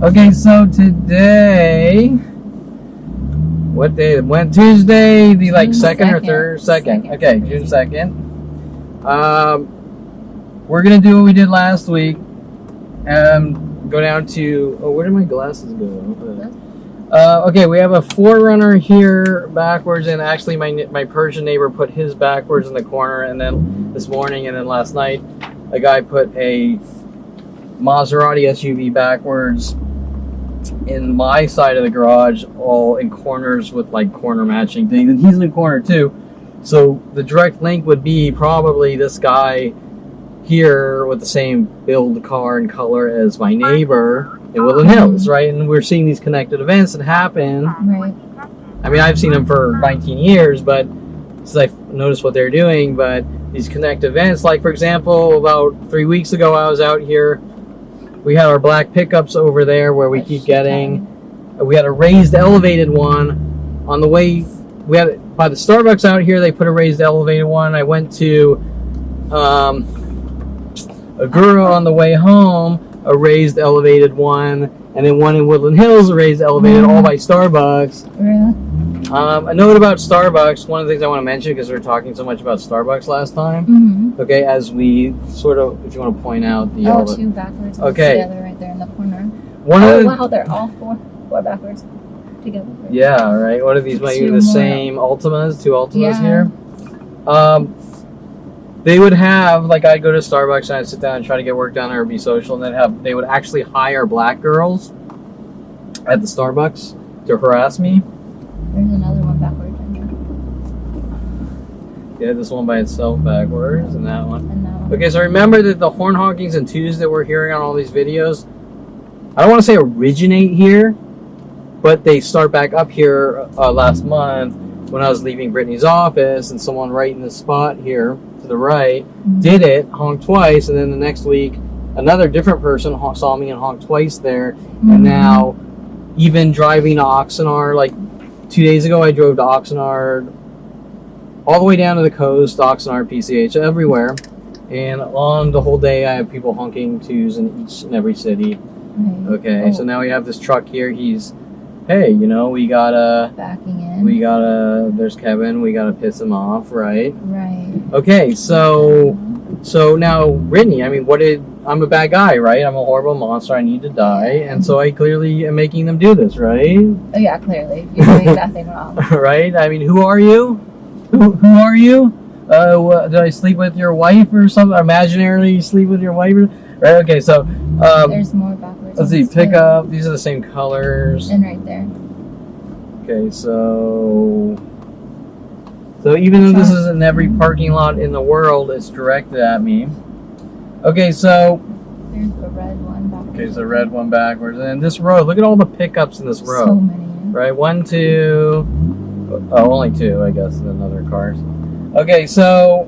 Okay, so today, what day? When Tuesday, the like second or third? Second. Okay, June 2nd. We're gonna do what we did last week. Go down to. Oh, where did my glasses go? Okay, we have a forerunner here backwards, and actually my Persian neighbor put his backwards in the corner, and then this morning and then last night, a guy put a Maserati SUV backwards in my side of the garage, all in corners with like corner matching things, and he's in the corner too. So the direct link would be probably this guy here with the same build, car, and color as my neighbor in Woodland Hills, right? And we're seeing these connected events that happen. Right. I mean, I've seen them for 19 years, but since I've noticed what they're doing, but these connect events, like for example, about 3 weeks ago, I was out here. We had our black pickups over there where we keep getting. We had a raised elevated one on the way. We had by the Starbucks out here. They put a raised elevated one. I went to a Guru on the way home, a raised elevated one, and then one in Woodland Hills, a raised elevated, all by Starbucks. Really? A note about Starbucks. One of the things I want to mention, because we were talking so much about Starbucks last time. Mm-hmm. Okay, as we sort of, if you want to point out the two backwards together right there in the corner. Wow, they're all four backwards together. Right? Yeah, right. What are these? Might be the same Ultimas, two Ultimas here. They would have, like, I'd go to Starbucks and I'd sit down and try to get work done or be social, and they would actually hire black girls at the Starbucks to harass me. There's another one backwards right here. Yeah, this one by itself backwards, and that one. And that one. Okay, so remember that the horn honkings and twos that we're hearing on all these videos, I don't want to say originate here, but they start back up here last month when I was leaving Brittany's office, and someone right in the spot here to the right did it, honked twice, and then the next week another different person saw me and honked twice there. And now even driving to Oxnard, like 2 days ago I drove to Oxnard all the way down to the coast, Oxnard, PCH, everywhere, and on the whole day I have people honking twos in each and every city. Okay, so now we have this truck here. He's, hey, you know, we gotta backing in. There's Kevin. We gotta piss him off, right? Right. Okay, so now Brittany, I mean, I'm a bad guy, right? I'm a horrible monster. I need to die, and so I clearly am making them do this, right? Oh, yeah, clearly you're doing nothing wrong. Right? I mean, who are you? Who are you? Did I sleep with your wife or something? Imaginarily sleep with your wife? Right? Okay, so there's more backwards. Let's see, pick up. These are the same colors. And right there. Okay, so even though this isn't every parking lot in the world, it's directed at me. Okay, so there's the red one backwards. Okay, so red one backwards, and this row. Look at all the pickups in this row. So many. Right, 1, 2. Oh, only 2, I guess. Another cars. Okay, so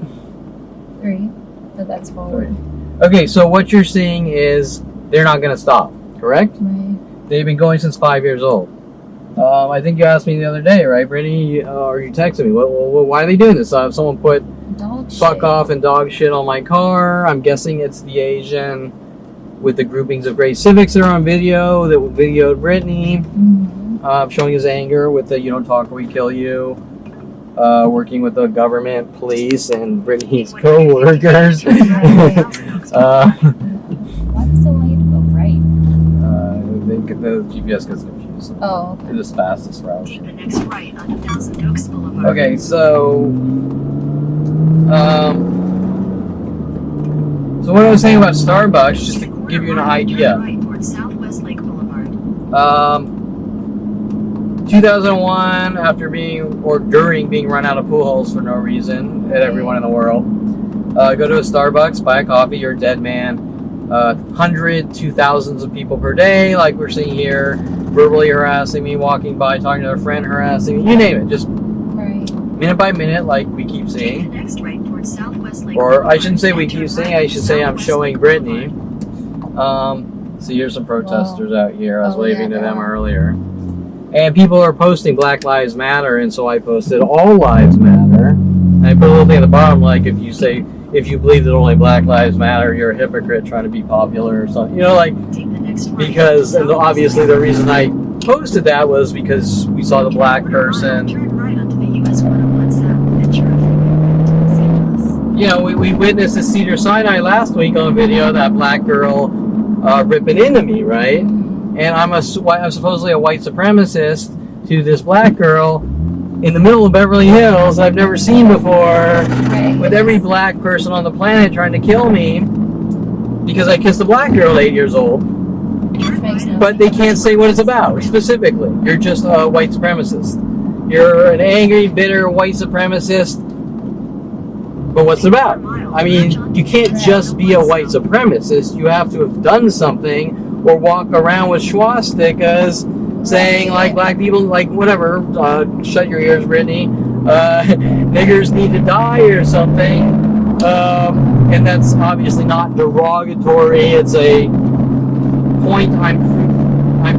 3. So that's forward. 3. Okay, so what you're seeing is they're not going to stop, correct? Right. They've been going since 5 years old. I think you asked me the other day, right, Brittany? Or you texted me. Why are they doing this? Someone put fuck off and dog shit on my car. I'm guessing it's the Asian with the groupings of gray Civics that are on video that videoed Brittany, showing his anger with the "you don't talk or we kill you," working with the government, police, and Brittany's co-workers. Why does it want you to go right? The GPS gets confused. Oh, okay. It's the fastest route. Take the next right on 1000 Oaks Boulevard. Okay, so what I was saying about Starbucks, just to give you an idea. Right towards Southwest Lake Boulevard. 2001, after during being run out of pool halls for no reason at everyone in the world, go to a Starbucks, buy a coffee, you're a dead man. 100 to thousands of people per day, like we're seeing here, verbally harassing me, walking by, talking to their friend, harassing me, you name it, just minute by minute, like we keep seeing. Or I shouldn't say we keep seeing, I should say I'm showing Brittany. See, here's some protesters out here. I was waving to them earlier. And people are posting Black Lives Matter, and so I posted All Lives Matter. And I put a little thing at the bottom, like if you believe that only Black Lives Matter, you're a hypocrite trying to be popular or something. You know, like, Next right. Because, and obviously the reason I posted that was because we saw the black person. Turn right onto the US 117 at traffic. You know, we witnessed at Cedars Sinai last week on video, that black girl ripping into me, right? And I'm supposedly a white supremacist to this black girl in the middle of Beverly Hills I've never seen before, with every black person on the planet trying to kill me because I kissed a black girl at 8 years old. But they can't say what it's about specifically. You're just a white supremacist. You're an angry, bitter white supremacist. But what's it about? I mean, you can't just be a white supremacist. You have to have done something or walk around with swastikas saying, like, black people, like, whatever, shut your ears, Brittany, niggers need to die or something. And that's obviously not derogatory. It's a point I'm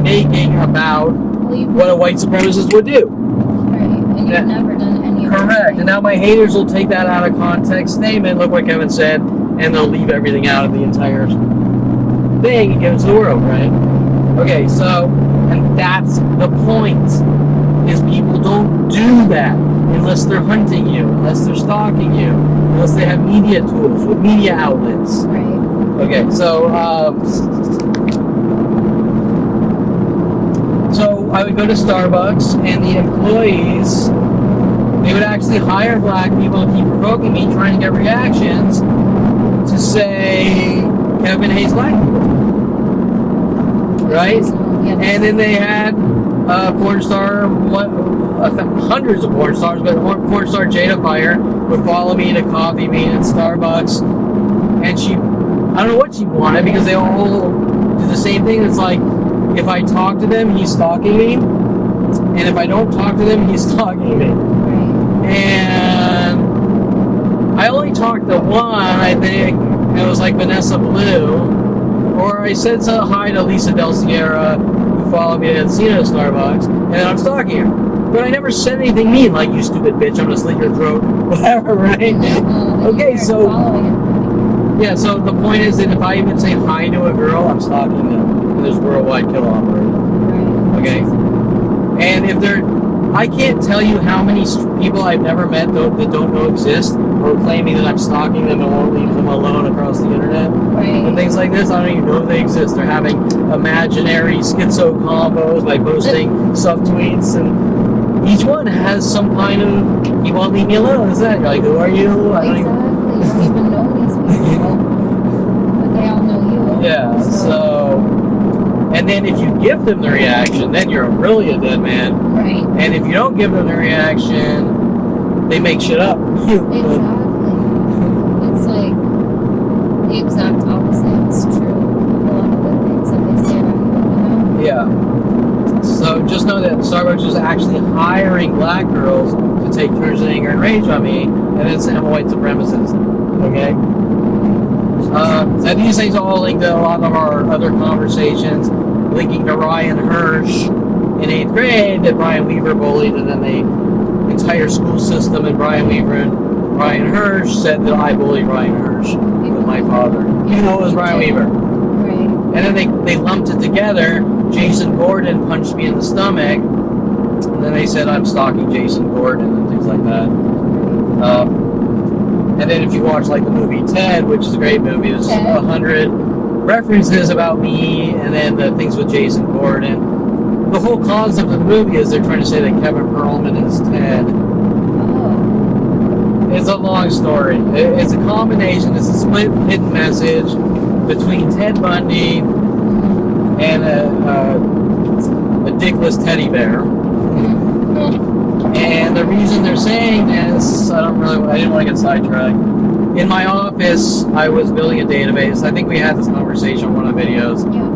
making about what a white supremacist would do. Right, and you've never done any of that. Correct. And now my haters will take that out of context statement, look what Kevin said, and they'll leave everything out of the entire thing and give it to the world, right? Okay, so, and that's the point, is people don't do that unless they're hunting you, unless they're stalking you, unless they have media tools with media outlets. Right. Okay, so I would go to Starbucks, and the employees, they would actually hire black people to keep provoking me, trying to get reactions to say Kevin hates black people. Right? And then they had porn star, hundreds of porn stars, but porn star Jada Fire would follow me to coffee meet at Starbucks, and I don't know what she wanted, because they all do the same thing. It's like, if I talk to them, he's stalking me, and if I don't talk to them, he's stalking me. And I only talked to one, I think, and it was like Vanessa Blue, or I said hi to Lisa Del Sierra, who followed me at Cedars Starbucks, and I'm stalking her. But I never said anything mean, like, you stupid bitch, I'm gonna slit your throat, whatever, right? Okay, so, yeah, so the point is that if I even say hi to a girl, I'm stalking them. And there's worldwide kill operation. Okay? And if I can't tell you how many people I've never met that don't know exist, or claiming that I'm stalking them and won't leave them alone across the internet. And things like this, I don't even know they exist. They're having imaginary schizo combos by posting subtweets, and each one has some kind of, you won't leave me alone, is that? You're like, who are you? I don't You don't even know these people, but they all know you. Yeah, so, and then if you give them the reaction, then you're really a dead man. Right. And if you don't give them the reaction, they make shit up. Exactly. It's like the exact opposite is true. A lot of the things that they say about you, Yeah. So just know that Starbucks is actually hiring black girls to take turns of anger and rage on me, and then say I'm a white supremacist. Okay? And these things all link to a lot of our other conversations, linking to Ryan Hirsch in 8th grade, that Brian Weaver bullied, and then the entire school system and Brian Weaver and Ryan Hirsch said that I bullied Ryan Hirsch with my father, even though it was Brian Weaver. Right. And then they lumped it together. Jason Gordon punched me in the stomach, and then they said I'm stalking Jason Gordon and things like that. And then if you watch like the movie Ted, which is a great movie, there's 100 references about me, and then the things with Jason Gordon. The whole concept of the movie is they're trying to say that Kevin Perelman is Ted. Oh. It's a long story. It's a combination. It's a split hidden message between Ted Bundy and a dickless teddy bear. And the reason they're saying this, I didn't want to get sidetracked. In my office, I was building a database. I think we had this conversation on one of the videos. Yeah.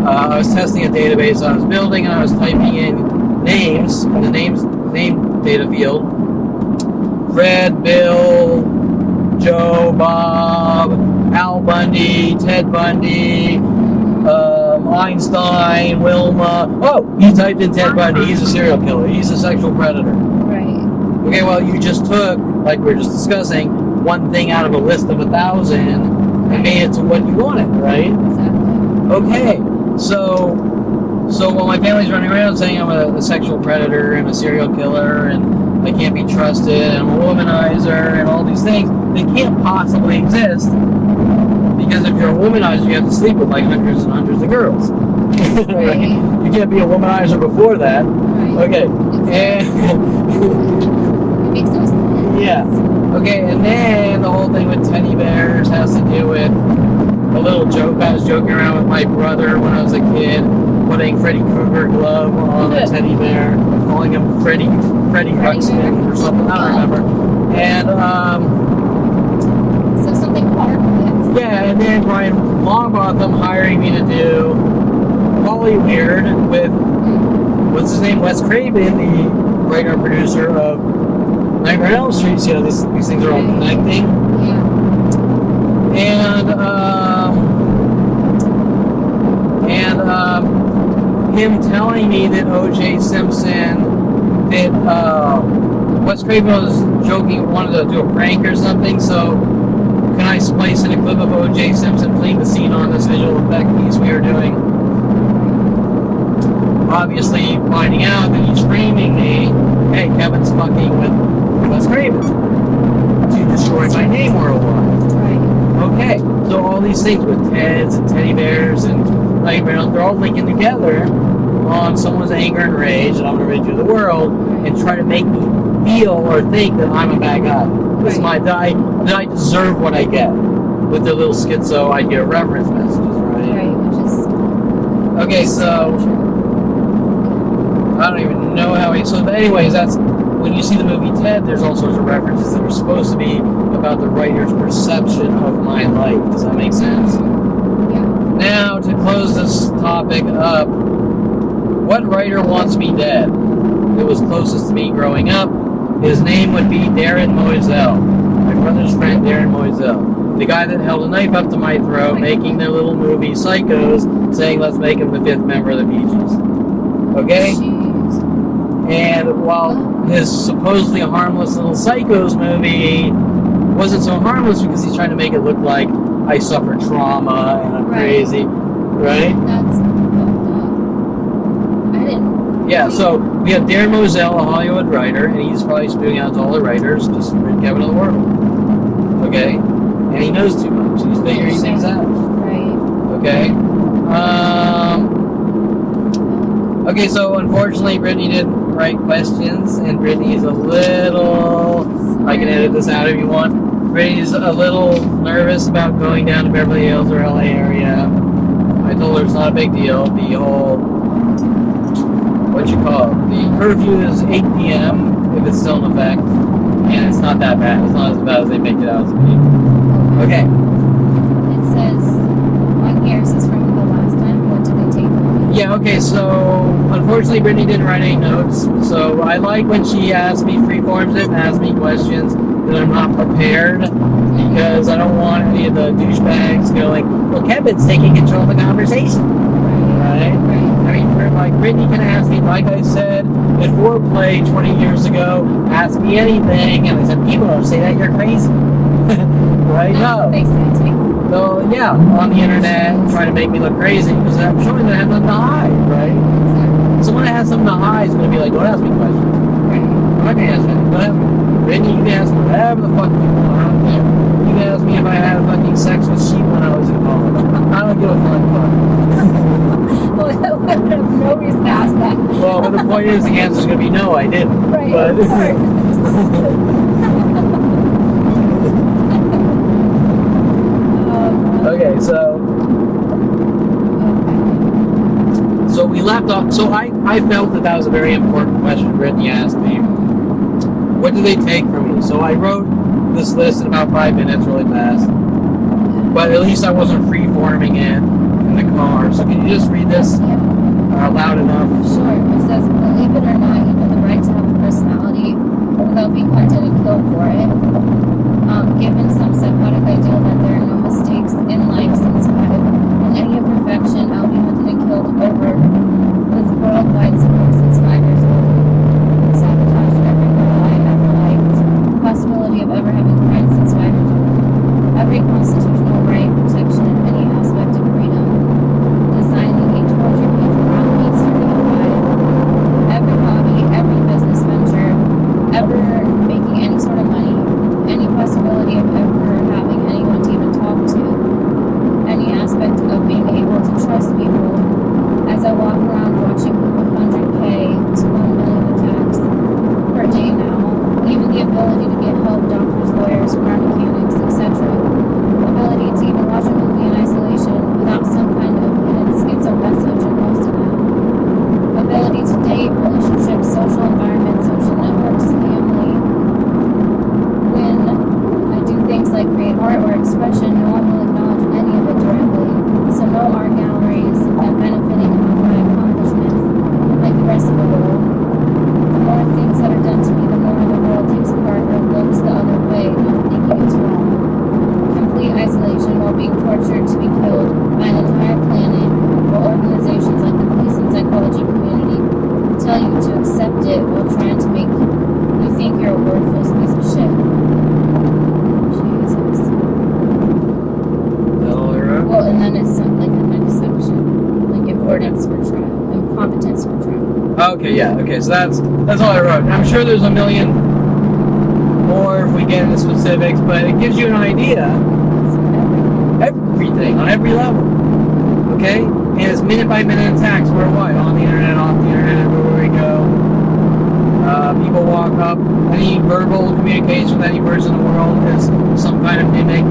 I was testing a database I was building, and I was typing in names in the name data field. Fred, Bill, Joe, Bob, Al Bundy, Ted Bundy, Einstein, Wilma. Oh, he typed in Ted Bundy. He's a serial killer. He's a sexual predator. Right. Okay, well, you just took, like we were just discussing, one thing out of a list of 1,000 and made it to what you wanted, right? Exactly. Okay, So while my family's running around saying I'm a sexual predator and a serial killer and I can't be trusted and I'm a womanizer and all these things, they can't possibly exist because if you're a womanizer, you have to sleep with like hundreds and hundreds of girls. Right. You can't be a womanizer before that. Right. Okay. And It makes no sense. yeah. Okay, and then the whole thing with teddy bears has to do with a little joke I was joking around with my brother when I was a kid, putting Freddy Krueger glove on a teddy bear, calling him Freddy Ruxpin or something, I don't remember. And So something harmless. yeah, and then Brian Longbotham hiring me to do Holly Weird with what's his name, Wes Craven, the writer and producer of Nightmare on Elm Street. You know, these things are all connecting. Yeah. And him telling me that O.J. Simpson, that Wes Craven was joking, wanted to do a prank or something. So can I splice in a clip of O.J. Simpson fleeing the scene on this visual effect piece we are doing? Obviously, finding out that he's framing me. Hey, Kevin's fucking with Wes Craven to destroy my name worldwide. Right. Okay, so all these things with Teds and teddy bears and nightmares, they're all linking together on someone's anger and rage, and I'm going to rid you of the world and try to make me feel or think that I'm a bad guy. This is my that I deserve what I get with their little schizo idea reference messages, right? Right, which is Okay, so I don't even know how he. So, anyways, that's when you see the movie Ted. There's all sorts of references that are supposed to be about the writer's perception of my life. Does that make sense? yeah. Now, to close this topic up, what writer wants me dead? It was closest to me growing up. His name would be Darren Moiselle, my brother's friend Darren Moiselle, the guy that held a knife up to my throat, making their little movie Psychos, saying let's make him the 5th member of the Bee Gees. Okay? Jeez. And while his supposedly harmless little Psychos movie wasn't so harmless because he's trying to make it look like I suffer trauma and I'm crazy, right? That's fucked up. I didn't. Yeah, so we have Darren Moselle, a Hollywood writer, and he's probably spewing out to all the writers, just rid Kevin of the world. Okay? And he knows too much. He's figuring things out. Right. Okay? Okay, so unfortunately Brittany didn't write questions, and Brittany's a little... I can edit this out if you want. Brittany's a little nervous about going down to Beverly Hills or LA area. I told her it's not a big deal. The whole... what you call it? The curfew is 8 p.m. if it's still in effect, and it's not that bad. It's not as bad as they make it out to be. Okay. It says on here, is this from the last time? What did they take from it? Yeah, okay, so unfortunately Brittany didn't write any notes, so I like when she asks me, freeforms it and asks me questions that I'm not prepared, because I don't want any of the douchebags going, well, Kevin's taking control of the conversation, right? I mean, like, Brittany can ask me, like I said, at Foreplay 20 years ago, ask me anything, and I said, people don't say that, you're crazy. Right? No. They said take. So, yeah, on the internet, trying to make me look crazy, because I'm showing that I have nothing to hide, right? Exactly. Someone that has something to hide is going to be like, don't ask me questions. Right. I'm not going to ask you whatever. Brittany, you can ask me whatever the fuck you want. I don't care. You can ask me if I had fucking sex with sheep when I was in college. I don't give a fuck. Well, I have no reason to ask that. Well, but the point is, the answer's going to be no, I didn't. Right. But, okay, so we left off. So I felt that was a very important question Brittany asked me. What do they take from me? So I wrote this list in about 5 minutes, really fast. But at least I wasn't free-forming it in the car. So can you just read this loud enough? Sure. It says, believe it or not, you have the right to have a personality without being hunted and killed for it. Given some psychotic ideal that there are no mistakes in life since life, and any imperfection, I'll be hunted and killed over with worldwide support since 5 years old. Sabotaged every girl I ever liked. Possibility of ever having friends since 5 years old. Every constitutional right, protection, and any aspect of freedom. Designing a Concordance for trial and competence for trial. Okay, yeah. Okay, so that's all I wrote. And I'm sure there's a million more if we get into specifics, but it gives you an idea. Everything on every level. Okay, and it's minute by minute attacks worldwide, on the internet, off the internet, everywhere we go. People walk up. Any verbal communication with any person in the world is some kind of mimic.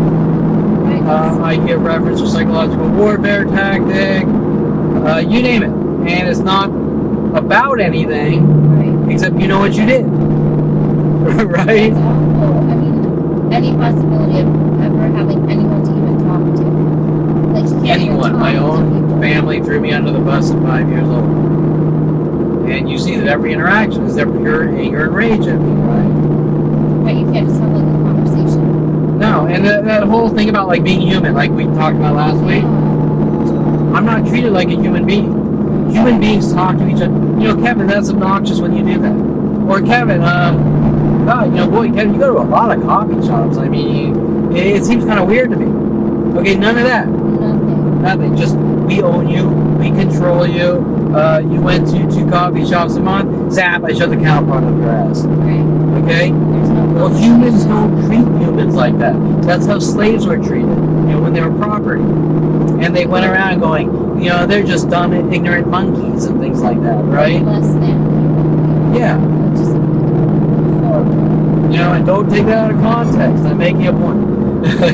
I give reference to psychological warfare tactic. You name it, and it's not about anything except you know what you did. Right? It's awful. I mean, any possibility of ever having anyone to even talk to. Like, you can't even Anyone. talk My to own people. family threw me under the bus at 5 years old. And you see that every interaction is their pure anger and rage at me, right? But you can't just have like a conversation. No, and that whole thing about like being human, like we talked about last week, I'm not treated like a human being. Human beings talk to each other. You know, Kevin, that's obnoxious when you do that. Or Kevin, God, you know, boy, Kevin, you go to a lot of coffee shops. I mean, it seems kind of weird to me. Okay, none of that. Nothing. Just we own you, we control you. You went to 2 coffee shops a month. Zap! I shove the counterpart up your ass. Right. Okay. There's no Well, humans don't treat humans like that. That's how slaves were treated, you know, when they were property. And they went around going, you know, they're just dumb, ignorant monkeys and things like that, right? less than. Yeah. Just horrible. You know, and don't take that out of context. I'm making a point.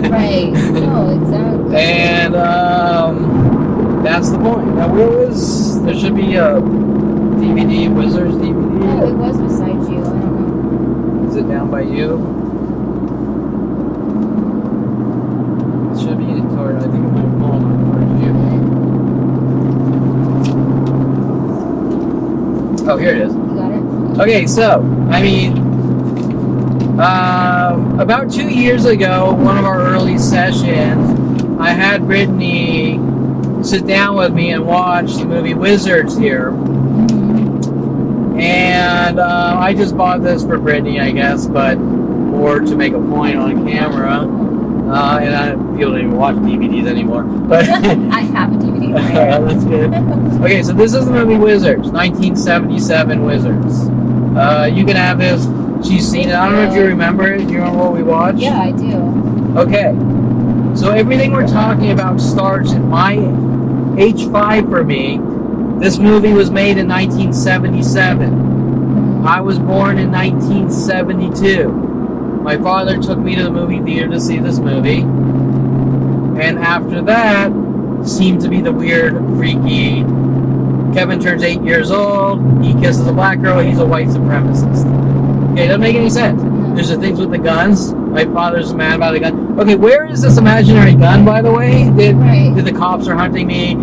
Right. No, exactly. And that's the point. Now, there should be a DVD, Wizards DVD. No, it was beside you. I don't know. Is it down by you? It should be toward, I think it might fall towards you. Oh, here it is. You got it? Okay, so, I mean, about 2 years ago, one of our early sessions, I had Brittany sit down with me and watch the movie Wizards here. And I just bought this for Brittany, I guess, but more to make a point on camera. And people don't even watch DVDs anymore. But I have a DVD player. that's good. Okay, so this is the movie Wizards, 1977 Wizards. You can have this. She's seen it. I don't know if you remember it. Do you remember what we watched? Yeah, I do. Okay. So everything we're talking about starts in my H5 for me. This movie was made in 1977. I was born in 1972. My father took me to the movie theater to see this movie. And after that, seemed to be the weird, freaky, Kevin turns 8 years old, he kisses a black girl, he's a white supremacist. Okay, doesn't make any sense. There's the things with the guns. My father's mad about a gun. Okay, where is this imaginary gun, by the way? Did the cops are hunting me?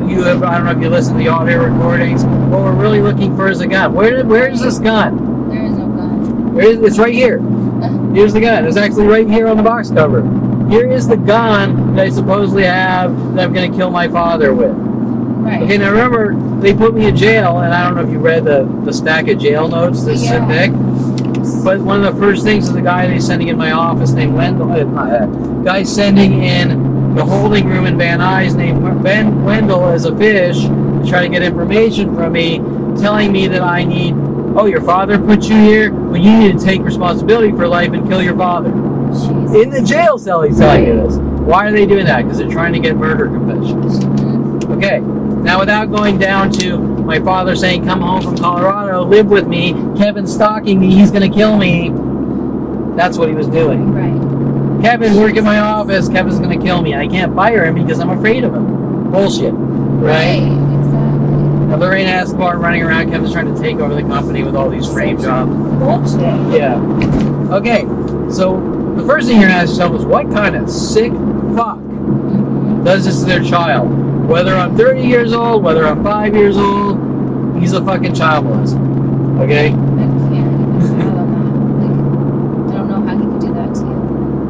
You have, I don't know if you listen to the audio recordings. What we're really looking for is a gun. Where is this gun? There is no gun. It's right here. Here's the gun. It's actually right here on the box cover. Here is the gun that I supposedly have that I'm going to kill my father with. Right. Okay, now remember, they put me in jail, and I don't know if you read the stack of jail notes, this is thick. But one of the first things is the guy they're sending in my office named Wendell. Guy sending in the holding room in Van Nuys named Ben Wendell as a fish to try to get information from me, telling me that I need, your father put you here? Well, you need to take responsibility for life and kill your father. Jesus. In the jail cell, he's telling me this. Why are they doing that? Because they're trying to get murder confessions. Okay, now without going down to my father saying, come home from Colorado, live with me, Kevin's stalking me, he's going to kill me. That's what he was doing. Right. Kevin, work in my office, Kevin's going to kill me. I can't fire him because I'm afraid of him. Bullshit. Right? Exactly. Now Lorraine Escobar running around, Kevin's trying to take over the company with all these frame jobs. Bullshit. Yeah. Okay, so the first thing you're going to ask yourself is, what kind of sick fuck does this to their child? Whether I'm 30 years old, whether I'm 5 years old, he's a fucking child molester. Okay? I can't even fathom that. Like, I don't know how he could do that to you.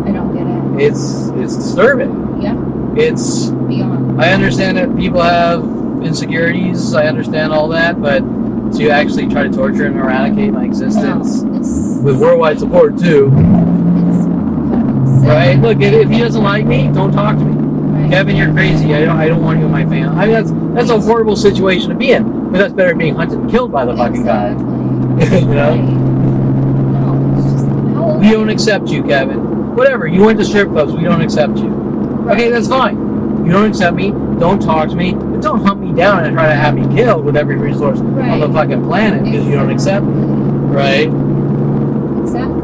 I don't get it. It's disturbing. Yeah. It's Beyond. I understand that people have insecurities. I understand all that, but to actually try to torture and eradicate my existence with worldwide support too. It's fucking sick. Right? Look, if he doesn't like me, don't talk to me. Right. Kevin, you're crazy. I don't want you in my family. I mean, that's a horrible situation to be in. But that's better than being hunted and killed by the fucking guy. You know? Right. No, it's just, how old We are don't you? accept you, Kevin. Whatever. You went to strip clubs. We don't accept you. Okay, that's fine. You don't accept me. Don't talk to me. But don't hunt me down and try to have me killed with every resource on the fucking planet because you don't accept me. Right? Exactly.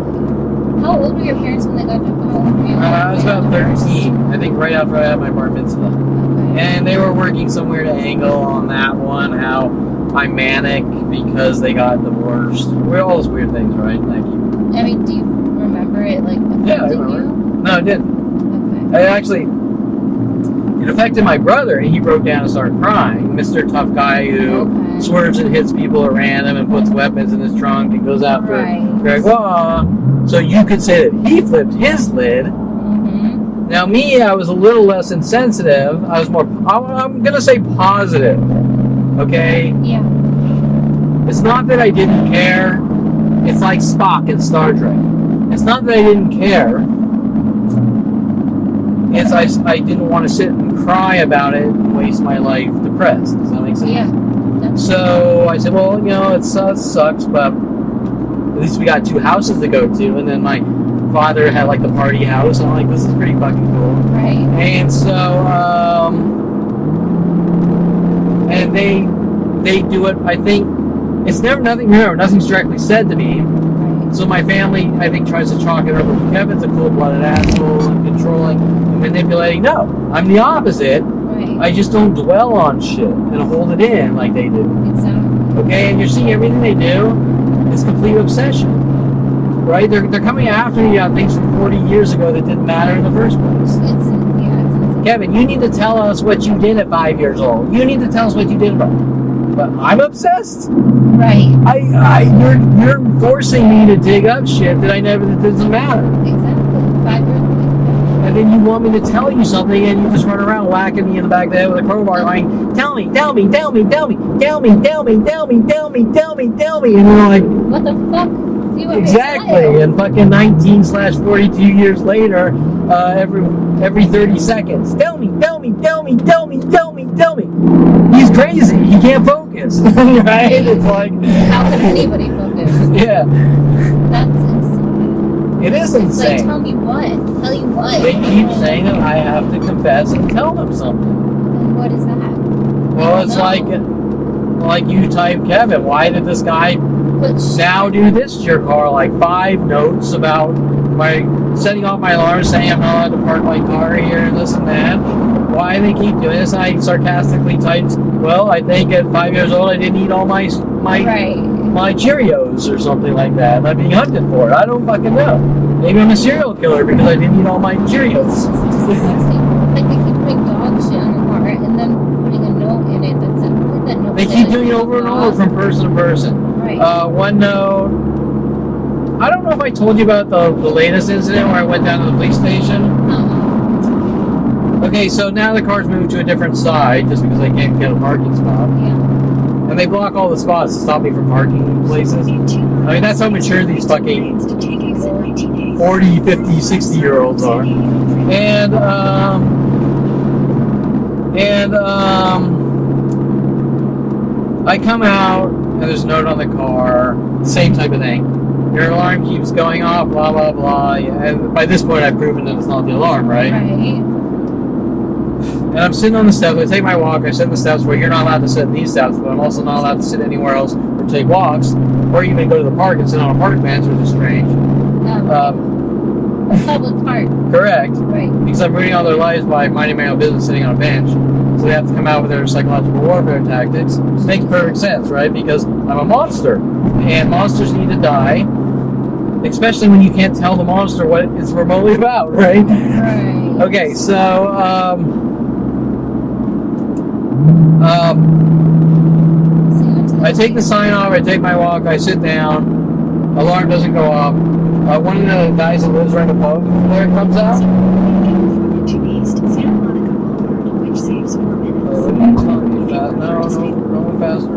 How old were your parents when they got to how old were you? I was about 13. I think right after I had my bar mitzvah. Okay. And they were working somewhere to angle on that one, how I'm manic because they got divorced. We're all those weird things, right? Thank you. I mean, do you remember it like affecting Yeah, I remember. you? No, it didn't. Okay. It affected my brother, and he broke down and started crying. Mr. Tough Guy who swerves and hits people at random and puts weapons in his trunk and goes after Right. Greg Law. So you could say that he flipped his lid. Mm-hmm. Now me, I was a little less insensitive. I was more, I'm going to say positive. Okay? Yeah. It's not that I didn't care. It's like Spock in Star Trek. It's not that I didn't care. It's I didn't want to sit and cry about it and waste my life depressed. Does that make sense? Yeah. So I said, well, you know, it sucks, but at least we got 2 houses to go to. And then my father had like the party house. And I'm like, this is pretty fucking cool. Right. And so, and they do it. I think it's never nothing. Remember, nothing's directly said to me. Right. So my family, I think, tries to chalk it up with Kevin's a cold-blooded asshole and controlling and manipulating. No, I'm the opposite. Right. I just don't dwell on shit and hold it in like they do. Exactly. Okay, and you're seeing everything they do is complete obsession. Right? They're coming after me on things from 40 years ago that didn't matter in the first place. It's insane. Kevin, you need to tell us what you did at 5 years old. You need to tell us what you did but I'm obsessed. Right. You're forcing me to dig up shit that that doesn't matter. Exactly. 5 years old. And then you want me to tell you something and you just run around whacking me in the back of the head with a crowbar going, tell me. And you're like, What the fuck? See what exactly. And fucking 19/42 years later, every 30 seconds, tell me. He's crazy. He can't focus. Right? It's like, How can anybody focus? yeah. That's insane. It is It's like, insane. tell me what? Tell you what? They keep saying that I have to confess and tell them something. And what is that? Well, it's like you type, Kevin, why did this guy now do this to your car? Like 5 notes about my setting off my alarm, saying I'm not allowed to park my car here and this and that. Why they keep doing this? And I sarcastically typed, well, I think at 5 years old I didn't eat all my Cheerios or something like that. And I'm being hunted for it. I don't fucking know. Maybe I'm a serial killer because I didn't eat all my Cheerios. It's just disgusting. Like they keep putting dog shit on the car and then putting a note in it that said, what that note They said keep is doing it over and over from person to person. Right. One note. I don't know if I told you about the latest incident where I went down to the police station. Okay, so now the car's moved to a different side just because I can't get a parking spot. Yeah. And they block all the spots to stop me from parking places. I mean, that's how mature these fucking 40, 50, 60-year-olds are. And I come out, and there's a note on the car, same type of thing. Your alarm keeps going off, blah, blah, blah. And by this point, I've proven that it's not the alarm, right? Right. And I'm sitting on the steps. I take my walk. I sit in the steps where you're not allowed to sit in these steps, but I'm also not allowed to sit anywhere else or take walks, or even go to the park and sit on a park bench, which is strange. A public park. Correct. Right. Because I'm ruining all their lives by minding my own business sitting on a bench. So they have to come out with their psychological warfare tactics. Which makes perfect sense, right? Because I'm a monster. And monsters need to die. Especially when you can't tell the monster what it's remotely about, right? Right. Okay, so, I take the sign off, I take my walk, I sit down, alarm doesn't go off. One of the guys that lives right above there comes out. To East Santa Monica Boulevard, which saves 4 minutes. No, faster.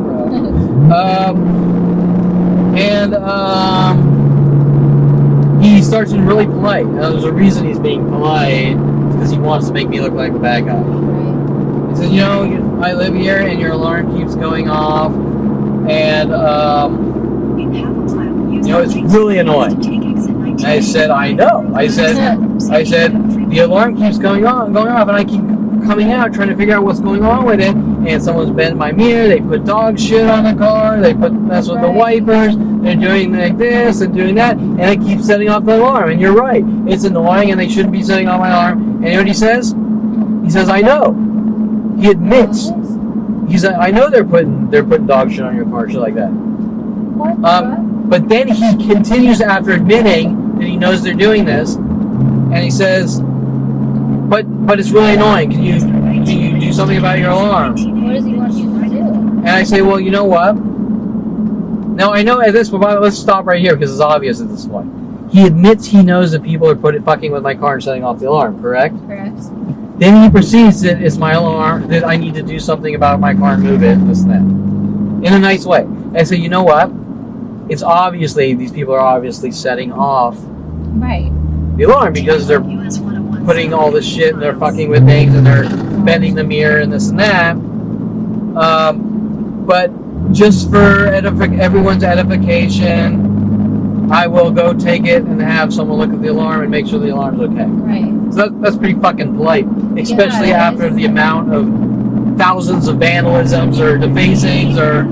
He starts being really polite. Now, there's a reason he's being polite to because he wants to make me look like a bad guy. Right. He says, you know, I live here and your alarm keeps going off, and you know, it's really annoying. And I said, I know. I said, the alarm keeps going off, and I keep coming out trying to figure out what's going on with it. And someone's bent my mirror. They put dog shit on the car. They mess with the wipers. They're doing like this and doing that, and it keeps setting off the alarm. And you're right, it's annoying, and they shouldn't be setting off my alarm. And you know what he says? He says, I know. He admits. He said, I know they're putting dog shit on your car, shit like that. What? But then he continues after admitting that he knows they're doing this, and he says, but it's really annoying. Can you do something about your alarm? What does he want you to do? And I say, well, you know what? Now I know at this point, let's stop right here because it's obvious at this point. He admits he knows that people are fucking with my car and setting off the alarm, correct? Correct. Then he proceeds that it's my alarm, that I need to do something about my car and move it, this and that. In a nice way. And I say, you know what? It's obviously, these people are obviously setting off Right. the alarm because they're putting all this shit and they're fucking with things and they're bending the mirror and this and that. But just for everyone's edification, I will go take it and have someone look at the alarm and make sure the alarm's okay. Right. So that's pretty fucking polite, especially after the amount of thousands of vandalisms or defacings or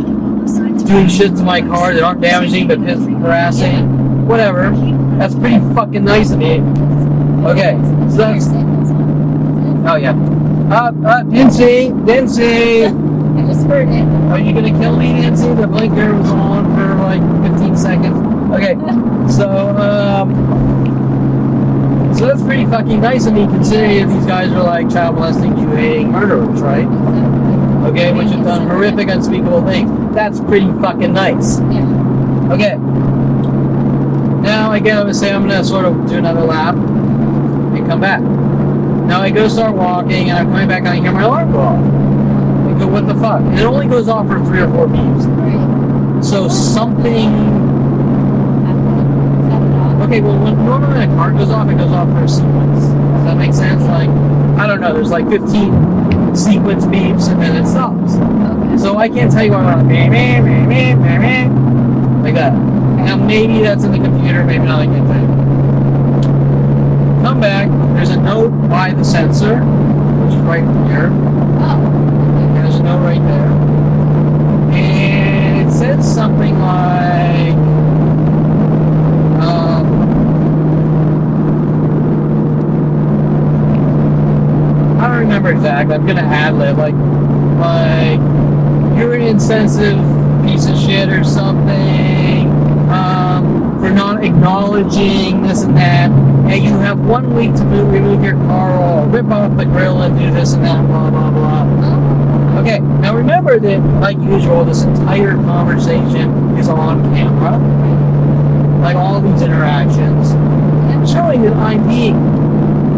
doing shit to my car that aren't damaging but harassing, whatever. That's pretty fucking nice of me. Okay, so that's... Oh, yeah. Didn't see. I just heard it. Are you gonna kill me, Nancy? The blinker was on for like 15 seconds. Okay, so that's pretty fucking nice of me considering that these guys are like child molesting, Jew-hating murderers, right? Okay, which have done horrific, unspeakable things. That's pretty fucking nice. Yeah. Okay. Now again, I would say I'm gonna sort of do another lap and come back. Now I go start walking and I'm coming back and I hear my alarm go off. I go, what the fuck? And it only goes off for 3 or 4 beeps. Right. So something... Okay, well, when normally a car goes off, it goes off for a sequence. Does that make sense? Like, I don't know, there's like 15 sequence beeps and then it stops. Okay. So I can't tell you what I'm like that. Now maybe that's in the computer, maybe not, I can't tell you. Come back, there's a note by the sensor, which is right here. Oh. There's a note right there. And it says something like, I don't remember exactly, I'm gonna ad-lib, like, you're an insensitive piece of shit or something, for not acknowledging this and that, and you have 1 week to remove your car or rip off the grill and do this and that, blah, blah, blah. Oh. Okay, now remember that, like usual, this entire conversation is on camera. Like all these interactions, showing that I'm being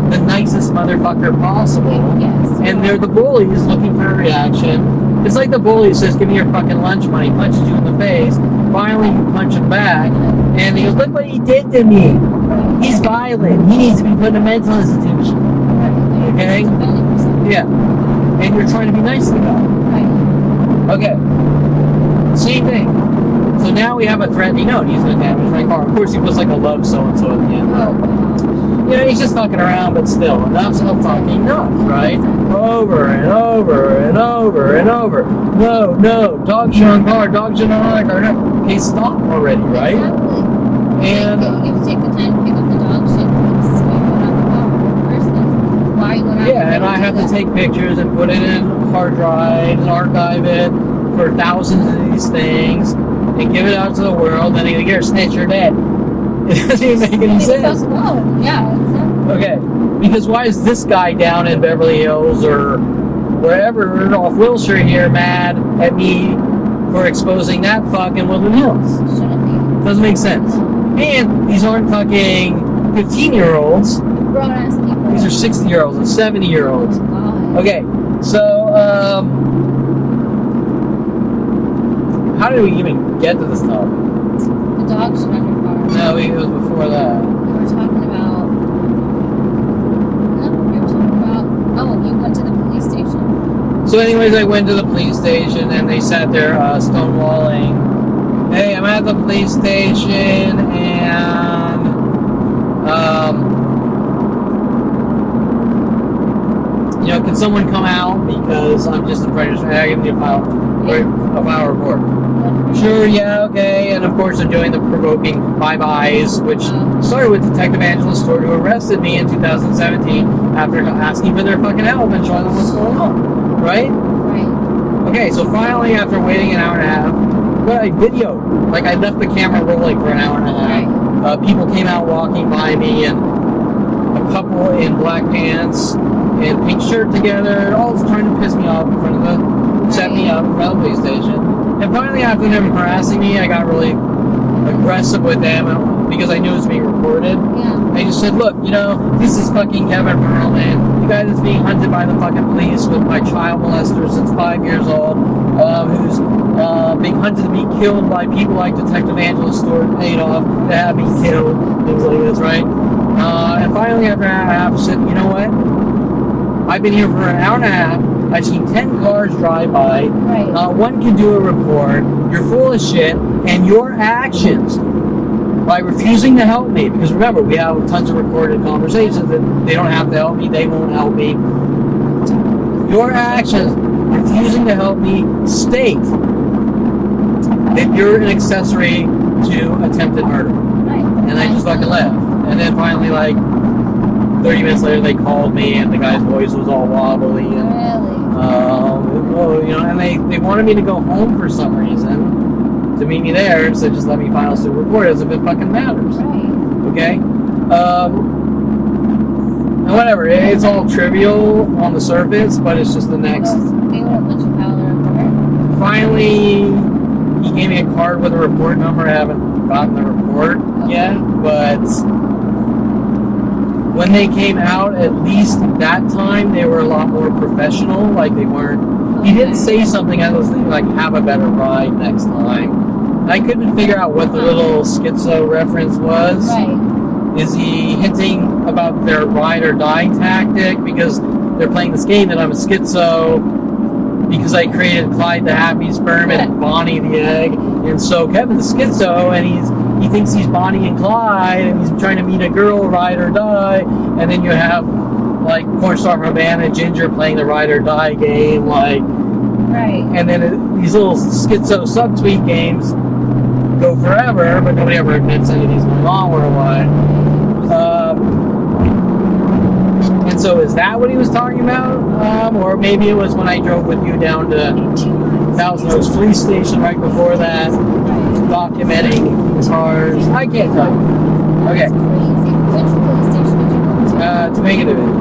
the nicest motherfucker possible. Yes. And they're the bullies looking for a reaction. It's like the bully says, give me your fucking lunch money, punches you in the face. Finally, you punch him back. And he goes, look what he did to me. He's violent. He needs to be put in a mental institution. Okay? Yeah. And you're trying to be nice to the guy. Okay. Same thing. So now we have a threatening note. He's going to damage my car. Of course, he puts like a love so-and-so at the end. You know, he's just fucking around, but still, enough's fucking enough, right? Over and over and over and over. No, dog shit on car, dog shit on my car. No. Okay, stop already, right? Exactly. And you have to take the time to pick up the dog shit because you went on the phone first. Why you went out? yeah, and I have to take pictures and put it in hard drives and archive it for thousands of these things and give it out to the world. Then you get a snitch, you're dead. It doesn't even make any sense. Yeah, exactly. Okay, because why is this guy down in Beverly Hills or wherever off Wilshire here mad at me for exposing that fuck in Woodland Hills? Shouldn't be. Doesn't make sense. And these aren't fucking 15-year-olds. Grown ass people. These are 60-year-olds and 70-year-olds. God. Okay, so how did we even get to this stuff? The dog shit on your car. No, it was before that. We were talking about. No, you were talking So anyways, I went to the police station and they sat there stonewalling. Hey, I'm at the police station and you know, can someone come out because I'm just in front of I give me a file report. Sure, yeah, okay. And of course they're doing the provoking bye-byes, which started with Detective Angela Stewart, who arrested me in 2017 after asking for their fucking help and showing them what's going on. Right? Right. Okay, so finally, after waiting an hour and a half, but I videoed. Like, I left the camera rolling for an hour and a half. People came out walking by me, and a couple in black pants and pink shirt together, all just trying to piss me off in front of the, set me up in front of the police station. And finally, after them harassing me, I got really aggressive with them because I knew it was being recorded. Yeah. I just said, look, you know, this is fucking Kevin Perelman. The guy that's being hunted by the fucking police with my child molester since 5 years old, who's being hunted to be killed by people like Detective Angela Stewart and Adolf that have been killed, things like this, right? And finally, after an hour and a half, I said, you know what? I've been here for an hour and a half. I've seen 10 cars drive by. Right. Not one can do a report. You're full of shit. And your actions, by refusing to help me, because remember, we have tons of recorded conversations that they don't have to help me, they won't help me. Your actions, refusing to help me, state that you're an accessory to attempted murder. Right. And I just fucking left. And then finally, like, 30 minutes later, they called me, and the guy's voice was all wobbly. And, you know, and they wanted me to go home for some reason to meet me there, so just let me file a report as if it fucking matters. Right. Okay? And whatever, it's all trivial on the surface, but it's just the next. They won't let you file the report. Finally, he gave me a card with a report number. I haven't gotten the report yet, but when they came out, at least that time, they were a lot more professional. Like, they weren't. He didn't say something. I was thinking, like, have a better ride next time. I couldn't figure out what the little schizo reference was. Right. Is he hinting about their ride or die tactic? Because they're playing this game that I'm a schizo because I created Clyde the happy sperm and Bonnie the egg. And so Kevin's schizo, and he thinks he's Bonnie and Clyde, and he's trying to meet a girl, ride or die. And then you have, like, porn star Havana Ginger playing the ride or die game, like. Right. And then these little schizo subtweet games go forever, but nobody ever admits anything's going on worldwide. And so is that what he was talking about? Or maybe it was when I drove with you down to Thousand Oaks Police Station right before that, documenting cars. I can't tell you. Okay. That's crazy. Which police station did you go to? To make it a bit.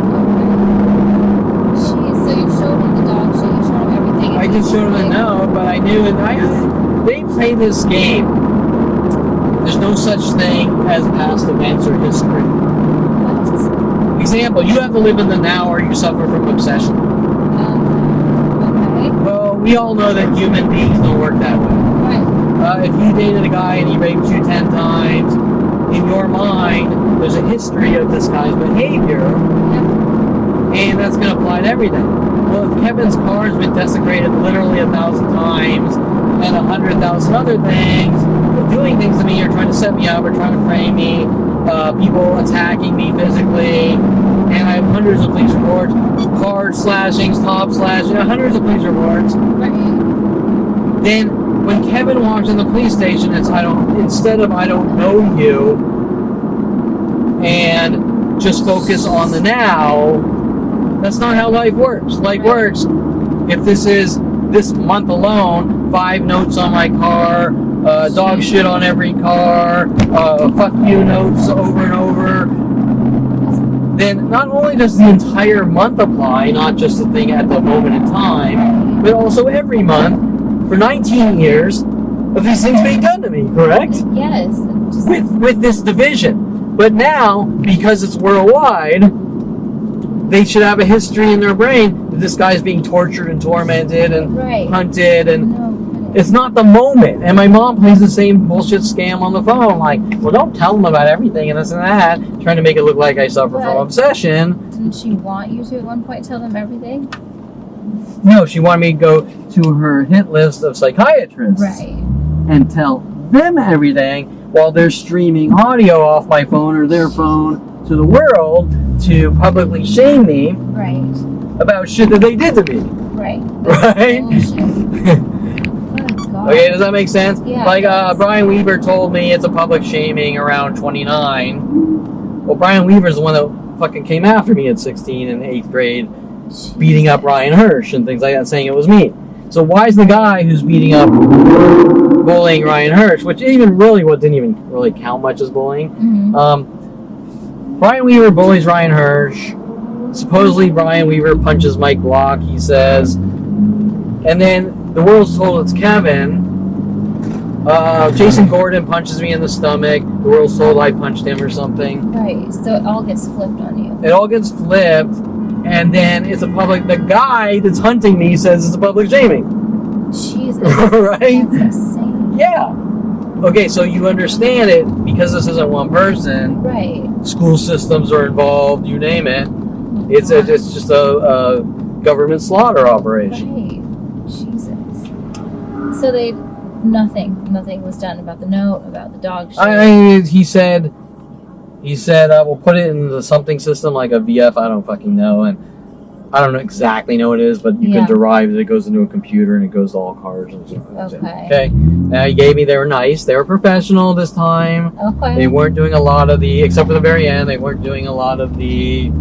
Jeez, so you showed him the dog shit, you showed him everything. I just showed him a no, but I knew they play this game. There's no such thing as past events or history. What? Example, you have to live in the now or you suffer from obsession. Okay. Well, we all know that human beings don't work that way. Right. If you dated a guy and he raped you 10 times, in your mind, there's a history of this guy's behavior, and that's going to apply to everything. Well, if Kevin's car has been desecrated literally 1,000 times, and 100,000 other things, doing things to me, or trying to set me up, or trying to frame me, people attacking me physically, and I have hundreds of police reports, car slashings, top slashing, hundreds of police reports. Right. Then when Kevin walks in the police station, it's instead of I don't know you, and just focus on the now. That's not how life works. Life works. If this is this month alone, 5 notes on my car, dog shit on every car, fuck you notes over and over, then not only does the entire month apply, not just the thing at the moment in time, but also every month for 19 years of these things being done to me, correct? Yes. With this division. But now, because it's worldwide, they should have a history in their brain that this guy's being tortured and tormented and hunted, and it's not the moment. And my mom plays the same bullshit scam on the phone, like, well, don't tell them about everything and this and that, trying to make it look like I suffer from obsession. Didn't she want you to at one point tell them everything? No, she wanted me to go to her hit list of psychiatrists. Right. And tell them everything while they're streaming audio off my phone or their phone to the world to publicly shame me Right. about shit that they did to me. Right. Right? Good God. Okay, does that make sense? Yeah. Like, Brian Weaver told me it's a public shaming around 29. Well, Brian Weaver's the one that fucking came after me at 16 in 8th grade, beating up Ryan Hirsch and things like that, saying it was me. So why is the guy who's beating up, bullying Ryan Hirsch, which even really didn't even really count much as bullying? Brian Weaver bullies Ryan Hirsch. Supposedly Brian Weaver punches Mike Block, he says. And then the world's told it's Kevin. Jason Gordon punches me in the stomach. The world's told I punched him or something. Right. So it all gets flipped on you. It all gets flipped. And then it's a public, the guy that's hunting me says it's a public shaming. Jesus. Right? That's insane. Yeah. Okay, so you understand it because this isn't one person. Right. School systems are involved, you name it. It's just a government slaughter operation. Right. Jesus. So nothing was done about the note, about the dog shit. He said, we'll put it in the something system like a VF, I don't fucking know, and I don't exactly know what it is, but you can derive that it goes into a computer and it goes to all cars and stuff. Okay. Now he gave me, they were nice, they were professional this time. Okay. They weren't doing a lot of the, except for the very end, they weren't doing a lot of the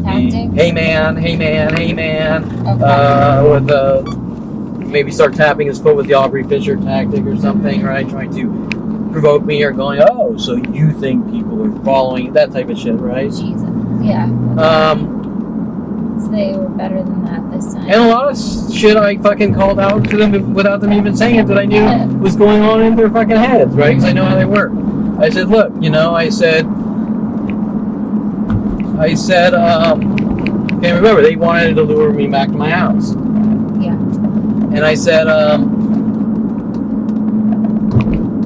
hey man, Okay. with maybe start tapping his foot with the Aubrey Fisher tactic or something, right? Trying to provoke me or going, oh, so you think people are following, that type of shit, right? Jesus. Yeah. So they were better than that this time. and a lot of shit I fucking called out to them without them even saying it that I knew was going on in their fucking heads, right? Because I know how they work. I said, look, okay, remember, they wanted to lure me back to my house. Yeah. And I said,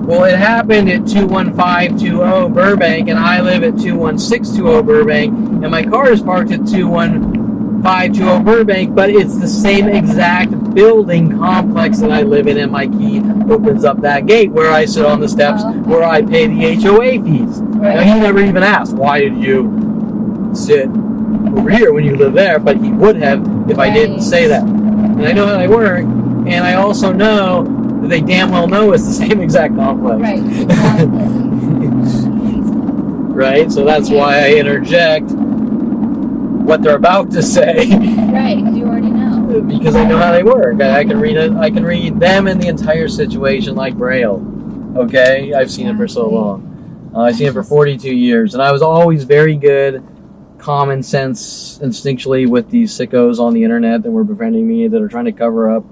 well, it happened at 21520 Burbank, and I live at 21620 Burbank, and my car is parked at 21520 Burbank, but it's the same exact building complex that I live in, and my key opens up that gate where I sit on the steps where I pay the HOA fees. Right. Now, he never even asked, why did you sit over here when you live there, but he would have if I didn't say that. And I know how they work, and I also know that they damn well know it's the same exact complex. Right. Exactly. Right? So that's why I interject what they're about to say. Right, because you already know. Because I know how they work. I can read it. I can read them and the entire situation like Braille. Okay? I've seen it for so long. I've seen it for 42 years, and I was always very good, common sense, instinctually with these sickos on the internet that were befriending me that are trying to cover up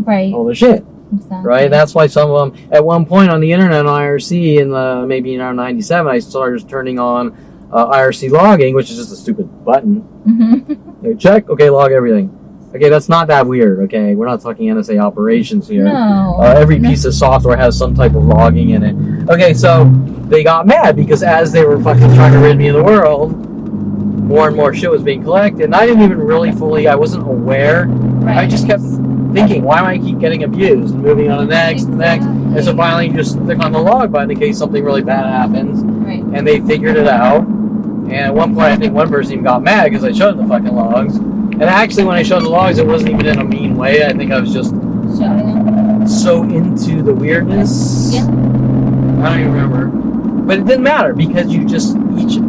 all the shit. Exactly. Right? That's why some of them, at one point on the internet on IRC, maybe in around 97, I started turning on IRC logging, which is just a stupid button. Check, okay, log everything. Okay, that's not that weird, okay? We're not talking NSA operations here. No. Every piece of software has some type of logging in it. Okay, so they got mad because as they were fucking trying to rid me of the world, more and more shit was being collected, and I didn't even really I wasn't aware. Right. I just kept thinking, why am I keep getting abused? And moving on to the next, and so finally you just click on the log button in case something really bad happens. Right. And they figured it out. And at one point, I think one person even got mad because I showed them the fucking logs. And actually, when I showed the logs, it wasn't even in a mean way. I think I was just so into the weirdness. Yeah. I don't even remember. But it didn't matter because each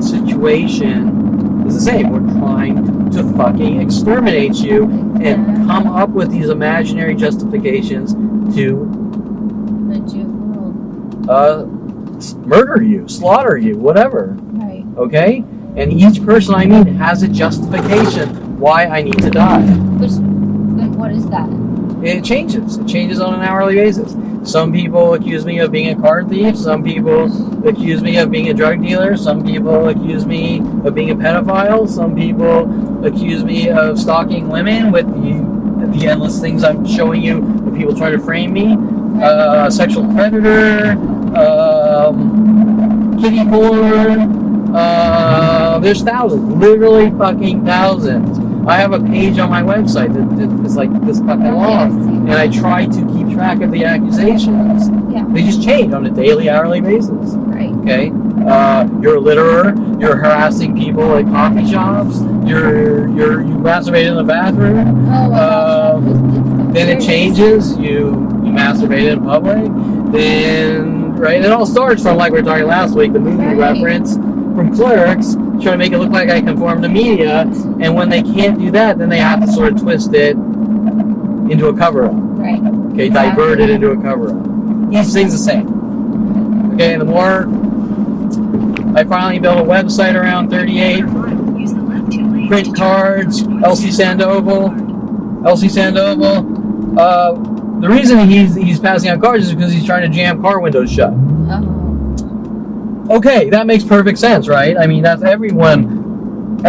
situation is the same. We're trying to fucking exterminate you and come up with these imaginary justifications to murder you, slaughter you, whatever. Right. Okay? And each person I meet has a justification why I need to die. What is that? It changes. It changes on an hourly basis. Some people accuse me of being a card thief. Some people accuse me of being a drug dealer. Some people accuse me of being a pedophile. Some people accuse me of stalking women with the endless things I'm showing you of people trying to frame me. Sexual predator, kitty porn. There's thousands, literally fucking thousands. I have a page on my website that is like this fucking long, and I try to keep track of the accusations. Yeah. They just change on a daily, hourly basis. Right. Okay, you're a litterer. You're harassing people at coffee shops. You masturbate in the bathroom. Oh, wow. Then it changes. You masturbate in public. Then it all starts from like we were talking last week, the movie reference from Clerks, trying to make it look like I conform to media. And when they can't do that, then they have to sort of twist it into a cover-up. Right. Okay, divert it into a cover-up. Each thing's the same. Okay, and the more I finally built a website around 38, print cards, LC Sandoval. The reason he's passing out cards is because he's trying to jam car windows shut. Okay, that makes perfect sense, right? I mean, that's everyone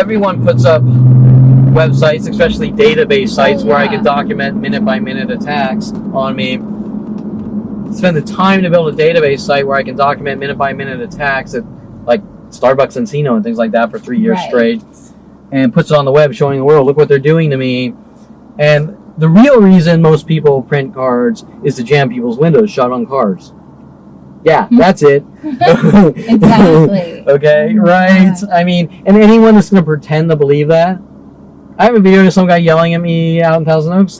puts up websites, especially database sites where I can document minute-by-minute attacks on me. Spend the time to build a database site where I can document minute-by-minute attacks at like Starbucks Encino and things like that for 3 years straight, and puts it on the web showing the world, look what they're doing to me. And the real reason most people print cards is to jam people's windows shut on cars. Yeah, that's it. Exactly. Okay, right? I mean, and anyone that's going to pretend to believe that. I have a video of some guy yelling at me out in Thousand Oaks,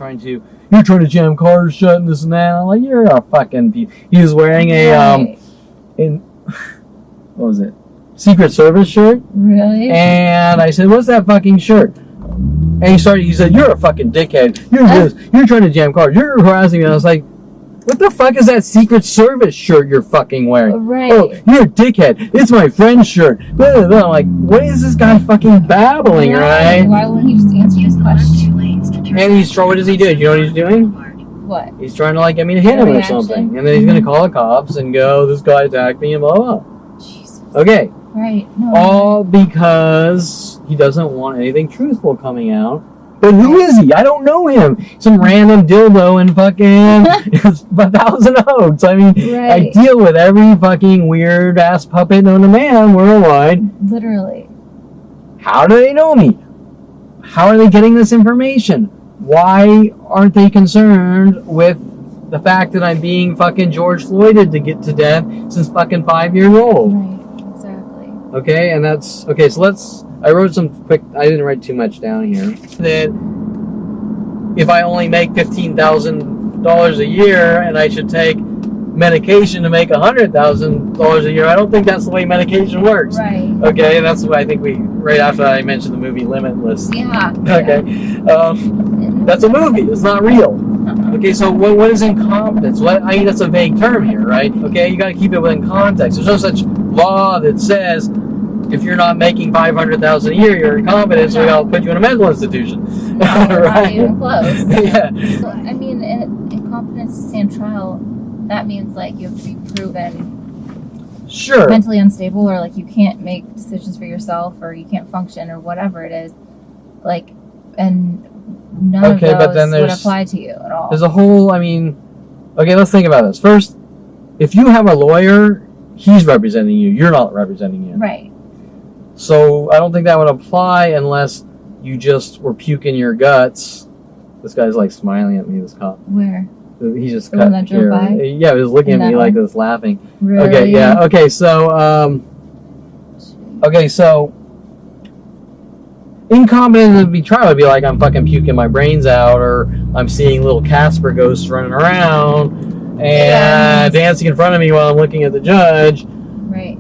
you're trying to jam cars shut and this and that. I'm like, you're a fucking... He was wearing a, what was it? Secret Service shirt. Really? And I said, what's that fucking shirt? And he said, you're a fucking dickhead. You're trying to jam cars. You're harassing me. And I was like, what the fuck is that Secret Service shirt you're fucking wearing? Right. Oh, you're a dickhead. It's my friend's shirt. Blah, blah, blah. I'm like, what is this guy fucking babbling, right? Why wouldn't he just answer his question? And what does he do? You know what he's doing? What? He's trying to hit him or something. And then he's going to call the cops and go, this guy attacked me and blah, blah, blah. Jesus. Okay. Right. No, all because he doesn't want anything truthful coming out. But who is he? I don't know him. Some random dildo in fucking Thousand Oaks. I mean, I deal with every fucking weird ass puppet known to man worldwide. Literally. How do they know me? How are they getting this information? Why aren't they concerned with the fact that I'm being fucking George Floyded to get to death since fucking 5 years old? Right, exactly. Okay, and that's... Okay, so I wrote some quick... I didn't write too much down here. That if I only make $15,000 a year and I should take medication to make $100,000 a year, I don't think that's the way medication works. Right. Okay, that's why I think right after I mentioned the movie Limitless. Yeah. Okay. That's a movie. It's not real. Okay, so what is incompetence? That's a vague term here, right? Okay, you got to keep it within context. There's no such law that says if you're not making $500,000 a year, you're incompetent, so I'll put you in a mental institution. No, right? Not even close. Yeah. So, I mean, incompetence to stand trial, that means you have to be proven mentally unstable, or you can't make decisions for yourself, or you can't function, or whatever it is. And none of those would apply to you at all. There's a whole, okay, let's think about this. First, if you have a lawyer, he's representing you. You're not representing you. Right. So I don't think that would apply unless you just were puking your guts. This guy's smiling at me, this cop. Where? He just cut that drove by? Yeah, he was looking at me like this, laughing. Really? Okay, yeah. Okay, so incompetent would be trial would be I'm fucking puking my brains out, or I'm seeing little Casper ghosts running around and dancing in front of me while I'm looking at the judge. Right.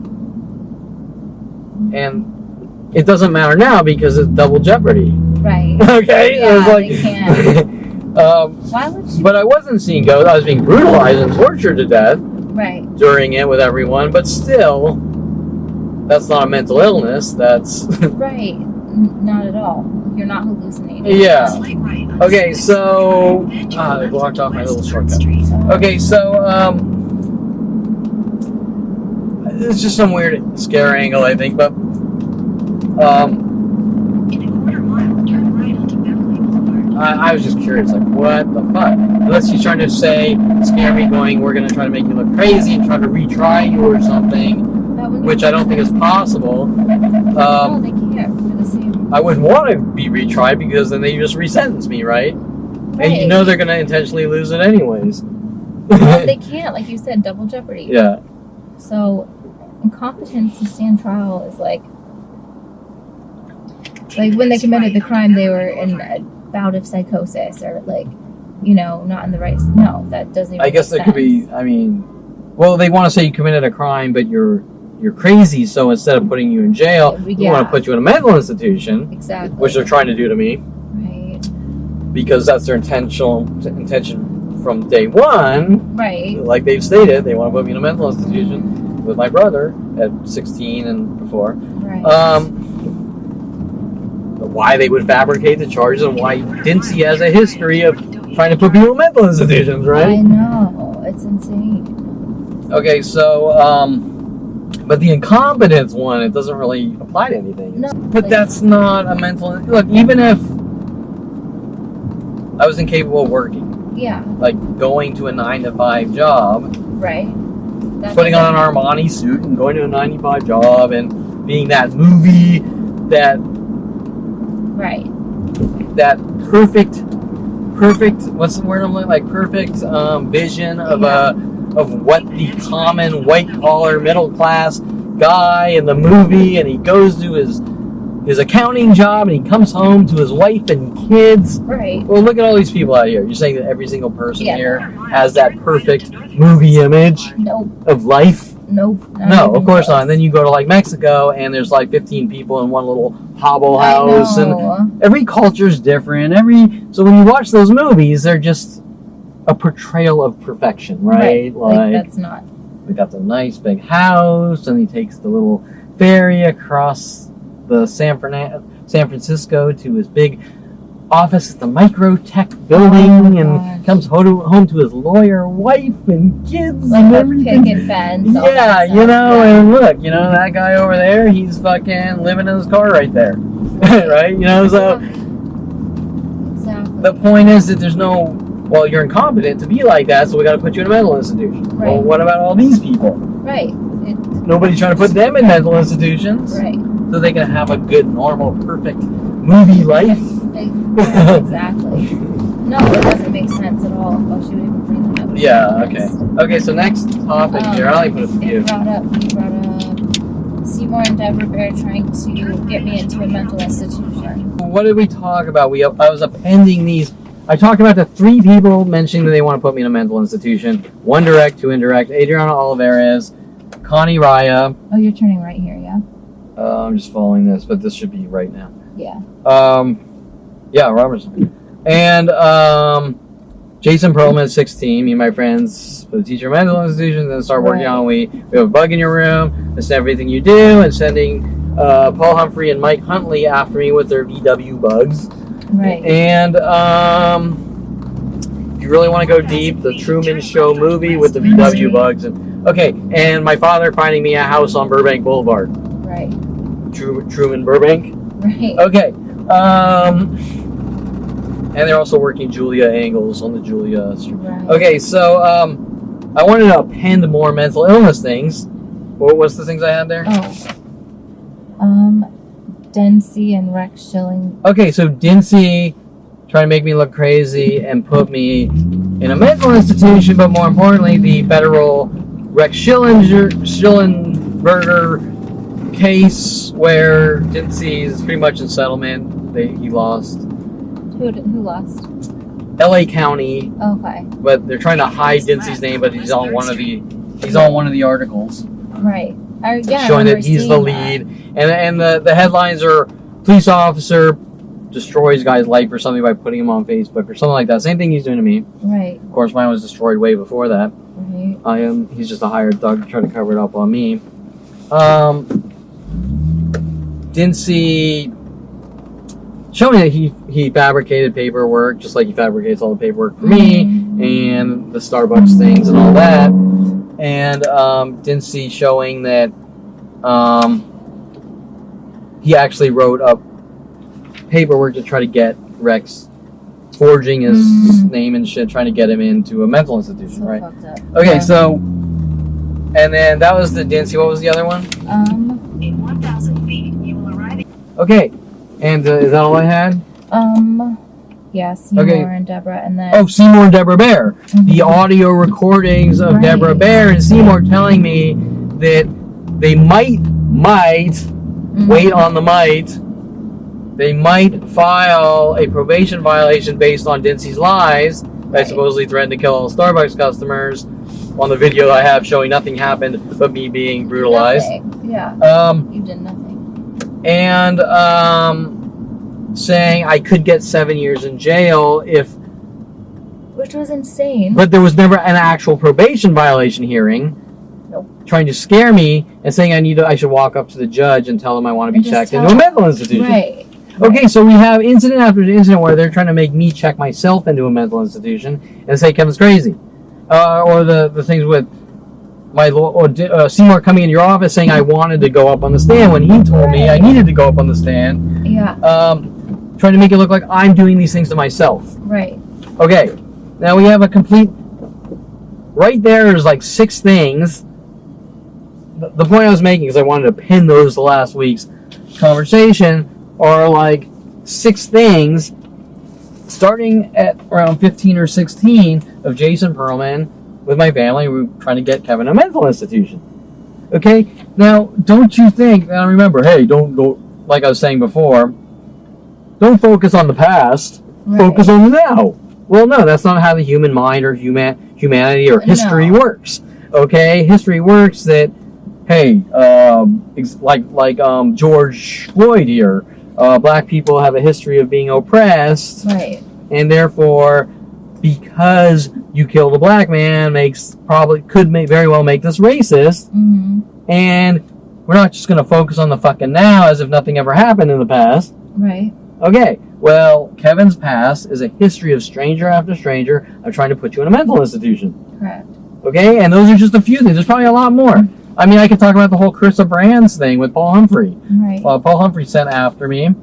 And it doesn't matter now because it's double jeopardy. Right. Okay? Yeah, they can't. Why would you? But I wasn't seeing ghosts. I was being brutalized and tortured to death. Right. During it with everyone, but still, that's not a mental illness. That's right. Not at all. You're not hallucinating. Yeah. Okay, so they blocked off my little shortcut. Okay, so it's just some weird scare angle, I think, but I was just curious, what the fuck? Unless he's trying to scare me, going, we're gonna try to make you look crazy and try to retry you or something, which I don't think is possible. No, they can't for the same I wouldn't want to be retried because then they just resentence me, right? And you Right. know they're going to intentionally lose it anyways. Well, they can't, like you said, double jeopardy. Yeah. So, incompetence to stand trial is like when they committed the crime, they were in a bout of psychosis or like, you know, not in the right. No, that doesn't even I guess make there could be, sense. I mean, well, they want to say you committed a crime, but you're crazy, so instead of putting you in jail, they Yeah. want to put you in a mental institution, Exactly. which they're trying to do to me, Right. because that's their intention from day one. Right. Like they've stated, they want to put me in a mental institution with my brother at 16 and before. Right. Why they would fabricate the charges and why Dincy has a history of trying to put people in mental institutions, I right? know. It's insane. Okay, so, but the incompetence one, it doesn't really apply to anything. No. But that's not a mental... Look, even if I was incapable of working, Yeah. like going to a 9-to-5 job, Right. That putting on doesn't- an Armani suit and going to a 9-to-5 job and being that movie, that Right. perfect, what's the word I'm looking like? Perfect vision of of what the common white collar middle class guy in the movie, and he goes to his accounting job and he comes home to his wife and kids. Right. Well, look at all these people out here. You're saying that every single person Yeah. here has that perfect movie image Nope. of life? Nope. No, of course not. And then you go to like Mexico and there's like 15 people in one little hobble house, I and know. every culture's different. So when you watch those movies, they're just a portrayal of perfection, right? Like that's not. They got the nice big house, and he takes the little ferry across the San Francisco to his big office at the Microtech building, Oh, and gosh. comes home to his lawyer wife and kids Like and a everything. picket fence. all Yeah, that you stuff. know, Yeah. and look, you know, that guy over there, he's fucking living in his car right there. Right? You know, so Exactly. the point is that there's no, well, you're incompetent to be like that, so we got to put you in a mental institution. Well, Right. what about all these people? Right. Nobody's trying to put them in mental institutions Right. so they can have a good, normal, perfect movie life. Exactly. No, it doesn't make sense at all. Why should we even bring that up? Yeah, okay. Okay, so next topic here, I only put a You few. brought up Seymour and Deborah Bear trying to get me into a mental institution. What did we talk about? I was appending these. I talked about the 3 people mentioning that they want to put me in a mental institution. 1 direct, 2 indirect. Adriana Olivares, Connie Raya. Oh, you're turning right here, yeah? I'm just following this, but this should be right now. Yeah. Yeah, Robertson. And Jason Perelman, 16. Me and my friends put a teacher in a mental institution, then start working Right. on we have a bug in your room, that's everything you do, and sending Paul Humphrey and Mike Huntley after me with their VW bugs. Right. And if you really want to go deep, the Truman Show movie with the VW bugs. And my father finding me a house on Burbank Boulevard. Right. Truman Burbank. Right. Okay. And they're also working Julia angles on the Julia Street. Right. Okay, so I wanted to append more mental illness things. What's the things I had there? Oh. Dempsey and Rex Schilling. Okay, so Dincy trying to make me look crazy and put me in a mental institution, but more importantly, the federal Rex Schillenberger case where Dincy is pretty much in settlement. He lost. Who lost? LA County, Okay. but they're trying to hide Dincy's name, but he's on one of the articles Right. Yeah, showing I that he's the remember lead. And the headlines are police officer destroys guy's life or something by putting him on Facebook or something like that. Same thing he's doing to me. seeing that. Right. Of course, mine was destroyed way before that. Right. He's just a hired thug to try to cover it up on me. Dincy showing that he fabricated paperwork, just like he fabricates all the paperwork for me, and the Starbucks things and all that. And Dincy showing that he actually wrote up paperwork to try to get Rex, forging his name and shit, trying to get him into a mental institution, So right? fucked up. Okay, Yeah. so, and then that was the Dincy. What was the other one? In 1,000 feet, you will arrive. Okay, And is that all I had? Yeah, Seymour Okay. and Deborah, and then... Oh, Seymour and Deborah Bear. The audio recordings of Right. Deborah Bear and Seymour telling me that they might, wait on the might, they might file a probation violation based on Dincy's lies. I supposedly threatened to kill all Starbucks customers on the video I have showing nothing happened but me being brutalized. Nothing. Yeah. You did nothing. And saying I could get 7 years in jail if... Which was insane. But there was never an actual probation violation hearing. Nope. Trying to scare me and saying I should walk up to the judge and tell him I want to be checked into a mental institution. Right. Okay, so we have incident after incident where they're trying to make me check myself into a mental institution and say Kevin's crazy. Or the things with my Seymour coming in your office saying I wanted to go up on the stand when he told me I needed to go up on the stand. Yeah. Trying to make it look like I'm doing these things to myself. Right. Okay, now we have a complete... Right there is like 6 things. The point I was making, because I wanted to pin those to last week's conversation, are like 6 things, starting at around 15 or 16, of Jason Perelman with my family. We were trying to get Kevin a mental institution. Okay, now don't you think? Now remember, hey, don't go, like I was saying before. Don't focus on the past. Right. Focus on the now. Well, no, that's not how the human mind or humanity or history works. Okay, history works that, hey, like George Floyd here, black people have a history of being oppressed, Right. and therefore, because you killed a black man, could very well make this racist, and we're not just going to focus on the fucking now as if nothing ever happened in the past. Right. Okay, well, Kevin's past is a history of stranger after stranger of trying to put you in a mental institution. Correct. Okay, and those are just a few things. There's probably a lot more. I mean, I could talk about the whole Carissa Brands thing with Paul Humphrey. Right. Paul Humphrey sent after me,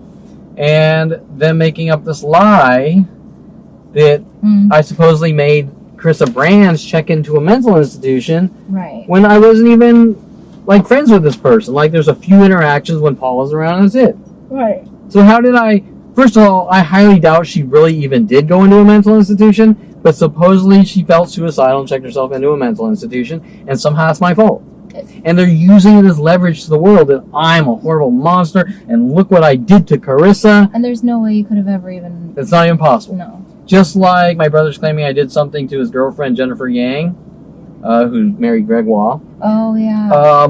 and them making up this lie that I supposedly made Carissa Brands check into a mental institution Right. when I wasn't even, like, friends with this person. Like, there's a few interactions when Paul was around, and that's it. Right. So how did I... First of all, I highly doubt she really even did go into a mental institution, but supposedly she felt suicidal and checked herself into a mental institution, and somehow it's my fault. And they're using it as leverage to the world that I'm a horrible monster, and look what I did to Carissa. And there's no way you could have ever even... It's not even possible. No. Just like my brother's claiming I did something to his girlfriend, Jennifer Yang, who married Gregoire. Oh, yeah.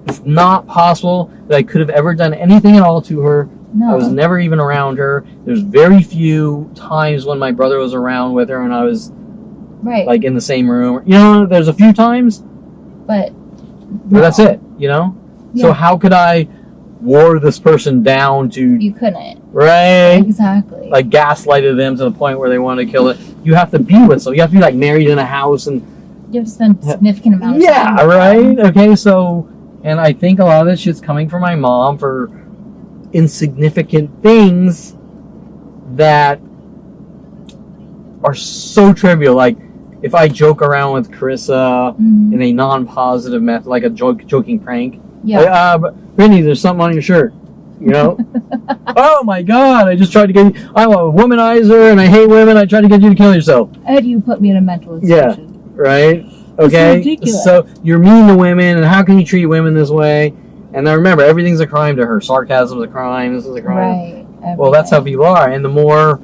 It's not possible that I could have ever done anything at all to her. No. I was never even around her. There's very few times when my brother was around with her and I was Right. like in the same room. You know, there's a few times, But that's it, you know? Yeah. So how could I wore this person down to... You couldn't. Right? Exactly. Like gaslighted them to the point where they want to kill it. You have to be with someone. You have to be like married in a house and... You have to spend a significant amount of time. Yeah, right? Okay, so... And I think a lot of this shit's coming from my mom for insignificant things that are so trivial. Like, if I joke around with Carissa in a non-positive method, like a joking prank. Yeah. Brittany, there's something on your shirt. You know? Oh my God, I just tried to get you... I'm a womanizer and I hate women. I tried to get you to kill yourself. And you put me in a mental institution. Yeah, right? Okay? ridiculous. So you're mean to women, and how can you treat women this way? And now remember, everything's a crime to her. Sarcasm's a crime. This is a crime. Right. Well, that's how people are. And the more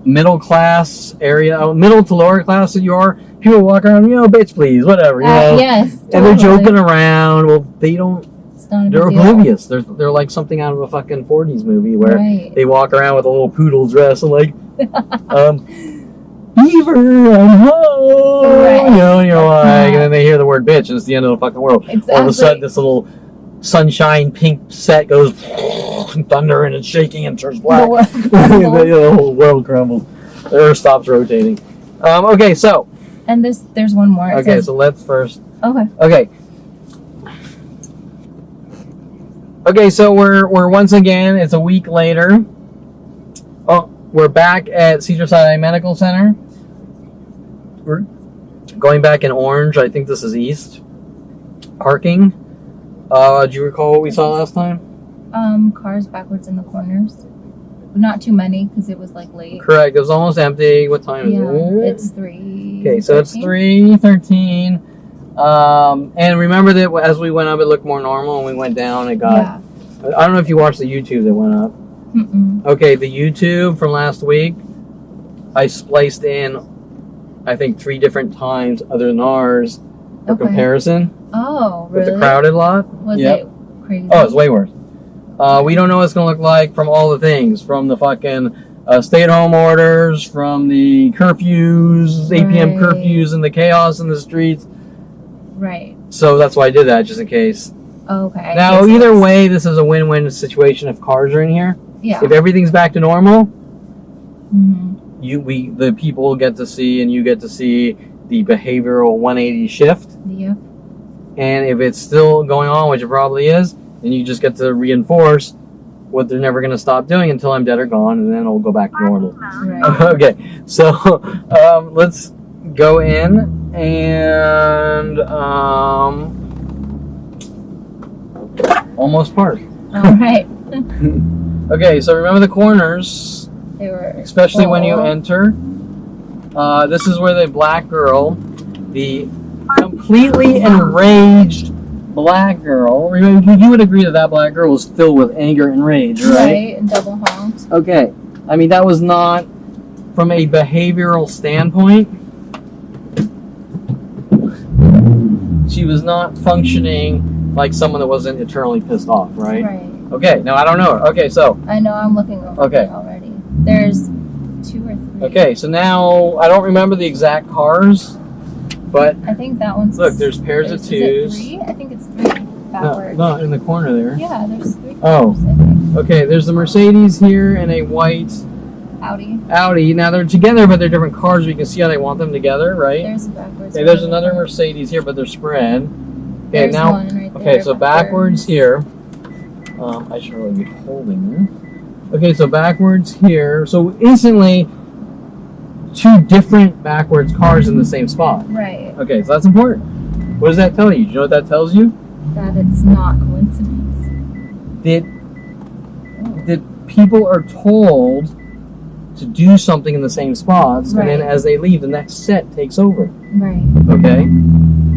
middle class area, middle to lower class that you are, people walk around, you know, bitch, please, whatever. You know? Yes. Totally. And they're joking around. Well, they don't. They're Beaver oblivious. They're like something out of a fucking 40s movie where they walk around with a little poodle dress and like, Beaver, I'm home. Right. You know, and you're like, and then they hear the word bitch, and it's the end of the fucking world. Exactly. All of a sudden, this little sunshine pink set goes thunder, and it's shaking and turns black. The whole world crumbles. The earth stops rotating. Okay, so. And there's one more. It Okay, says, so let's first. Okay. Okay, so we're once again, it's a week later. Oh, we're back at Cedars Sinai Medical Center. We're going back in orange. I think this is east. Parking. Do you recall what we saw last time? Cars backwards in the corners. Not too many because it was like late. Correct. It was almost empty. What time is it? It's 3. Okay, so it's 3:13. And remember that as we went up, it looked more normal, and we went down, it got. Yeah. I don't know if you watched the YouTube that went up. Mm-mm. Okay, the YouTube from last week, I spliced in, I think 3 different times other than ours for comparison. Oh, really? With the crowded lot. Was it crazy? Oh, it's way worse. We don't know what it's going to look like from all the things, from the fucking stay-at-home orders, from the curfews, 8 p.m. curfews, and the chaos in the streets. Right. So that's why I did that, just in case. Okay. Now, either way, this is a win-win situation if cars are in here. Yeah. If everything's back to normal, mm-hmm. the people get to see, and you get to see the behavioral 180 shift. Yeah. And if it's still going on, which it probably is, then you just get to reinforce what they're never going to stop doing until I'm dead or gone, and then it'll go back to normal. Right. Okay, so let's go in and almost parked. All right. Okay, so remember the corners, They were especially when you enter. This is where the black girl, the completely enraged black girl. Remember, you would agree that that black girl was filled with anger and rage, right? Right, and double honked. Okay, I mean that was not from a behavioral standpoint. She was not functioning like someone that wasn't eternally pissed off, right? Right. Okay, now I don't know. Okay, so. I know, I'm looking over it already. There's 2 or 3. Okay, so now I don't remember the exact cars, but. I think that one's. Look, there's pairs of 2s. Is it 3? I think it's 3 backwards. No, in the corner there. Yeah, there's 3 Oh. cars, I think. Okay, there's the Mercedes here and a white Audi. Now they're together, but they're different cars. We can see how they want them together, right? There's a backwards. Okay, there's another Mercedes here, but they're spread. Okay, There's now. one right Okay, there, so backwards here. I should really be holding them. Okay, so backwards here. So instantly, 2 different backwards cars in the same spot. Right. Okay, so that's important. What does that tell you? Do you know what that tells you? That it's not coincidence. That people are told to do something in the same spots, and then as they leave, the next set takes over. Right. Okay?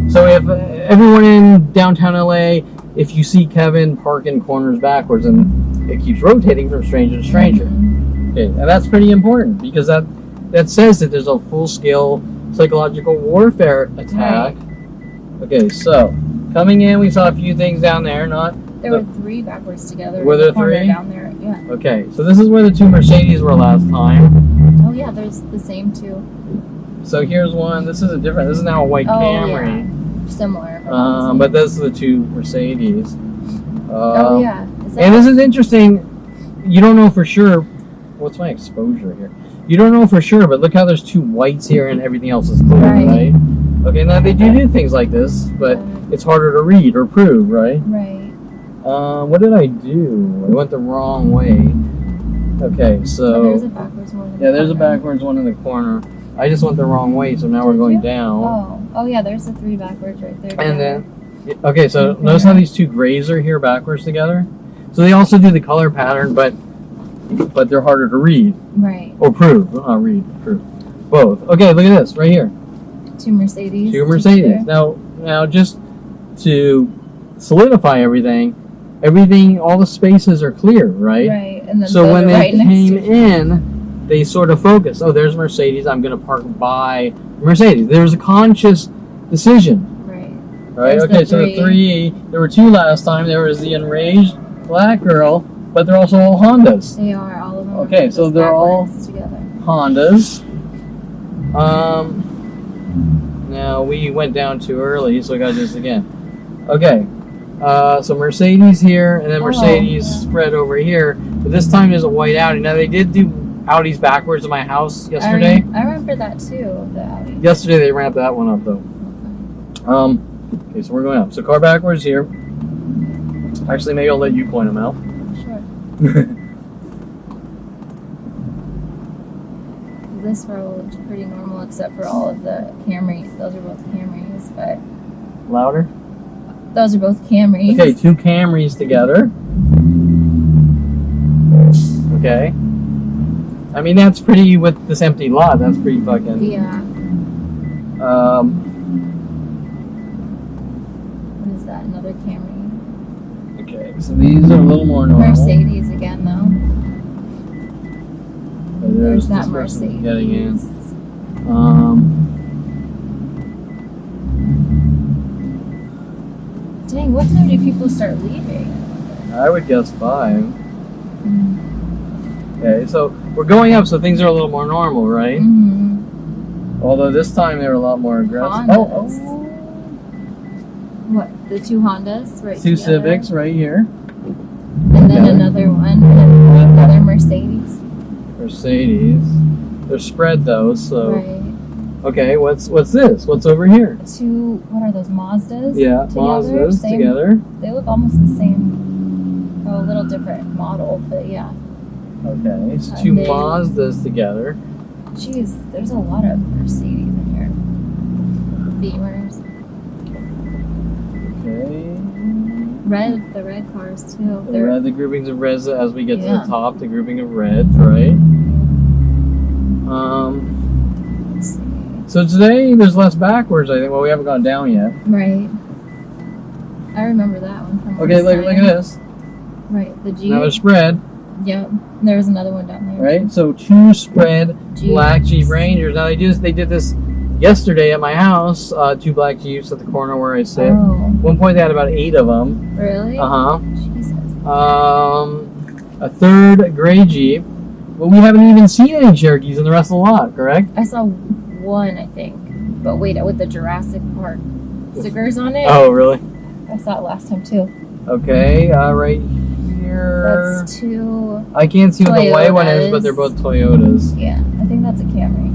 So if everyone in downtown LA, if you see Kevin parking corners backwards, and it keeps rotating from stranger to stranger. Okay, and that's pretty important because that says that there's a full-scale psychological warfare attack. Right. Okay, so coming in, we saw a few things down there. There were 3 backwards together. Were there 3 down there? Yeah. Okay, so this is where the 2 Mercedes were last time. Oh yeah, there's the same 2. So here's one. This is now a white Camry. Yeah. Similar. But this is the 2 Mercedes. Oh yeah. And this is interesting. You don't know for sure. What's my exposure here? You don't know for sure, but look how there's 2 whites here and everything else is clear, right? Okay, now they do things like this, but it's harder to read or prove, right? Right. What did I do? I went the wrong way. Okay, so. There's a backwards one. There's a backwards one in the corner. I just went the wrong way, so now we're going down. Oh yeah, there's the 3 backwards right there. And then, okay, so notice how these 2 grays are here backwards together? So they also do the color pattern, but they're harder to read. Right. Or prove. Not read, prove. Both. Okay, look at this, right here. 2 Mercedes. 2 Mercedes. Now just to solidify everything, all the spaces are clear, right? Right. And then so when they came in, they sort of focus. Oh, there's Mercedes. I'm going to park by Mercedes. There was a conscious decision. Right. Right. Okay. So the 3. There were 2 last time. There was the enraged black girl, but they're also all Hondas. They are all of them. Okay. So they're all together. Hondas. Now we went down too early, so we got to do this again. Okay. So Mercedes here, and then Mercedes spread over here. But this time there's a white Audi. Now they did do Audis backwards in my house yesterday. I remember that too, the Audi. Yesterday they ramped that one up though. Okay, so we're going up. So car backwards here. Actually, maybe I'll let you point them out. Sure. This road is pretty normal except for all of the Camry. Those are both Camrys, but... Louder? Those are both Camrys. Okay, 2 Camrys together. Okay. I mean, that's pretty, with this empty lot, that's pretty fucking... Yeah. What is that? Another Camry. Okay, so these are a little more normal. Mercedes again, though. So There's that this person Mercedes. getting in. Dang, what time do people start leaving? I would guess 5. Okay, so we're going up, so things are a little more normal, right? Mm-hmm. Although this time they were a lot more aggressive. Hondas. Oh, What? The 2 Hondas, right? 2 together? Civics right here. And then together. another one. And another Mercedes. Mercedes. They're spread though, so Right. okay. What's this? What's over here? 2. What are those Mazdas? Yeah, Together? Mazdas Same- together. They look almost the same. Oh, a little different model, but yeah. Okay, so And 2 then- Mazdas together. Jeez, there's a lot of Mercedes in here. Beamers. Okay. The red cars too. The groupings of reds as we get to Yeah. the top. The grouping of reds, right? Let's see. So today there's less backwards. I think. Well, we haven't gone down yet. Right. I remember that one from Okay, last look time. at this. Right, the Jeep. Another spread, Yep. There's another one down there. right? So 2 spread Jeeps. black Jeep Rangers. Now they did this yesterday at my house. 2 black Jeeps at the corner where I sit. Oh, One point they had about 8 of them. really? Uh Jesus. huh. A 3rd gray Jeep. But we haven't even seen any Cherokees in the rest of the lot, correct? I saw one, I think. But wait, with the Jurassic Park stickers on it. Oh, really? I saw it last time too. Okay, right here. That's 2. I can't see what the white one is, Toyotas. but they're both Toyotas. Yeah, I think that's a Camry.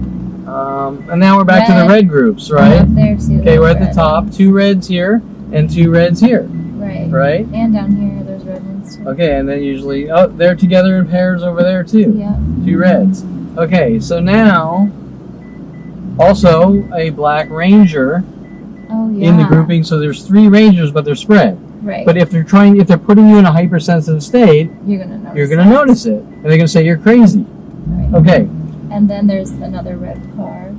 And now we're back to the Red. red groups, One right? Up there too. Okay, we're at the red top. ones. 2 reds here and 2 reds here, Right. right? And down here, there's red ones too. Okay, and then usually, oh, they're together in pairs over there too. Yeah. 2 reds. Okay, so now, also a black Ranger Oh yeah. in the grouping. So there's 3 Rangers, but they're spread. Right. But if they're putting you in a hypersensitive state, you're gonna notice. you're gonna notice it, and they're gonna say you're crazy. Right. Okay. And then there's another red car.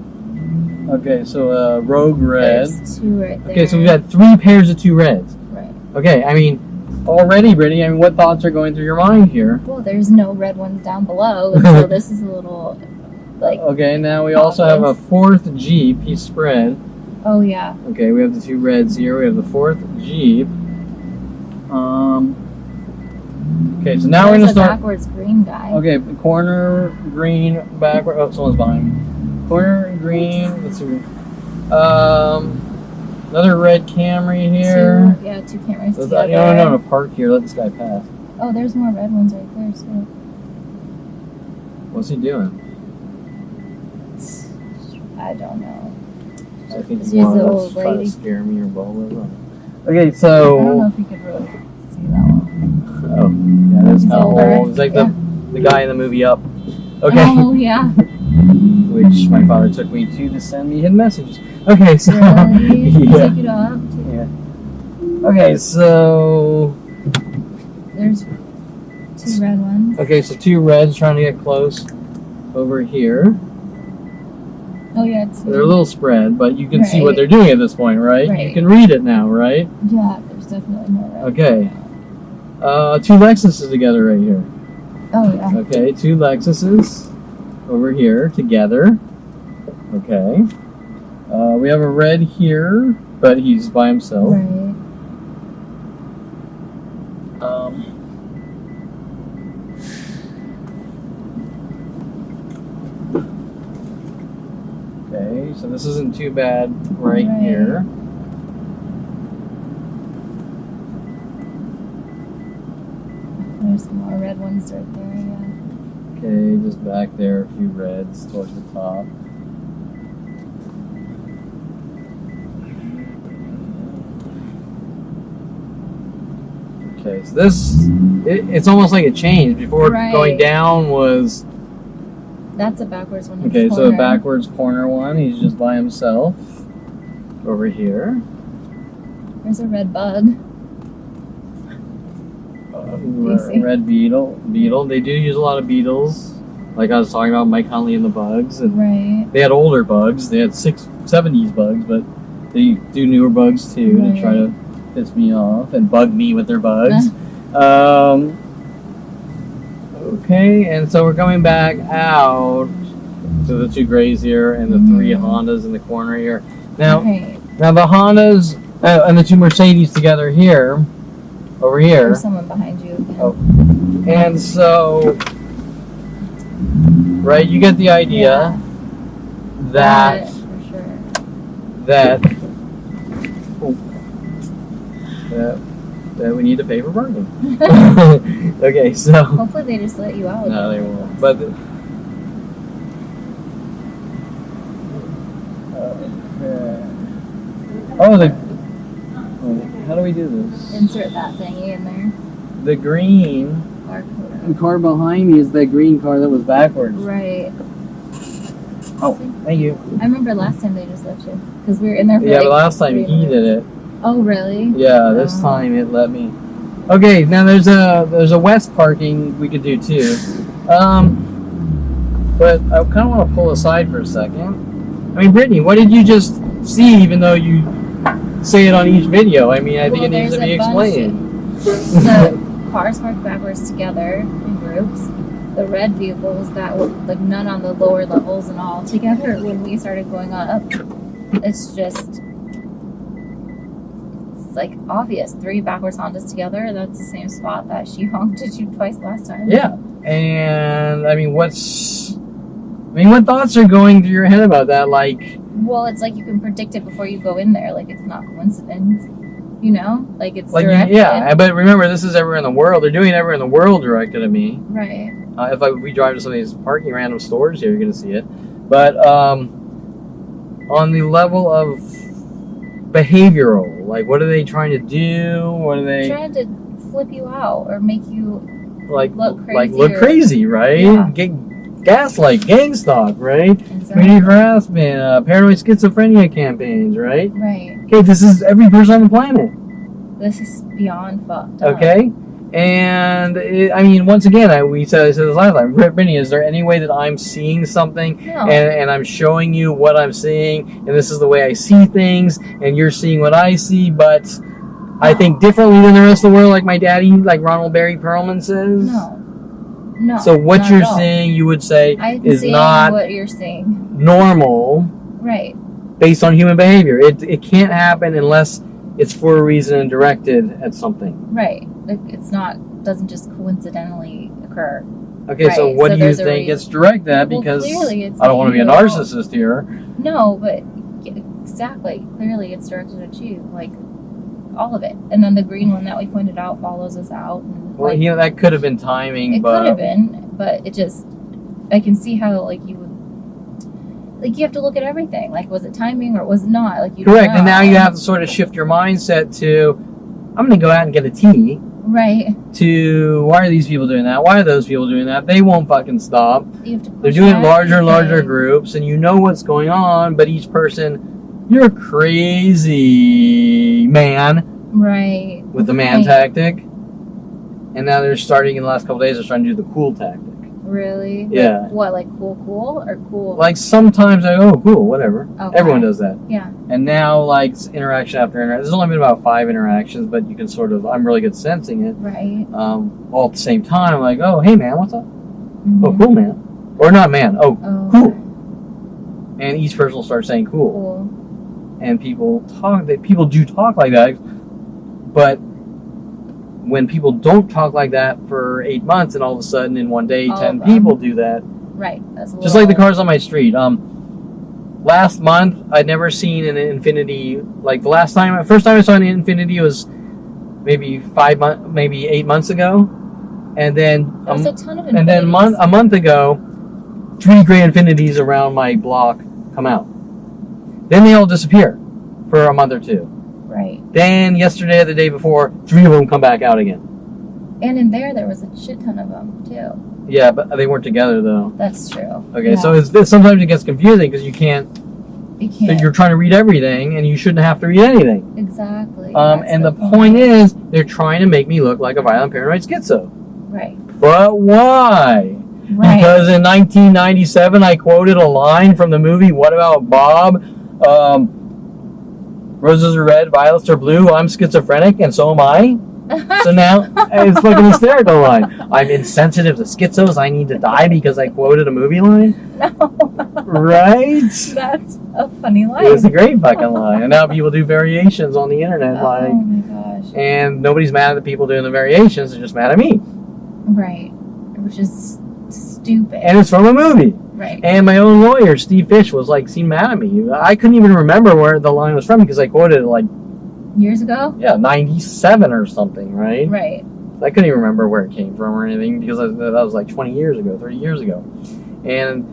Okay, so rogue red. There's 2 right there. Okay, so we've had 3 pairs of 2 reds. Right. Okay, I mean, already, Brittany, I mean, what thoughts are going through your mind here? Well, there's no red ones down below, and so this is a little, like. Okay, now we also have a 4th Jeep. He's spread. Oh yeah. Okay, we have the 2 reds here. We have the 4th Jeep. Okay, so now we're There's gonna a start. backwards green guy. Okay, corner green backward. Oh, someone's behind me. Corner green. Let's see. Another red Camry here. 2 cameras So together. no, park here. Let this guy pass. Oh, there's more red ones right there too. What's he doing? I don't know. I think She's he's the trying old to lady. scare me or blah blah blah. Okay, I don't know so if you could really see that one. oh yeah, that's He's kind of older, old. It's like yeah. the guy in the movie Up. Okay, Oh yeah. which my father took me to send me hidden messages. Okay, so Really? He yeah, took you to Up too. yeah. Okay, so There's 2 red ones. okay, so 2 reds trying to get close over here. Oh yeah, 2. They're a little spread, but you can see what Right. they're doing at this point, right? You Right. can read it now, right? Yeah, there's definitely more red. Okay. 2 Lexuses together right here. Oh yeah. Okay, 2 Lexuses over here together. Okay. We have a red here, but he's by himself. Right. Okay, so this isn't too bad right Right. here. There's some more red ones right there, yeah. Okay, just back there, a few reds towards the top. Okay, so it's almost like it changed. Before Right. going down was, That's a backwards one. in okay, the so a corner. backwards corner one, he's just by himself. Over here. There's a red bug. Red beetle. They do use a lot of beetles. Like I was talking about Mike Huntley and the bugs. And Right. they had older bugs. They had 70s bugs, but they do newer bugs too to try to piss me off and bug me with their bugs. Okay, and so we're coming back out to the 2 grays here and the 3 Hondas in the corner here. Now, now the Hondas and the 2 Mercedes together here, over here. There's someone behind you again. Oh. And so, right, you get the idea that for sure. that we need to pay for parking. Okay, so Hopefully they just let you out. no, they won't. But how do we do this? Insert that thingy in there. The green Barcode. car behind me is the green car that was backwards. Right. Oh, thank you. I remember last time they just let you. Because we were in there for Yeah, like but last time 3 he minutes. did it. Oh, really? Yeah, this time it let me. Okay, now there's a west parking we could do too. But I kind of want to pull aside for a second. I mean, Brittany, what did you just see? Even though you say it on each video, I mean, I think it needs to be explained. The cars parked backwards together in groups. The red vehicles that were like none on the lower levels and all together when we started going up. It's just. Like obvious 3 backwards Hondas together. That's the same spot that she honked at you twice last time. Yeah, and I mean, what thoughts are going through your head about that? Like, well, it's like you can predict it before you go in there. Like it's not coincidence, you know. Like it's like directed. yeah, but remember, this is everywhere in the world. They're doing it everywhere in the world directed at me. Right. If we drive to some of these parking random stores here, you're gonna see it. But on the level of behavioral, like what are they trying to do? What are they trying to flip you out or make you like look crazy? Like look crazy, right? Yeah. Gaslight, gang stalk, right? Exactly. Community harassment, paranoid schizophrenia campaigns, right? Right. Okay, this is every person on the planet. This is beyond fucked up. Okay, and I mean, once again, I said this last time. Brittany, is there any way that I'm seeing something No. and I'm showing you what I'm seeing, and this is the way I see things, and you're seeing what I see, but I think differently than the rest of the world, like my daddy, like Ronald Barry Perelman says? No. So what not you're at all. seeing, you would say, I'm is seeing not what you're seeing. normal Right. based on human behavior. It can't happen unless it's for a reason and directed at something. Right. Like it's not. Doesn't just coincidentally occur. Okay, so Right, what so do you there's a think reason. it's directed at? Well, Because clearly it's I don't want to be a you. narcissist here. No, but exactly. Clearly, it's directed at you. Like all of it. And then the green one that we pointed out follows us out. And, Well, like, you know, that could have been timing, it but could have been, but it just. I can see how like you would. Like you have to look at everything. Like was it timing or was it not? Like you. correct. Don't And now you know. have to sort of shift your mindset to, I'm going to go out and get a tea. Right. To why are these people doing that? Why are those people doing that? They won't fucking stop. You have to They're push doing it larger and larger everything. groups, and you know what's going on, but each person, you're crazy, man, Right. with the man Right. tactic. And now they're starting in the last couple of days, they're trying to do the cool tactic. Really? Yeah. Like, what, like cool or cool? Like sometimes oh, cool, whatever. Okay. Everyone does that. Yeah. And now, like, interaction after interaction, there's only been about 5 interactions, but you can sort of, I'm really good at sensing it. Right. All at the same time, like, oh, hey man, what's up? Mhm. Oh, cool, man. Or not man, oh, Oh, cool. And each person will start saying cool. Cool. And people do talk like that, but when people don't talk like that for 8 months and all of a sudden in one day All 10 of them. people do that, Right. That's a just like the little- cars on my street. Last month I'd never seen an Infiniti. Like the first time I saw an Infiniti was maybe 8 months ago, and then There's a ton of and then Infinitis. a month ago, 3 gray Infinitis around my block come out. Then they all disappear for a month or two. Right. Then yesterday or the day before, 3 of them come back out again. And in there was a shit ton of them, too. Yeah, but they weren't together though. That's true. Okay, Yeah. so sometimes it gets confusing because you can't You can't. that you're trying to read everything, and you shouldn't have to read anything. Exactly. And the point is, they're trying to make me look like a violent paranoid schizo. Right. But why? Right. Because in 1997, I quoted a line from the movie What About Bob? Roses are red, violets are blue. I'm schizophrenic, and so am I. So now, it's fucking hysterical line. I'm insensitive to schizos. I need to die because I quoted a movie line. No. Right? That's a funny line. It's a great fucking line. And now people do variations on the internet, Oh my gosh. and nobody's mad at the people doing the variations. They're just mad at me. Right. Which is stupid. And it's from a movie. Right. And my own lawyer, Steve Fish, was like, seemed mad at me. I couldn't even remember where the line was from because I quoted it like, Years ago? 97 or something, right? Right. I couldn't even remember where it came from or anything because that was like 20 years ago, 30 years ago. And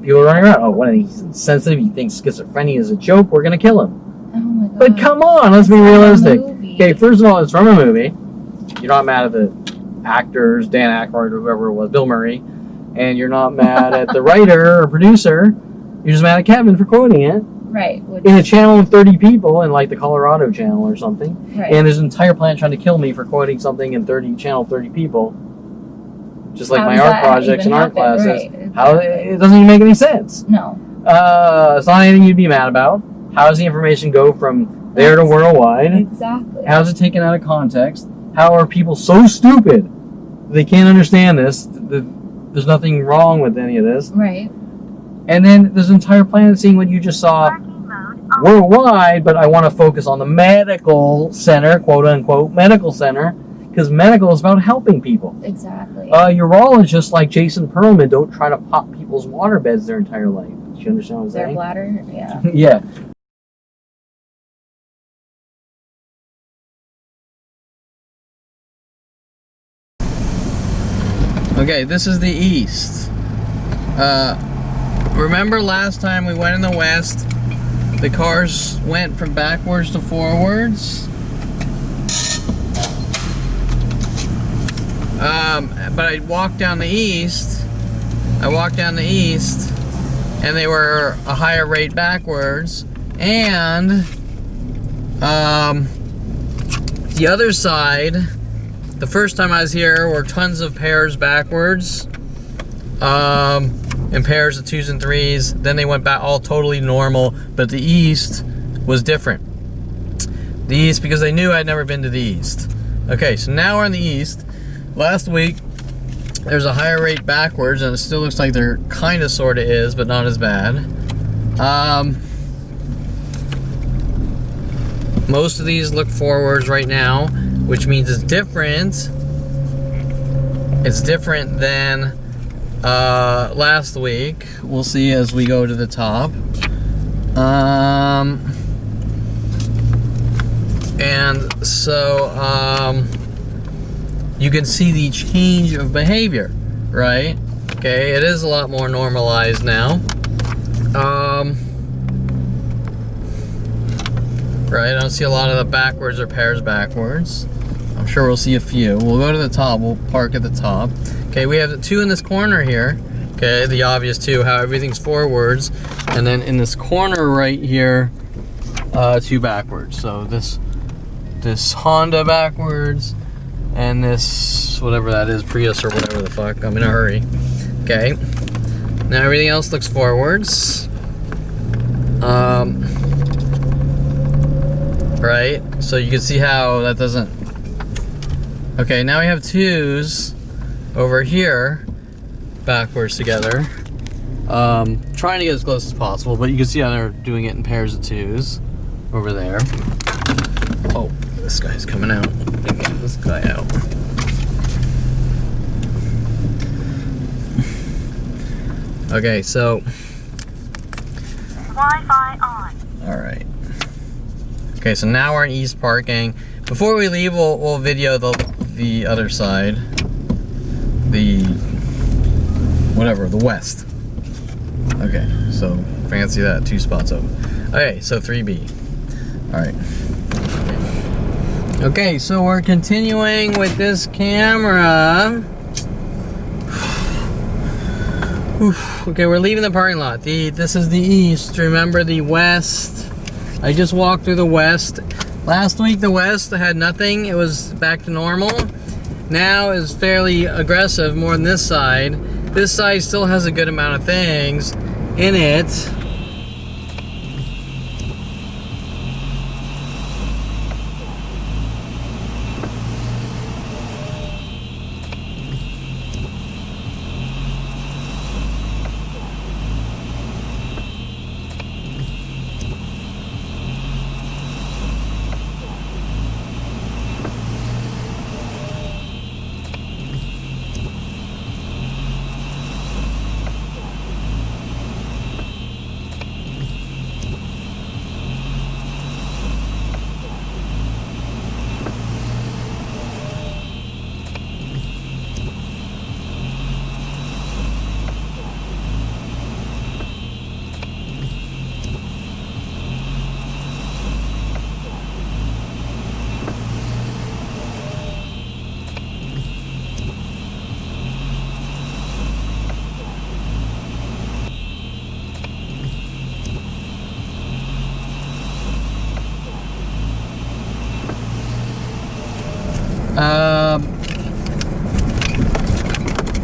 people were running around, oh, what are he's insensitive? He thinks schizophrenia is a joke. We're going to kill him. Oh my god. But come on, let's be realistic. Movie. Okay, first of all, it's from a movie. You're not mad at the actors, Dan Aykroyd or whoever it was, Bill Murray. And you're not mad at the writer or producer. You're just mad at Kevin for quoting it. Right. In a channel of 30 people, in like the Colorado channel or something. Right. And there's an entire planet trying to kill me for quoting something in channel 30 people. Just like How my does art that projects and even art happen? classes. Right. How it doesn't even make any sense. No. It's not anything you'd be mad about. How does the information go from there to worldwide? Exactly. How is it taken out of context? How are people so stupid they can't understand this? There's nothing wrong with any of this. Right. And then there's an entire planet seeing what you just saw worldwide, but I want to focus on the medical center, quote unquote, medical center, because medical is about helping people. Exactly. Urologists like Jason Perelman don't try to pop people's water beds their entire life. Do you understand what I'm Their saying? bladder, yeah. Yeah. Okay, this is the east. Remember last time we went in the west, the cars went from backwards to forwards? But I walked down the east, and they were a higher rate backwards, and the other side, the first time I was here, were tons of pairs backwards, and pairs of 2s and 3s. Then they went back all totally normal, but the east was different. The east, because they knew I'd never been to the east. Okay, so now we're in the east. Last week, there's a higher rate backwards, and it still looks like there kind of sort of is, but not as bad. Most of these look forwards right now, which means it's different. It's different than last week. We'll see as we go to the top. And so you can see the change of behavior, right? Okay, it is a lot more normalized now. Right, I don't see a lot of the backwards or pairs backwards. I'm sure we'll see a few. We'll go to the top, we'll park at the top. Okay, we have the 2 in this corner here. Okay, the obvious 2, how everything's forwards. And then in this corner right here, 2 backwards. So this Honda backwards, and this, whatever that is, Prius or whatever the fuck. I'm in a hurry. Okay, now everything else looks forwards. Right, so you can see how that doesn't. Okay, now we have 2s over here backwards together, trying to get as close as possible, but you can see how they're doing it in pairs of 2s over there. Oh, this guy's coming out. Get this guy out. Okay, so Wi-Fi on. all right. Okay, so now we're in east parking. Before we leave, we'll video the other side, the west. Okay, so fancy that, 2 spots open. Okay, so 3B. All right. Okay, so we're continuing with this camera. Oof. Okay, we're leaving the parking lot. This is the east. Remember the west? I just walked through the west. Last week the west had nothing. It was back to normal. Now is fairly aggressive, more than this side. This side still has a good amount of things in it.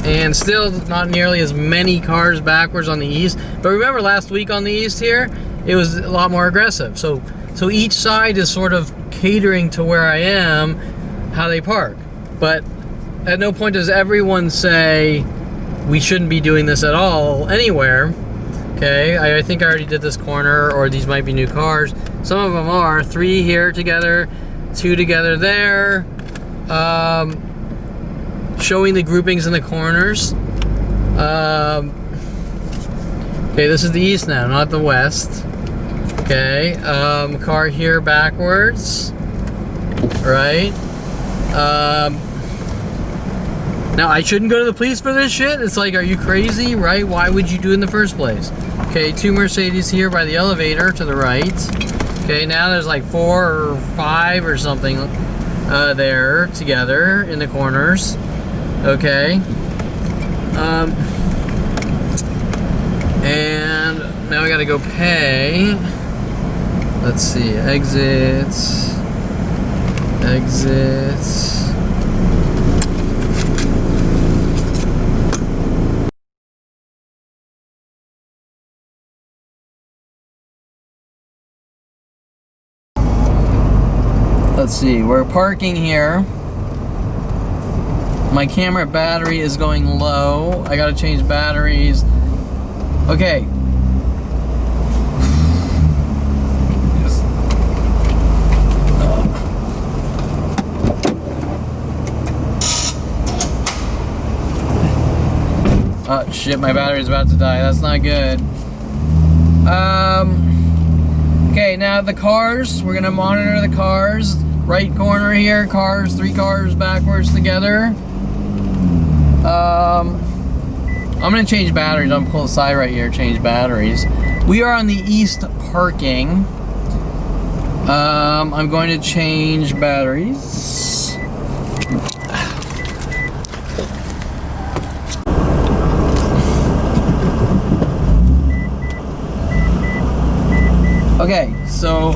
And still not nearly as many cars backwards on the east. But remember last week on the east here, it was a lot more aggressive. So each side is sort of catering to where I am, how they park. But at no point does everyone say we shouldn't be doing this at all anywhere. Okay, I think I already did this corner, or these might be new cars. Some of them are 3 here together, 2 together there. Showing the groupings in the corners. Okay, this is the east now, not the west. Okay, car here backwards. Right. Now I shouldn't go to the police for this shit. It's like, are you crazy, right? Why would you do it in the first place? Okay, 2 Mercedes here by the elevator to the right. Okay, now there's like 4 or 5 or something there together in the corners. Okay. And now we gotta go pay. Let's see, exits. Let's see, we're parking here. My camera battery is going low. I gotta change batteries. Okay. Oh shit, my battery's about to die. That's not good. Okay, now the cars. We're gonna monitor the cars. Right corner here, cars, 3 cars backwards together. I'm gonna change batteries. I'm gonna pull aside right here, change batteries. We are on the east parking. I'm going to change batteries. Okay, so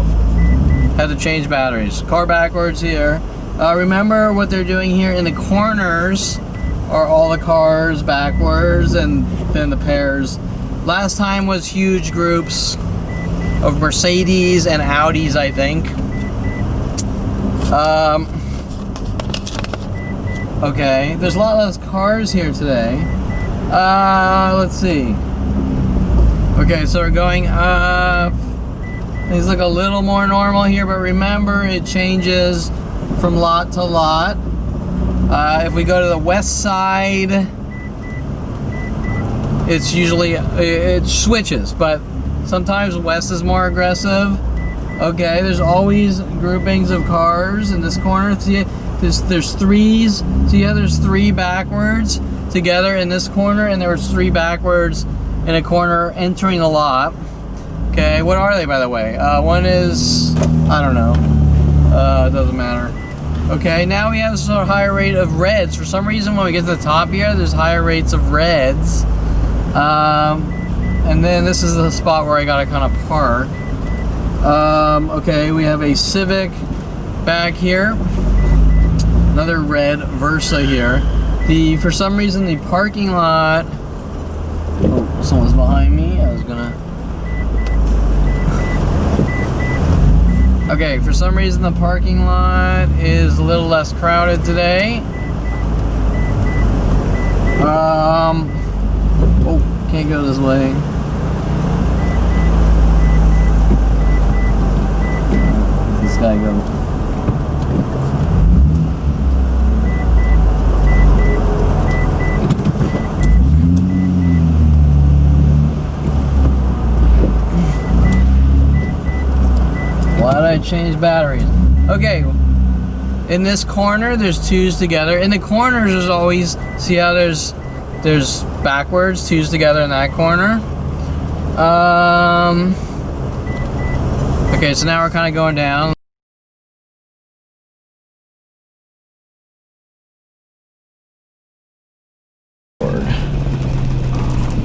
had to change batteries. Car backwards here. Remember what they're doing here in the corners are all the cars backwards, and then the pairs. Last time was huge groups of Mercedes and Audis, I think. Okay, there's a lot less cars here today. Let's see. Okay, so we're going up. These look a little more normal here, but remember it changes from lot to lot. If we go to the west side, it's usually, it switches, but sometimes west is more aggressive. Okay, there's always groupings of cars in this corner. See, there's 3s. See how there's 3 backwards together in this corner, and there was 3 backwards in a corner entering the lot. Okay, what are they, by the way? One is, I don't know. It doesn't matter. Okay, now we have a higher rate of reds. For some reason, when we get to the top here, there's higher rates of reds. And then this is the spot where I gotta kind of park. Okay, we have a Civic back here. Another red Versa here. For some reason, the parking lot. Oh, someone's behind me. I was gonna. Okay, for some reason, the parking lot is a little less crowded today. Oh, can't go this way. This guy go. Why did I change batteries? Okay, in this corner there's twos together. In the corners there's always, see how there's backwards, twos together in that corner. Okay, so now we're kind of going down.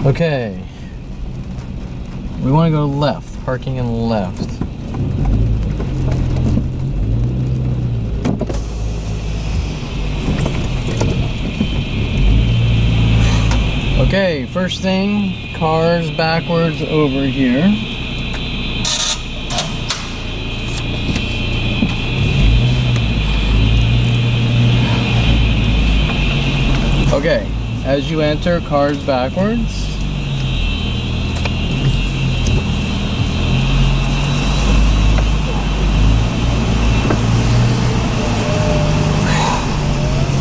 Okay, we want to go left, parking and left. Okay, first thing, cars backwards over here. Okay, as you enter, cars backwards.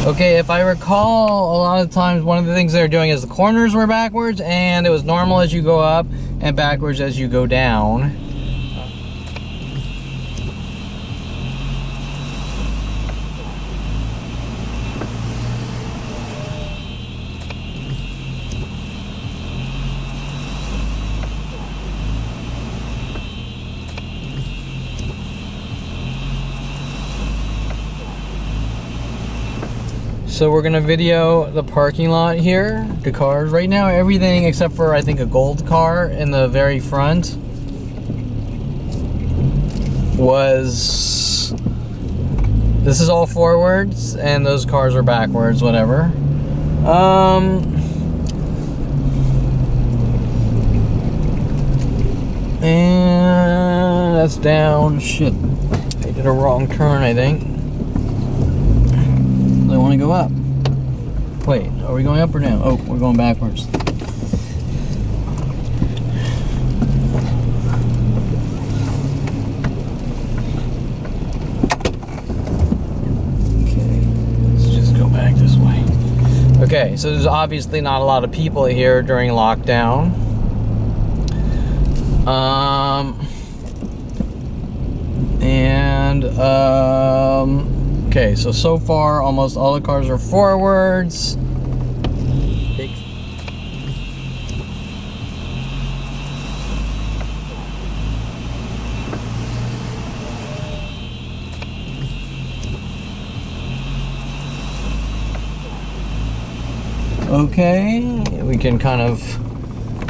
Okay, if I recall, a lot of times one of the things they're doing is the corners were backwards, and it was normal as you go up and backwards as you go down. So we're gonna video the parking lot here, the cars. Right now, everything except for I think a gold car in the very front was, this is all forwards and those cars are backwards, whatever. And that's down, shit. I did a wrong turn, I think. I want to go up. Wait, are we going up or down? Oh, we're going backwards. Okay, let's just go back this way. Okay, so there's obviously not a lot of people here during lockdown. Okay, so far almost all the cars are forwards. Okay, we can kind of,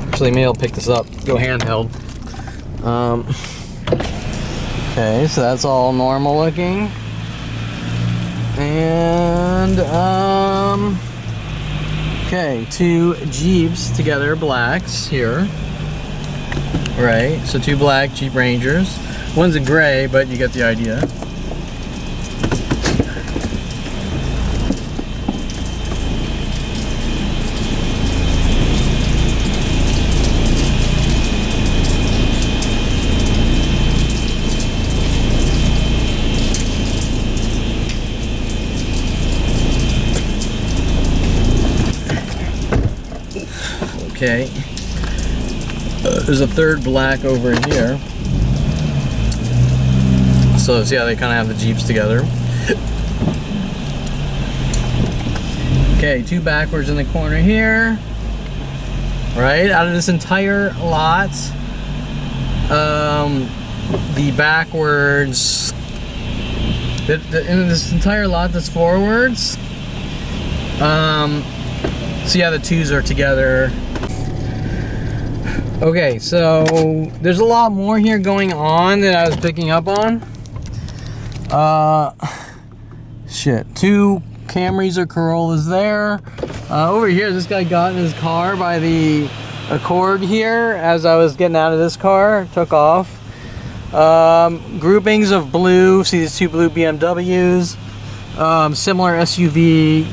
actually maybe I'll pick this up, go handheld. Okay, so that's all normal looking. And, okay, two Jeeps together, blacks here. Right, so two black Jeep Rangers. One's a gray, but you get the idea. Okay, there's a third black over here. So see how they kind of have the Jeeps together. Okay, two backwards in the corner here. Right, out of this entire lot, the backwards, in this entire lot that's forwards, see how the twos are together. Okay, so there's a lot more here going on that I was picking up on. Shit, 2 Camrys or Corollas there. Over here, this guy got in his car by the Accord here as I was getting out of this car, took off. Groupings of blue, see these 2 blue BMWs. Similar SUV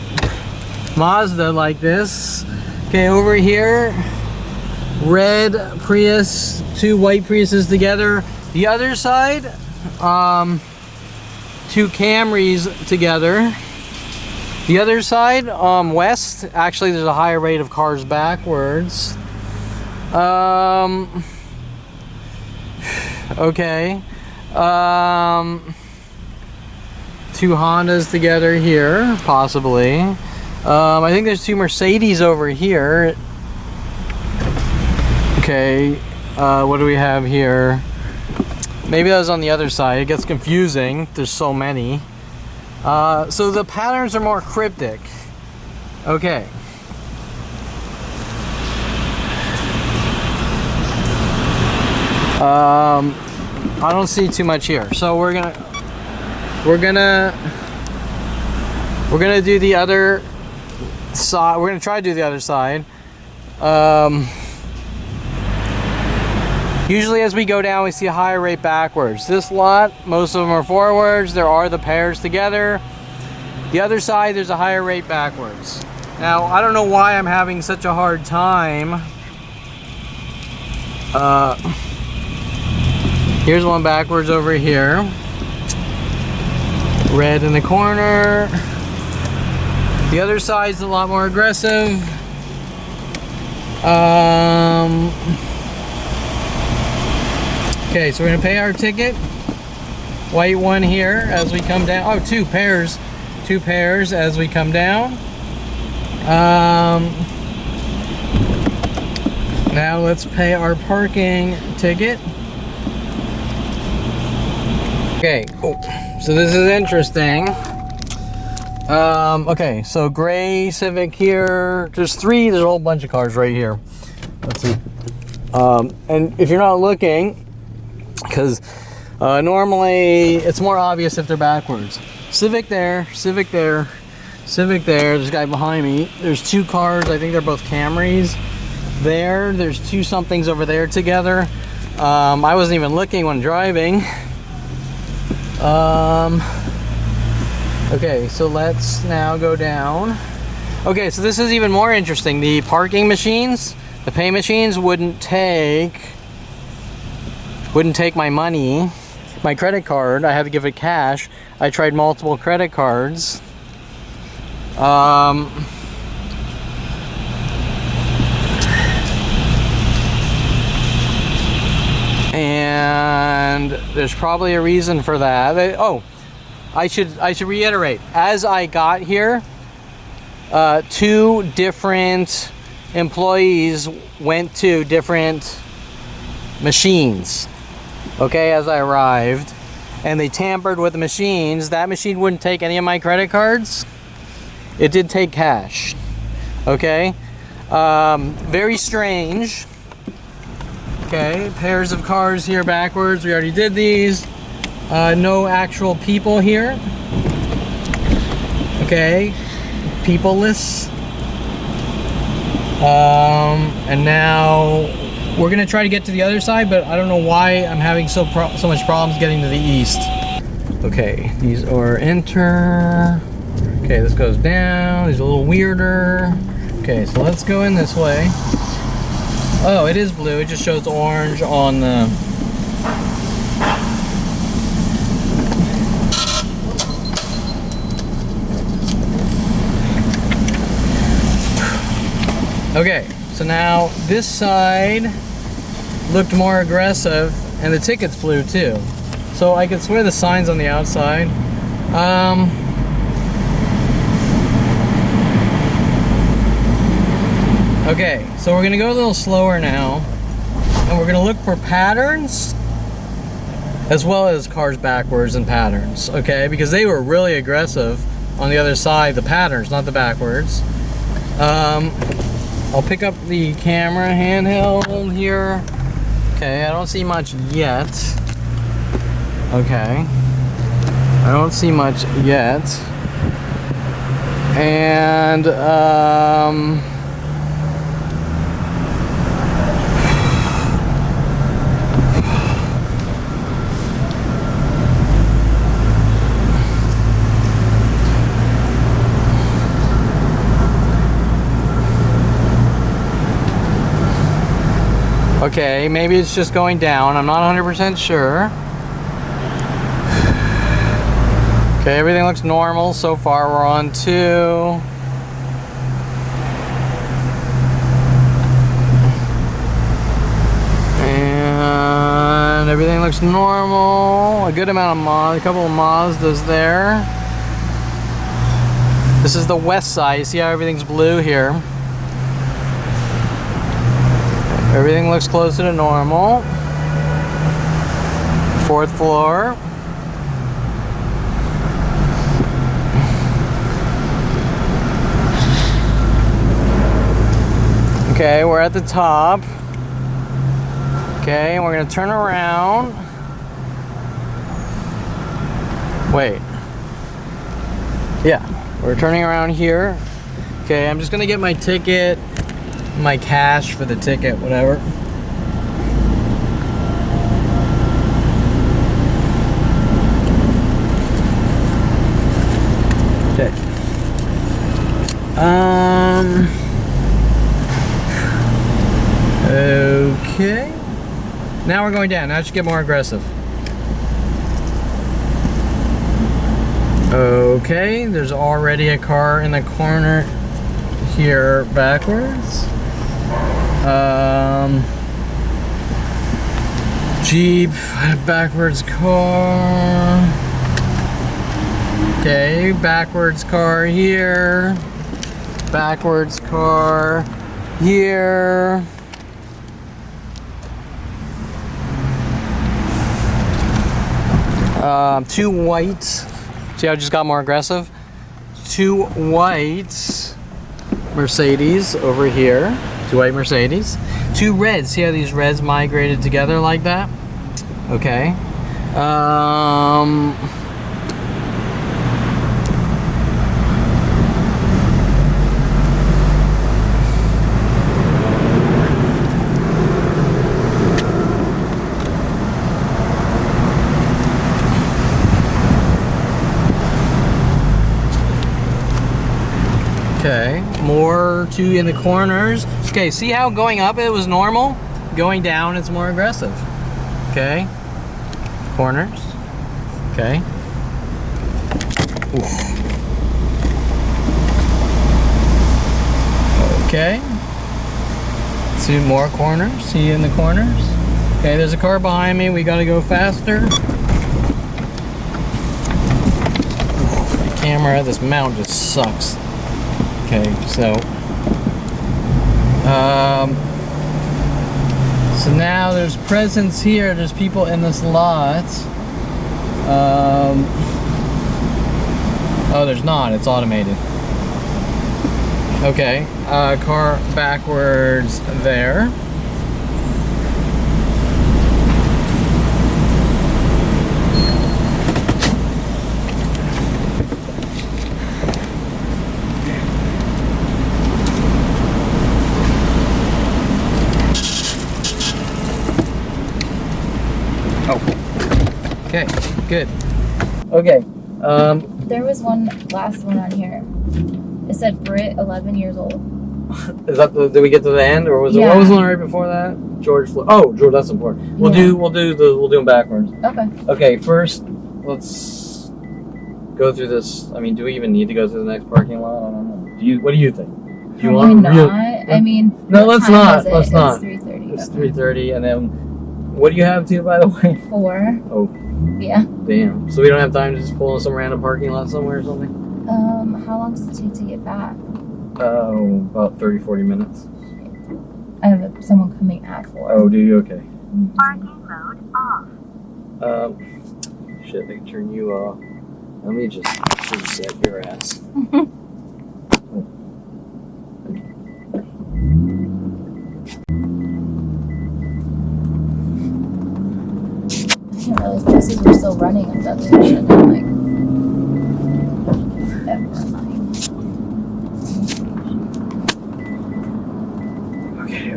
Mazda like this. Okay, over here, red Prius, 2 white Priuses together. The other side, 2 Camrys together. The other side, west, actually there's a higher rate of cars backwards. Okay. 2 Hondas together here, possibly. I think there's 2 Mercedes over here. Okay, what do we have here? Maybe that was on the other side. It gets confusing. There's so many. So the patterns are more cryptic. Okay. I don't see too much here. So we're gonna do the other side. We're gonna try to do the other side. Usually as we go down, we see a higher rate backwards. This lot, most of them are forwards. There are the pairs together. The other side, there's a higher rate backwards. Now, I don't know why I'm having such a hard time. Here's one backwards over here. Red in the corner. The other side's a lot more aggressive. Okay, so we're gonna pay our ticket. White one here as we come down. Oh, 2 pairs. 2 pairs as we come down. Now let's pay our parking ticket. Okay, so this is interesting. Okay, so gray Civic here. There's a whole bunch of cars right here. Let's see. And if you're not looking, because normally it's more obvious if they're backwards. Civic there, Civic there, Civic there. There's a guy behind me. There's 2 cars. I think they're both Camrys. There's 2 somethings over there together. I wasn't even looking when driving. Okay, so let's now go down. Okay, so this is even more interesting. The parking machines, the pay machines wouldn't take my money, my credit card. I had to give it cash. I tried multiple credit cards. And there's probably a reason for that. I should reiterate. As I got here, 2 different employees went to different machines. Okay, as I arrived, and they tampered with the machines. That machine wouldn't take any of my credit cards. It did take cash. Okay, very strange. Okay, pairs of cars here backwards. We already did these. No actual people here. Okay, peopleless. And now we're gonna try to get to the other side, but I don't know why I'm having so much problems getting to the east. Okay, these are enter. Okay, this goes down. These are a little weirder. Okay, so let's go in this way. Oh, it is blue. It just shows orange on the... Okay, so now this side looked more aggressive, and the tickets flew too. So I could swear the sign's on the outside. Okay, so we're gonna go a little slower now, and we're gonna look for patterns as well as cars backwards and patterns, okay? Because they were really aggressive on the other side, the patterns, not the backwards. I'll pick up the camera handheld here. Okay, I don't see much yet. Okay. I don't see much yet. And, okay, maybe it's just going down. I'm not 100% sure. Okay, everything looks normal so far. We're on 2. And everything looks normal. A good amount of a couple of Mazdas there. This is the west side. You see how everything's blue here? Everything looks closer to normal. 4th floor. Okay, we're at the top. Okay, and we're gonna turn around. Wait. Yeah, we're turning around here. Okay, I'm just gonna get my ticket, my cash for the ticket, whatever. Okay. Okay. Now we're going down. Now it should get more aggressive. Okay, there's already a car in the corner here backwards. Jeep, backwards car. Okay, backwards car here. Backwards car here. Two whites. See how it just got more aggressive? 2 white Mercedes over here. 2 white Mercedes. 2 reds. See how these reds migrated together like that? Okay. Okay, more 2 in the corners. Okay, see how going up it was normal? Going down it's more aggressive. Okay, corners. Okay. Oof. Okay. 2 more corners. See you in the corners. Okay, there's a car behind me. We gotta go faster. The camera, this mount just sucks. Okay, so now there's presence here. There's people in this lot. Oh, there's not. It's automated. Okay, car backwards there. Okay, good. Okay. There was last one on here. It said Brit, 11 years old. Is that did we get to the end, or was it? What was the one right before that? George. Oh, George. That's important. We'll do them backwards. Okay. Okay. First, let's go through this. I mean, do we even need to go through the next parking lot? I don't know. What do you think? Do you want not? I mean, no. Let's not. Let's not. It's 3:30. It's 3:30, and then what do you have to, by the way? 4. Oh. Yeah. Damn. So we don't have time to just pull in some random parking lot somewhere or something? How long does it take to get back? About 30-40 minutes. I have someone coming at 4. Oh, do you? Okay. Parking mode off. Shit, they can turn you off. Let me just reset your ass. didn't realize buses were still running at that station. I'm like, never mind. Okay,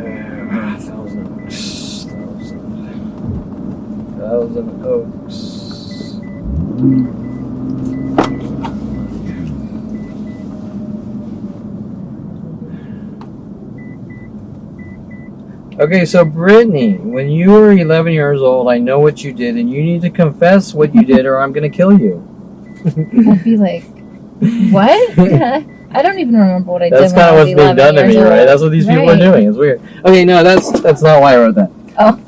Thousand Oaks. Okay, so Brittany, when you were 11 years old, I know what you did, and you need to confess what you did, or I'm going to kill you. I'd be like, what? I don't even remember what I did. That's kind of what's being done to me, right? That's what these people are doing. It's weird. Okay, no, that's not why I wrote that. Oh.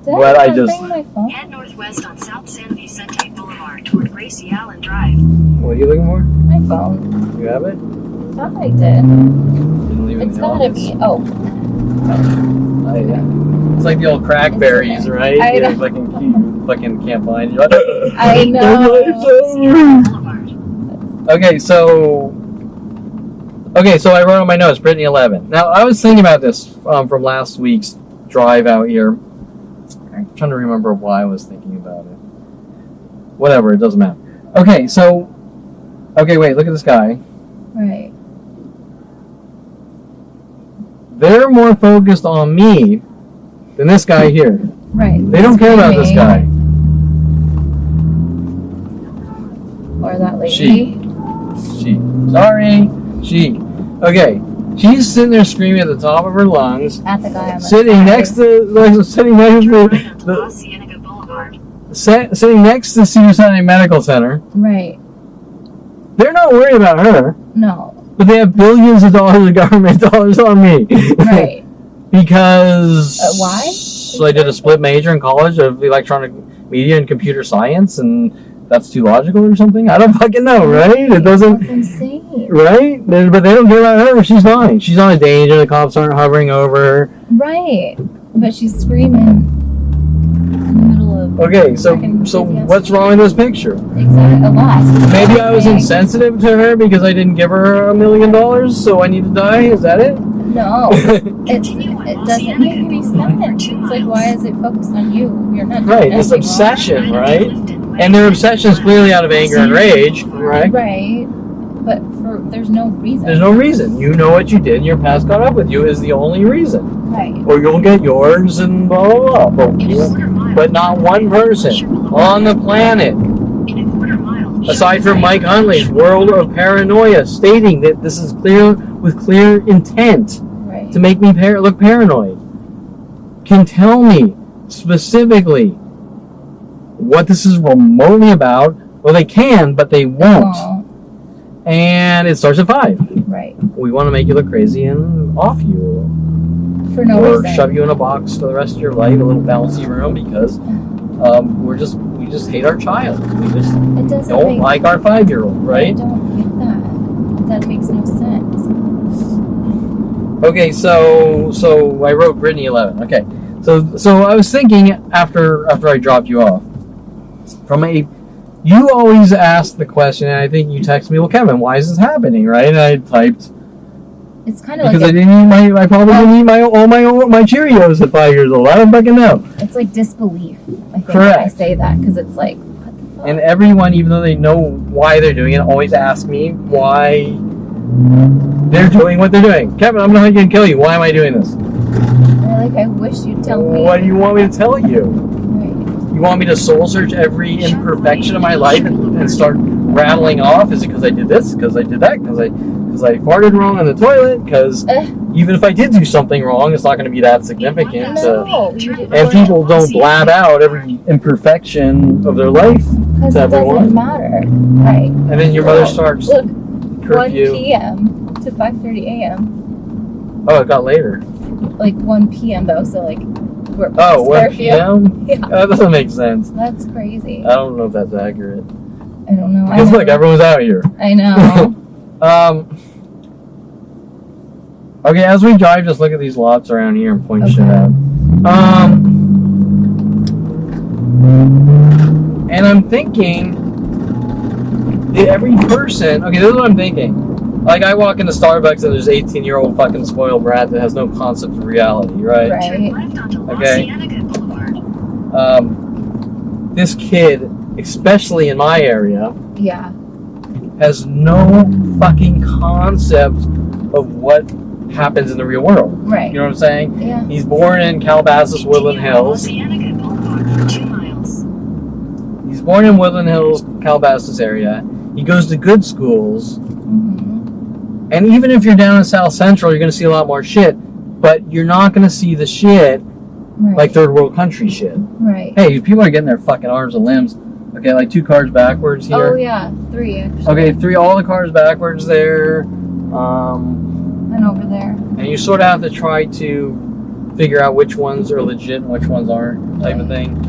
But I just. Bring my phone? Head northwest on South San Vicente Boulevard toward Gracie Allen Drive. What are you looking for? My phone. You have it? I thought I did. Didn't leave it in It's the gotta office? be. Oh. Oh, yeah. It's like the old crackberries, right? I know. You fucking can't find you. I know. Okay, so I wrote on my notes, Brittany 11. Now, I was thinking about this from last week's drive out here. I'm trying to remember why I was thinking about it. Whatever, it doesn't matter. Okay, wait, look at this guy. Right. They're more focused on me than this guy here. Right. They don't care about this guy. Or that lady. She. Sorry. She. Okay. She's sitting there screaming at the top of her lungs. At the guy on the Sitting side. next to sitting next to Cedars Sinai Medical Center. Right. They're not worried about her, No. but they have billions of dollars of government dollars on me. Right. Because why? So I did a split major in college of electronic media and computer science, and that's too logical or something. I don't fucking know, right? It doesn't. That's insane. Right? But they don't care about her. She's fine. She's not a danger. The cops aren't hovering over her. Right. But she's screaming in the middle of. Okay, so what's wrong with this picture? Exactly. A lot. Maybe I was insensitive to her because I didn't give her $1 million, so I need to die? Is that it? No. It doesn't make any sense. It's like, why is it focused on you? You're not doing Right, this anything obsession, right? And their obsession is clearly out of anger and rage, right? Right. But there's no reason. There's no reason. You know what you did, and your past caught up with you is the only reason. Right. Or you'll get yours and blah, blah, blah. But not one person on the planet, aside from Mike Huntley's World of Paranoia, stating that this is clear with clear intent to make me look paranoid, can tell me specifically what this is remotely about. Well, they can, but they won't. And it starts at 5. Right. We want to make you look crazy and off you. For no or reason. shove you in a box for the rest of your life, a little bouncy room, because we just hate our child. We just don't like our 5-year-old, right? I don't get that. That makes no sense. Okay, so I wrote Brittany 11. Okay, so I was thinking after I dropped you off, you always ask the question, and I think you texted me, well, Kevin, why is this happening, right? And I typed, it's kind of because I probably didn't eat all my Cheerios at 5 years old. I don't fucking know. It's like disbelief, I think, Correct. when I say that, because it's like, what the fuck? And everyone, even though they know why they're doing it, always ask me why they're doing what they're doing. Kevin, I'm going to kill you. Why am I doing this? They're like, I wish you'd tell me. What do you want me to tell you? Right. You want me to soul search every imperfection of my life and start rattling off? Is it because I did this? Because I did that? Because I farted wrong on the toilet? Because even if I did do something wrong, it's not going to be that significant. No, and people don't blab out every imperfection of their life because to it everyone. doesn't matter. Right. And then your mother starts Look, 1 curfew. p.m. to 5:30 a.m. Oh, it got later. Like 1 p.m. though, so like we're 1 p.m.? Yeah. That doesn't make sense. That's crazy. I don't know if that's accurate. I don't know. Because look, everyone's out here. I know. Okay, as we drive, just look at these lots around here and point shit out. And I'm thinking that every person, okay, this is what I'm thinking. Like, I walk into Starbucks and there's 18-year-old fucking spoiled brat that has no concept of reality, right? Right. Okay. this kid, especially in my area, Yeah. has no fucking concept of what happens in the real world. Right. You know what I'm saying? Yeah. He's born in Calabasas, Woodland Hills. Oceanica Boulevard for 2 miles. He's born in Woodland Hills, Calabasas area. He goes to good schools. Mm-hmm. And even if you're down in South Central, you're going to see a lot more shit. But you're not going to see the shit Right. like third world country shit. Right. Hey, people are getting their fucking arms and limbs. Okay, like 2 cars backwards here. Oh yeah, 3 actually. Okay, 3, all the cars backwards there. And over there. And you sort of have to try to figure out which ones are legit and which ones aren't, type of thing.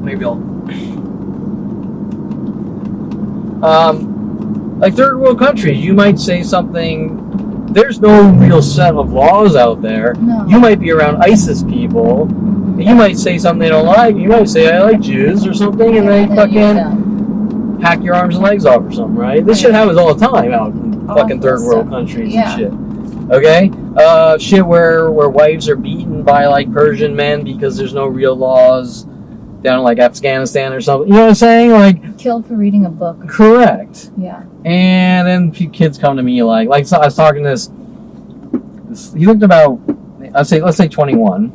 Maybe I'll... like third world countries, you might say something... There's no real set of laws out there. No. You might be around ISIS people, and you might say something they don't like. You might say, I like Jews or something, and they fucking hack your arms and legs off or something, right? This shit happens all the time out in fucking third world countries and shit. Okay? Shit where wives are beaten by like Persian men because there's no real laws down in like Afghanistan or something. You know what I'm saying? Like, killed for reading a book. Correct. Yeah. And then kids come to me like so I was talking to this he looked about, let's say 21.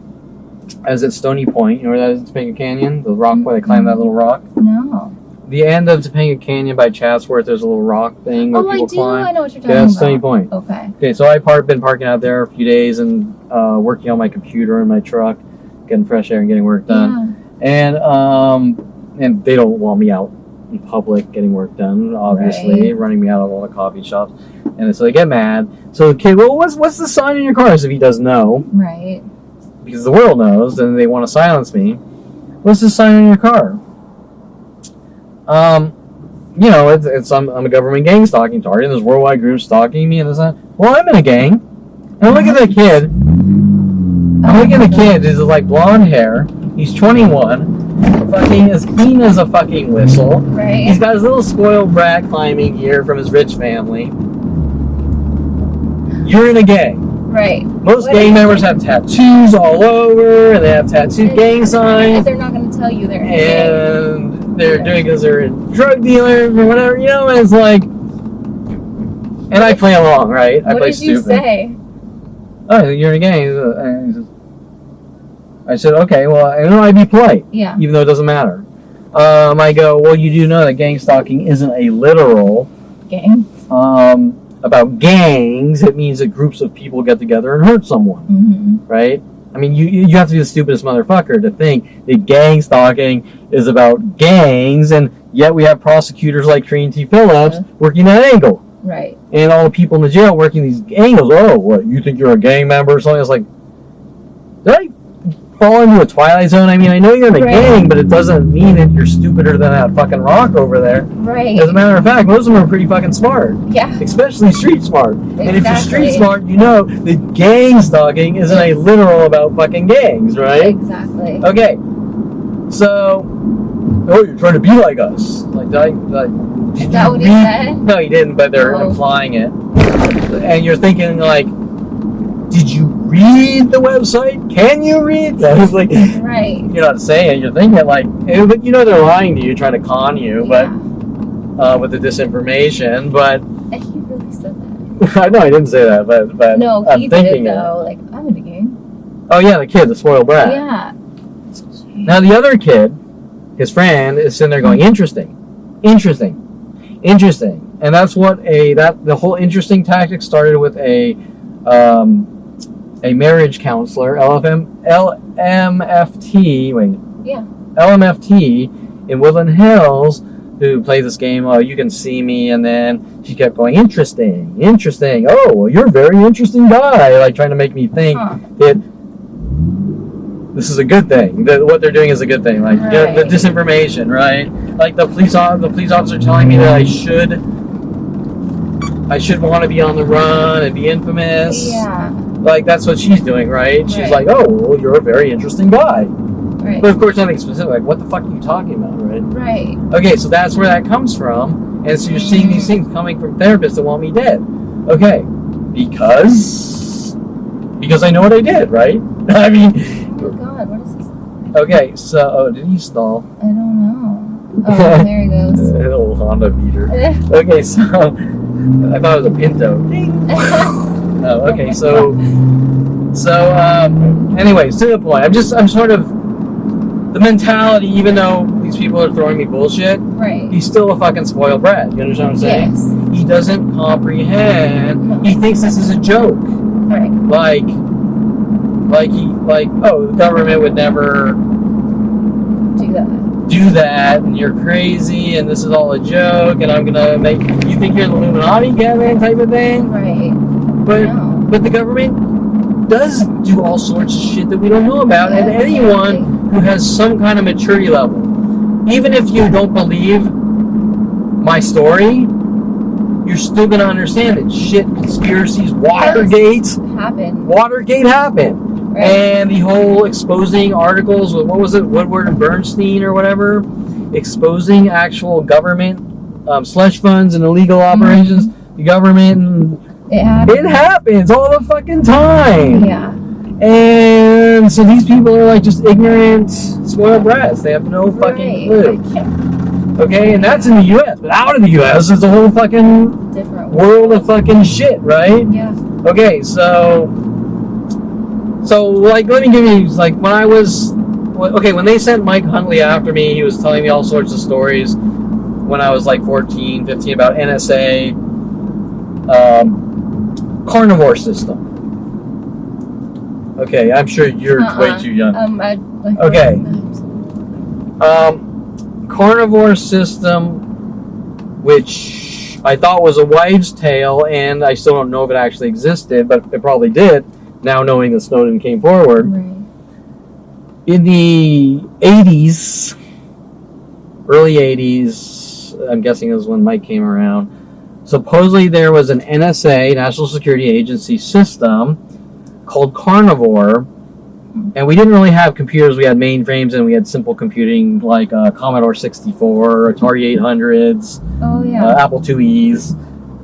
I was at Stony Point, you know where that is in Topanga Canyon? The rock where they climb that little rock? No. The end of Topanga Canyon by Chatsworth, there's a little rock thing where people climb. I know what you're talking Yeah, that's about. Stony Point. Okay. Okay, so I've been parking out there a few days and working on my computer in my truck, getting fresh air and getting work done. Yeah. And they don't want me out in public getting work done, obviously, running me out of all the coffee shops. And so they get mad. So the kid, well, what's the sign in your car? So if he does know, Right. because the world knows, then they want to silence me. What's the sign in your car? You know, it's I'm a government gang stalking target, and there's worldwide groups stalking me, and this and that. Well, I'm in a gang. And look at that kid. I'm looking at the kid. He's like blonde hair. He's 21. Fucking as clean as a fucking whistle. Right. He's got his little spoiled brat climbing gear from his rich family. You're in a gang. Right. Most gang members have tattoos all over, and they have tattooed gang signs. They're not going to tell you they're in a gang. And they're doing because they're a drug dealer or whatever, you know, and it's like... And I play along, right? I play stupid. What did you say? Oh, you're in a gang. I said, okay, well, I know I'd be polite. Yeah. Even though it doesn't matter. I go, well, you do know that gang stalking isn't a literal... Gang? About gangs, it means that groups of people get together and hurt someone, right? I mean, you have to be the stupidest motherfucker to think that gang stalking is about gangs, and yet we have prosecutors like Trina T. Phillips working that angle. Right. And all the people in the jail working these angles. Oh, what, you think you're a gang member or something? It's like, did I fall into a Twilight Zone? I mean, I know you're in a gang, but it doesn't mean that you're stupider than that fucking rock over there. Right. As a matter of fact, most of them are pretty fucking smart. Yeah. Especially street smart. Exactly. And if you're street smart, you know that gang stalking isn't a literal about fucking gangs, right? Exactly. Okay. So, oh, you're trying to be like us. Like, Is that what he said? No, he didn't, but they're implying it. And you're thinking, like, did you read the website? Can you read? I was like, right. You're not saying it. You're thinking it like, but you know they're lying to you, trying to con you, but with the disinformation. But He really said that. I know I didn't say that, but no, I'm he thinking did though. Like, I'm in a game. Oh yeah, the kid, the spoiled brat. Yeah. Now the other kid, his friend, is sitting there going, interesting, and that's what the whole interesting tactic started with a marriage counselor, LMFT in Woodland Hills, who played this game, oh, you can see me, and then she kept going, interesting, oh, well, you're a very interesting guy, like trying to make me think that this is a good thing, that what they're doing is a good thing, like the disinformation, right? Like the police officer telling me that I should want to be on the run and be infamous. Yeah. Like, that's what she's doing, right? She's like, oh, well, you're a very interesting guy. Right. But, of course, nothing specific. Like, what the fuck are you talking about, right? Right. Okay, so that's where that comes from. And so you're seeing these things coming from therapists that want me dead. Okay. Because I know what I did, right? I mean... Oh, God, what is this? Okay, so oh, did he stall? I don't know. Oh, there he goes. Little Honda beater. Okay, so I thought it was a Pinto. Oh, okay, so anyways, to the point. I'm sort of the mentality. Even though these people are throwing me bullshit, Right. he's still a fucking spoiled brat. You understand what I'm saying? Yes. He doesn't comprehend. No. He thinks this is a joke. Right. Like oh, the government would never Do that. do that, and you're crazy, and this is all a joke, and I'm gonna make you think you're the Illuminati, Kevin, type of thing. Right. But No. but the government does do all sorts of shit that we don't know about, and Yeah, anyone exactly. who has some kind of maturity level, even if you don't believe my story, you're still gonna understand that shit, conspiracies, Watergate happened. Right. And the whole exposing articles with, what was it, Woodward and Bernstein or whatever, exposing actual government slush funds and illegal operations, the government, It happened. it happens all the fucking time. Yeah. And so these people are like just ignorant, spoiled brats. They have no fucking clue. Okay, and that's in the U.S. But out of the U.S., it's a whole fucking Different world of fucking shit, right? Yeah. Okay, so like, let me give you, like, when they sent Mike Huntley after me, he was telling me all sorts of stories when I was like 14, 15 about NSA Carnivore System. Okay, I'm sure you're way too young. Okay. Carnivore System, which I thought was a wives' tale, and I still don't know if it actually existed, but it probably did, now knowing that Snowden came forward. Right. In the 80s, early 80s, I'm guessing is when Mike came around, supposedly there was an NSA, National Security Agency system, called Carnivore, and we didn't really have computers. We had mainframes, and we had simple computing like Commodore 64, Atari 800s, Oh yeah. Apple IIe's,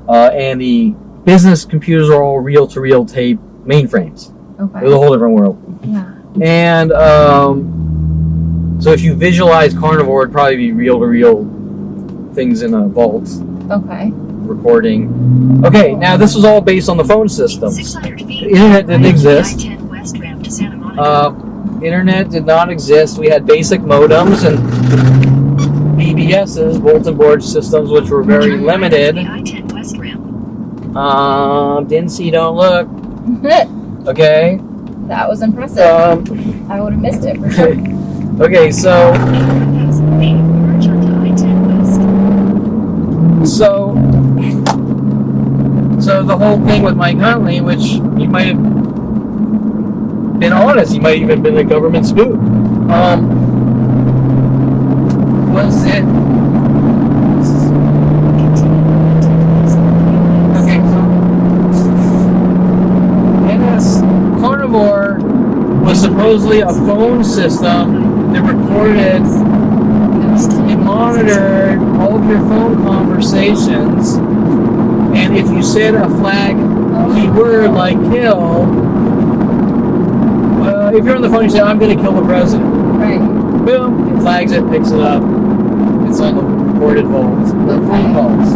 and the business computers are all reel-to-reel tape mainframes. It was a Okay. whole different world. Yeah. And so if you visualize Carnivore, it'd probably be reel-to-reel things in a vault Okay. recording. Okay, now this was all based on the phone systems. 600 feet. The internet didn't exist. I-10 West ramp to Santa Monica. Internet did not exist. We had basic modems and BBSs, bulletin board systems, which were very Turn right onto limited. the I-10 West ramp. Didn't see, don't look. Okay. That was impressive. I would have missed it for sure. Okay, so 1,000 feet. Merge onto I-10 West. so the whole thing with Mike Huntley, which he might have been honest, he might have even been a government spook. Was it? Okay, so Carnivore was supposedly a phone system that recorded and monitored all of your phone conversations, and if you said a flag keyword like kill, if you're on the phone, you say, "I'm going to kill the president." Right. Boom, it flags it, picks it up. It's on the recorded phone calls.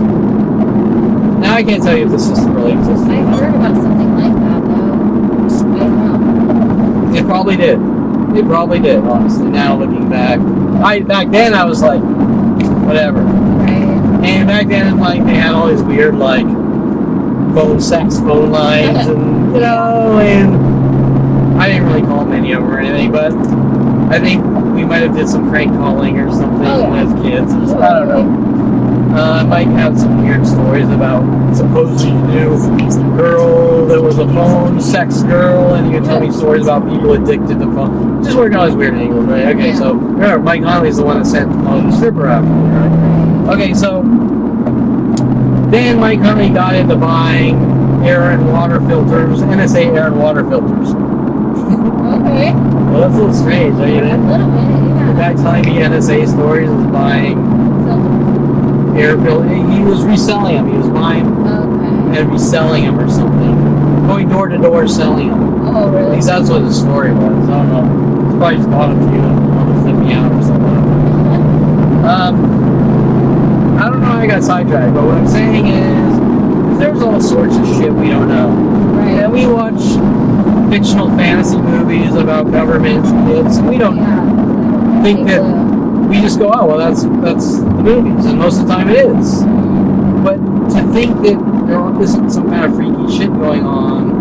Now I can't tell you if the system really exists. I've heard about something like that though. I don't know. It probably did. It probably did, honestly. Now looking back, back then I was like, whatever. Right. And back then, like, they had all these weird, like, phone lines, and and I didn't really call many of them or anything, but I think we might have did some crank calling or something as kids. I don't know. Mike had some weird stories about supposedly new girl that was a phone sex girl, and he would tell me stories about people addicted to phone. Just working all these weird angles, right? Okay, so remember, Mike Huntley's the one that sent Melodie the Stripper out. Right? Okay, so then Mike Huntley got into buying air and water filters, NSA air and water filters. Okay. Well, that's a little strange, don't you? A little bit, The yeah. guy telling me NSA stories is buying air filters. He was reselling them. He was buying Okay. and reselling them or something. Going door to door selling them. Oh, At really? least that's what the story was. I don't know. He's probably just bought a few. me out or something. I don't know how I got sidetracked, but what I'm saying is there's all sorts of shit we don't know. Right. And we watch fictional fantasy movies about government shits, and we don't think that we just go, oh, well, that's the movies, and most of the time it is. But to think that there isn't some kind of freaky shit going on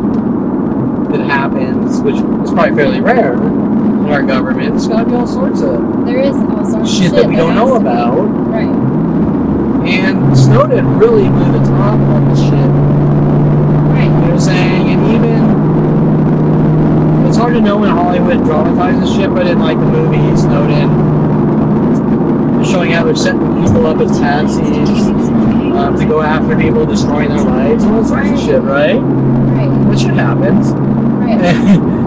that happens, which is probably fairly rare in our government, there's got to be all sorts of There is all sorts of shit that we don't know about. Right. And Snowden really blew the top on the shit. Right. You know what I'm saying? And even, it's hard to know when Hollywood dramatizes shit, but in like the movie Snowden, showing how they're setting people up as patsies to go after people, destroying their lives, and all sorts of shit, right? Right. That shit happens. Right.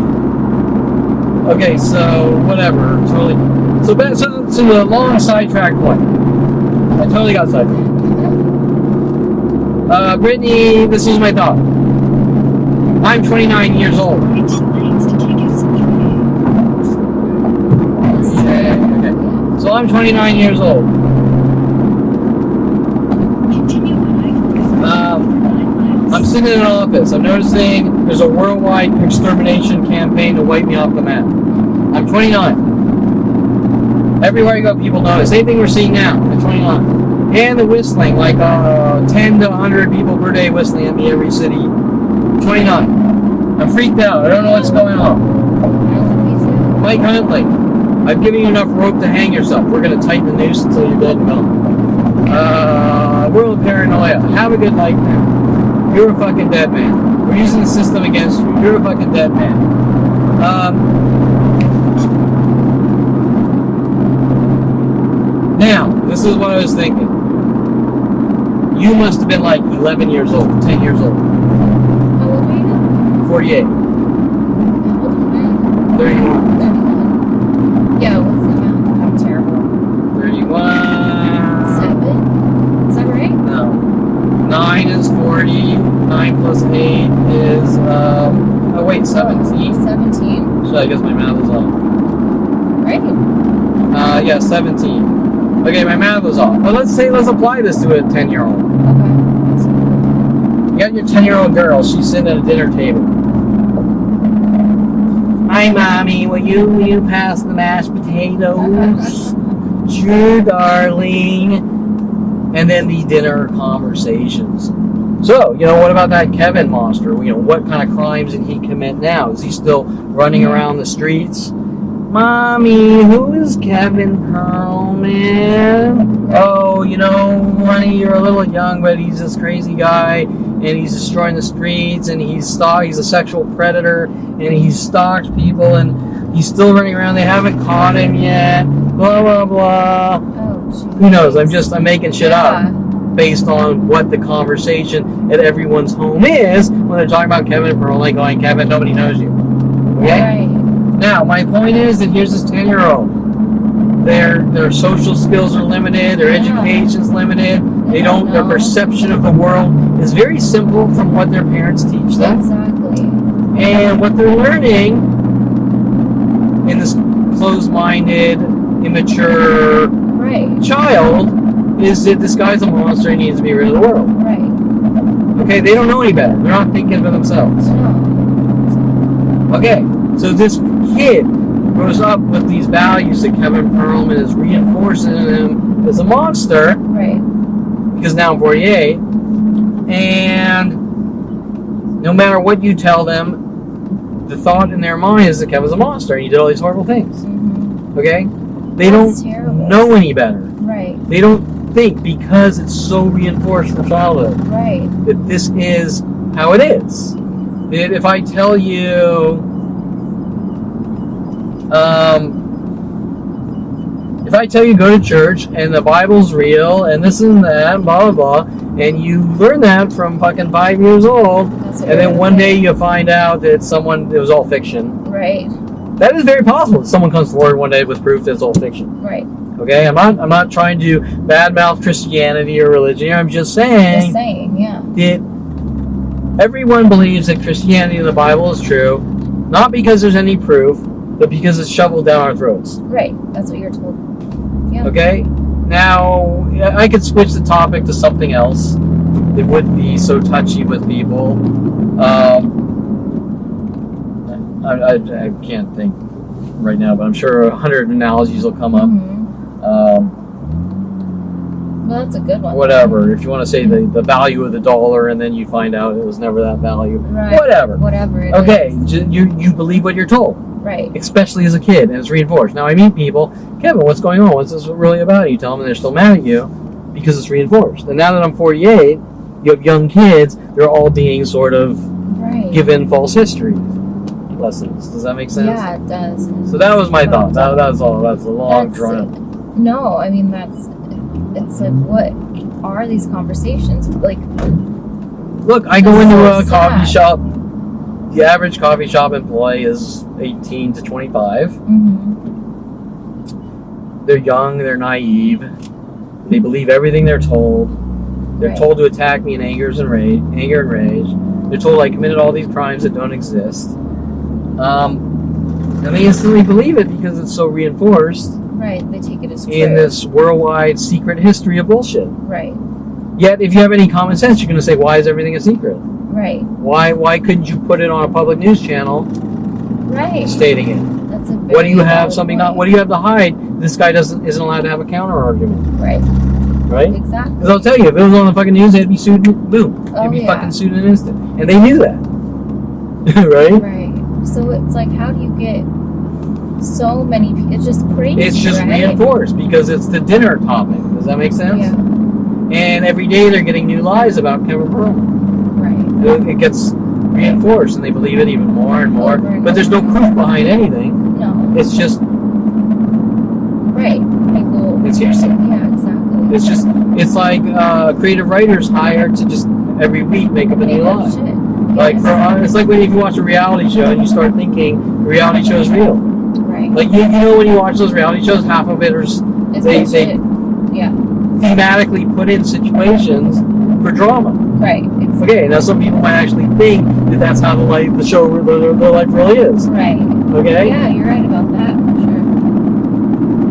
Okay, so whatever. Totally. So back to the long sidetrack point. I totally got sidetracked. Brittany, this is my thought. I'm 29 years old. It's nice to take a selfie. Okay. So I'm 29 years old. Continue on I'm sitting in an office. I'm noticing there's a worldwide extermination campaign to wipe me off the map. I'm 29. Everywhere I go, people notice. Same thing we're seeing now. I'm 29. And the whistling, like 10 to 100 people per day whistling at me every city. 29. I'm freaked out. I don't know what's going on. Mike Huntley, I've given you enough rope to hang yourself. We're going to tighten the noose until you're dead and gone. World paranoia. Have a good night, man. You're a fucking dead man. We're using the system against you. You're a fucking dead man. Now, this is what I was thinking. You must have been like 11 years old, 10 years old. How old are you? 48. How old are you? 31. 31. Yeah, what's the amount? I'm terrible. 31. 7? Is that right? No. 9 is 40. 9 plus 8 is, 17. 17. So I guess my math is off. Right. Yeah, 17. Okay, my math was off. But let's apply this to a 10-year-old. Okay. You got your 10-year-old girl. She's sitting at a dinner table. Hi, Mommy. Will you pass the mashed potatoes? Sure, darling. And then the dinner conversations. So, what about that Kevin monster? What kind of crimes did he commit now? Is he still running around the streets? Mommy, who is Kevin Perelman? Oh, honey, you're a little young, but he's this crazy guy, and he's destroying the streets, and he's a sexual predator, and he stalks people, and he's still running around. They haven't caught him yet. Blah, blah, blah. Oh, geez. Who knows? I'm making shit up based on what the conversation at everyone's home is when they're talking about Kevin Perelman going, Kevin, nobody knows you. Okay? Right. Now, my point is that here's this 10-year-old. Their social skills are limited, their education's limited, their perception of the world is very simple from what their parents teach them. Exactly. And what they're learning in this closed-minded, immature child is that this guy's a monster and he needs to be rid of the world. Right. Okay, they don't know any better. They're not thinking for themselves. No. Okay, so this kid grows up with these values that Kevin Perelman is reinforcing in him as a monster. Right. Because now I'm 48. And no matter what you tell them, the thought in their mind is that Kevin's a monster and he did all these horrible things. Mm-hmm. Okay? They That's don't terrible. know any better. Right. They don't think because it's so reinforced from childhood Right. that this is how it is. That if I tell you go to church and the Bible's real and this and that and blah blah blah, and you learn that from fucking 5 years old, and then one day you find out that it was all fiction. Right. That is very possible. Someone comes forward one day with proof that it's all fiction. Right. Okay, I'm not trying to badmouth Christianity or religion. I'm just saying. Yeah. That everyone believes that Christianity and the Bible is true, not because there's any proof, but because it's shoveled down our throats. Right. That's what you're told. Yeah. Okay? Now, I could switch the topic to something else. It wouldn't be so touchy with people. I can't think right now, but I'm sure 100 analogies will come up. Well, that's a good one. Whatever. If you want to say the value of the dollar and then you find out it was never that value. Right. Whatever. Whatever it Okay, is. you believe what you're told. Right. Especially as a kid, and it's reinforced. Now I meet people, Kevin, what's going on? What's this really about? You tell them and they're still mad at you because it's reinforced. And now that I'm 48, you have young kids, they're all being sort of given false history lessons. Does that make sense? Yeah, it does. So that was my thought. That's all. That's a long drawn. No, I mean it's like, what are these conversations like? Look, I go into a sad. coffee shop. The average coffee shop employee is 18 to 25. They're young, they're naive, they believe everything they're told. They're told to attack me in anger and rage. They're told I committed all these crimes that don't exist. And they instantly believe it because it's so reinforced. Right, they take it as true. In this worldwide secret history of bullshit. Right. Yet, if you have any common sense, you're going to say, why is everything a secret? Right. Why couldn't you put it on a public news channel stating it? That's a very What do you have point. what do you have to hide? This guy isn't allowed to have a counter argument. Right. Right? Exactly. Because I'll tell you, if it was on the fucking news, they'd be sued. Boom. They'd be yeah. fucking sued in an instant. And they knew that. Right? Right. So it's like, how do you get so many people? It's just crazy. It's just reinforced because it's the dinner topic. Does that make sense? Yeah. And every day they're getting new lies about Kevin Perelman. Right. It gets reinforced and they believe it even more and more. Over and But there's no over. proof behind anything. No. It's just Right. People. It's hearsay. Yeah, exactly. It's like creative writers hired to just every week make up a new lie. Shit. Like Yes. it's like when if you watch a reality show and you start thinking the reality show is real. Right. Like you know when you watch those reality shows, half of it is It's they bullshit. Yeah. thematically put in situations for drama. Right. Exactly. Okay, now some people might actually think that that's how the life really is. Right. Okay. Yeah, you're right about that, for sure.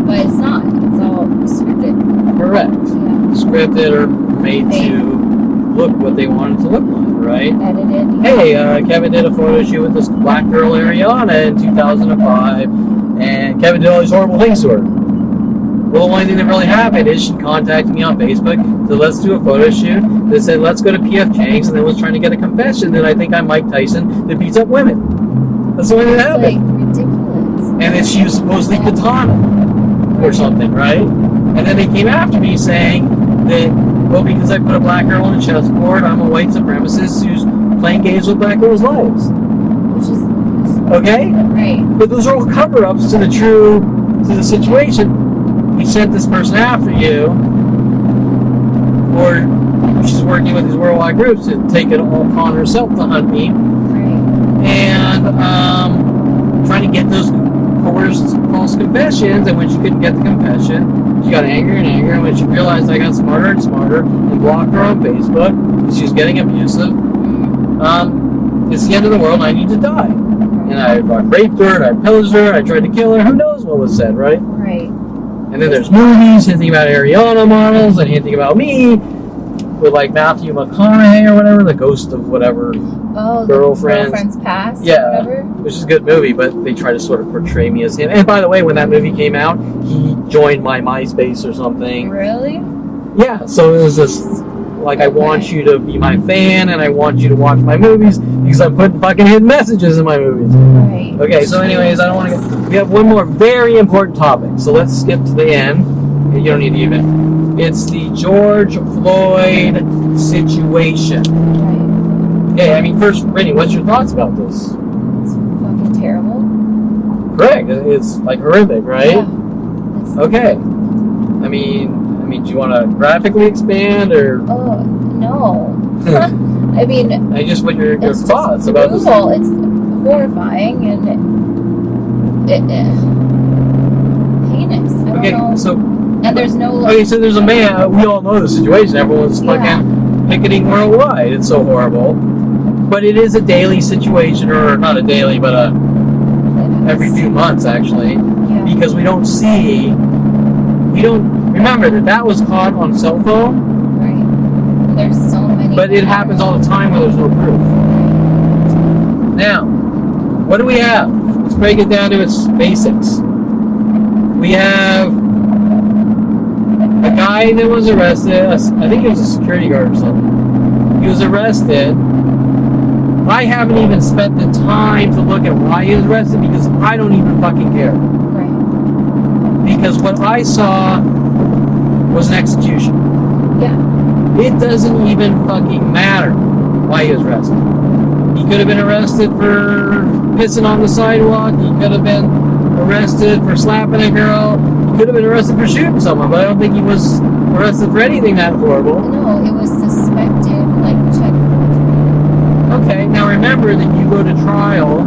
But it's not. It's all scripted. Correct. Yeah. Scripted or made to look what they want it to look like, right? Edited. Yeah. Hey, Kevin did a photo shoot with this black girl Ariana in 2005, and Kevin did all these horrible things to her. Well, the only thing that really happened is she contacted me on Facebook, said let's do a photo shoot. They said let's go to P.F. Chang's, and then was trying to get a confession that I think I'm Mike Tyson that beats up women. That's the only thing that It's happened. like ridiculous. And then she was supposedly katana or something, right? And then they came after me saying that, well, because I put a black girl on a chessboard, I'm a white supremacist who's playing games with black girls' lives. Which is Okay? right. But those are all cover-ups to the situation. We sent this person after you, or she's working with these worldwide groups to take it all upon herself to hunt me, Right. and trying to get those coerced false confessions. And when she couldn't get the confession, she got angrier and angrier. And when she realized I got smarter and smarter and blocked her on Facebook because she was getting abusive, it's the end of the world and I need to die. And I raped her, and I pillaged her, and I tried to kill her. Who knows what was said, right? Right. And then there's movies hinting about Ariana models and hinting about me with like Matthew McConaughey or whatever, the ghost of whatever. Oh, Girlfriend's past. Yeah. Whatever. Which is a good movie, but they try to sort of portray me as him. And by the way, when that movie came out, he joined my MySpace or something. Really? Yeah, so it was just like, I want you to be my fan and I want you to watch my movies because I'm putting fucking hidden messages in my movies. Right. Okay, so anyways, I don't want to we have one more very important topic, so let's skip to the end. You don't need to even. It's the George Floyd situation. Right. Okay, I mean, first, Brittany, what's your thoughts about this? It's fucking terrible. Correct, it's like horrific, right? Yeah. It's, Okay. I mean, do you want to graphically expand or? Oh no. I mean, Just what your it's thoughts just about this? brutal. It's horrifying and heinous. I don't know. So And there's no okay, so there's a man. We all know the situation. Everyone's fucking picketing worldwide. It's so horrible, but it is a daily situation, or not a daily, but every few months, actually, Yeah. because we don't remember that was caught on cell phone, Right. There's so many. but it happens all the time where there's no proof. Now, what do we have? Let's break it down to its basics. We have a guy that was arrested. I think he was a security guard or something. He was arrested. I haven't even spent the time to look at why he was arrested because I don't even fucking care. Right. Because what I saw was an execution. Yeah. It doesn't even fucking matter why he was arrested. He could have been arrested for pissing on the sidewalk. He could have been arrested for slapping a girl. He could have been arrested for shooting someone, but I don't think he was arrested for anything that horrible. No, it was suspected, like, check. Okay, now remember that you go to trial.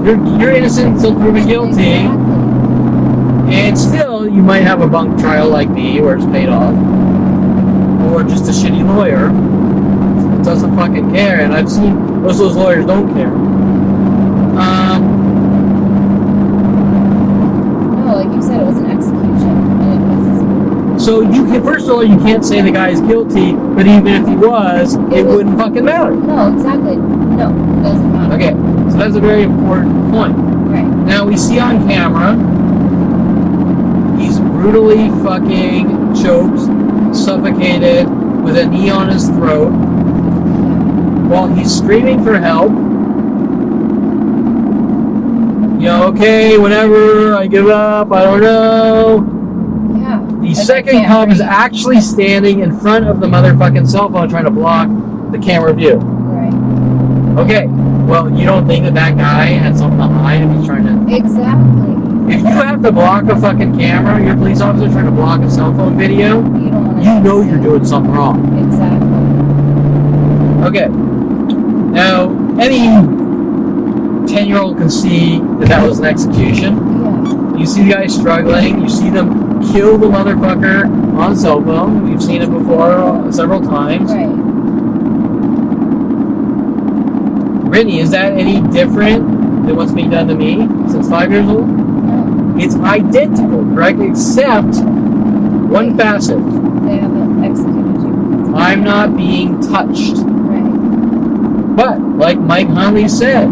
You're innocent until proven guilty. Exactly. And still, you might have a bunk trial like me where it's paid off. Or just a shitty lawyer that doesn't fucking care. And I've seen most of those lawyers don't care. No, like you said, it was an execution. And it was... So you can, first of all, you can't say the guy is guilty, but even if he was, it wouldn't fucking matter. No, exactly. No, it doesn't matter. Okay, so that's a very important point. Right. Now we see on camera, he's brutally fucking choked, suffocated, with a knee on his throat, while he's screaming for help. You know, okay, whenever I give up, I don't know. Yeah. The second cop is actually standing in front of the motherfucking cell phone trying to block the camera view. Right. Okay, well, you don't think that guy had something to hide and he's trying to... Exactly. If you have to block a fucking camera, you're a police officer trying to block a cell phone video, You don't want to... you know you're doing something wrong. Exactly. Okay. Now, any 10-year-old can see that was an execution. Yeah. You see the guy struggling. You see them kill the motherfucker on cell phone. We've seen it before several times. Right. Brittany, is that any different than what's being done to me since 5 years old? No. It's identical, correct? Except one facet. They haven't executed you. I'm not being touched. Right. But, like Mike Huntley said,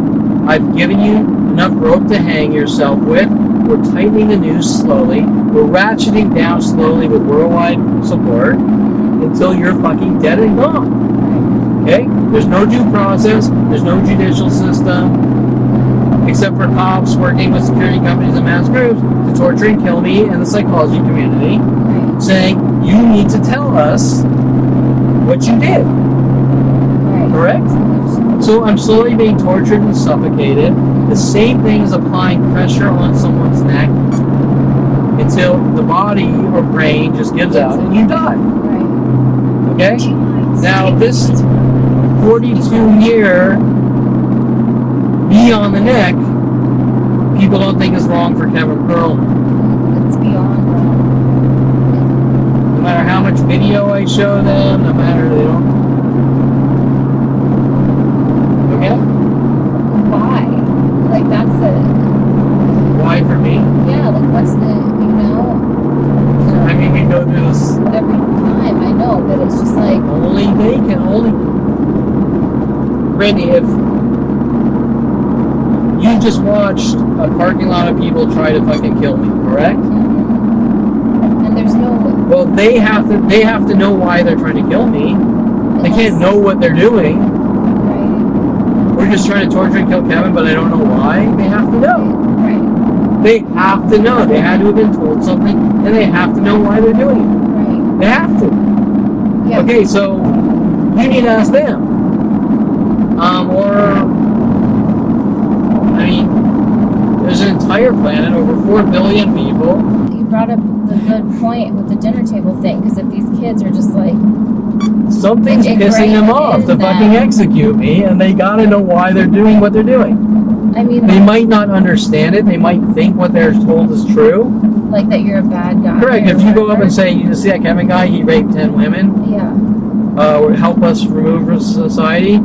I've given you enough rope to hang yourself with. We're tightening the noose slowly. We're ratcheting down slowly with worldwide support until you're fucking dead and gone. Okay? There's no due process. There's no judicial system. Except for cops working with security companies and mass groups to torture and kill me and the psychology community. Right. Saying, you need to tell us what you did. Right. Correct? So I'm slowly being tortured and suffocated. The same thing is applying pressure on someone's neck until the body or brain just gives out and you die. Right. Okay? Now this 42-year knee on the neck, people don't think is wrong for Kevin Perelman. It's beyond No matter how much video I show them, no matter they don't. Okay? why? Like, that's it. Why for me? Yeah, like, what's the, you know? I mean, we go through this Every time, I know, but it's just like, only they can only. Brittany, if you just watched a parking lot of people try to fucking kill me, correct? and there's no... Well, they have to know why they're trying to kill me. They can't know what they're doing. Right. We're just trying to torture and kill Kevin, but I don't know why. They have to know. Right. They have to know. They had to have been told something, and they have to know why they're doing it. Right. They have to. Yeah. Okay, so you need to ask them. There's an entire planet, over 4 billion people. You brought up the good point with the dinner table thing, because if these kids are just like... Something's pissing them off to fucking execute me, and they gotta know why they're doing what they're doing. I mean, They might not understand it. They might think what they're told is true. like that you're a bad guy. Correct. or If you go up whatever. and say, you see that Kevin guy, he raped 10 women, Yeah. help us remove from society,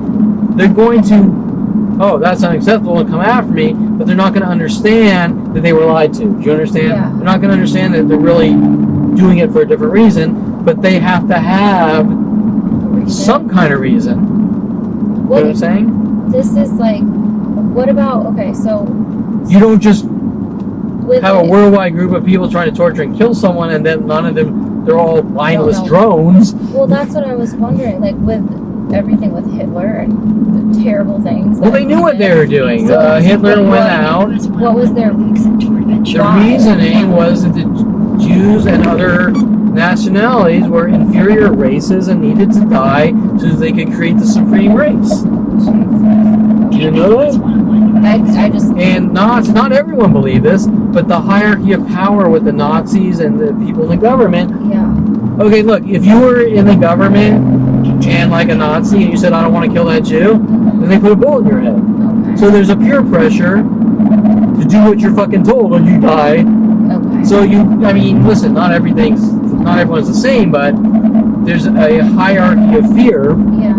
they're going to oh, that's unacceptable and come after me, but they're not going to understand that they were lied to. Do you understand? Yeah. They're not going to understand that they're really doing it for a different reason, but they have to have some kind of reason. You know what I'm saying? This is like, what about, okay, so... You don't just with have a worldwide group of people trying to torture and kill someone, and then none of them, they're all mindless drones. Well, that's what I was wondering, like with everything with Hitler and the terrible things. Well, they knew what they were doing. So, Hitler went out. What was their The reasoning was that the Jews and other nationalities were inferior races and needed to die so that they could create the supreme race. You know that? I just... And not everyone believed this, but the hierarchy of power with the Nazis and the people in the government. Yeah. Okay, look, if you were in the government and like a Nazi and you said, I don't want to kill that Jew, then they put a bullet in your head. Okay. So there's a peer pressure to do what you're fucking told or you die. Okay. So I mean, listen, not everyone's the same, but there's a hierarchy of fear Yeah.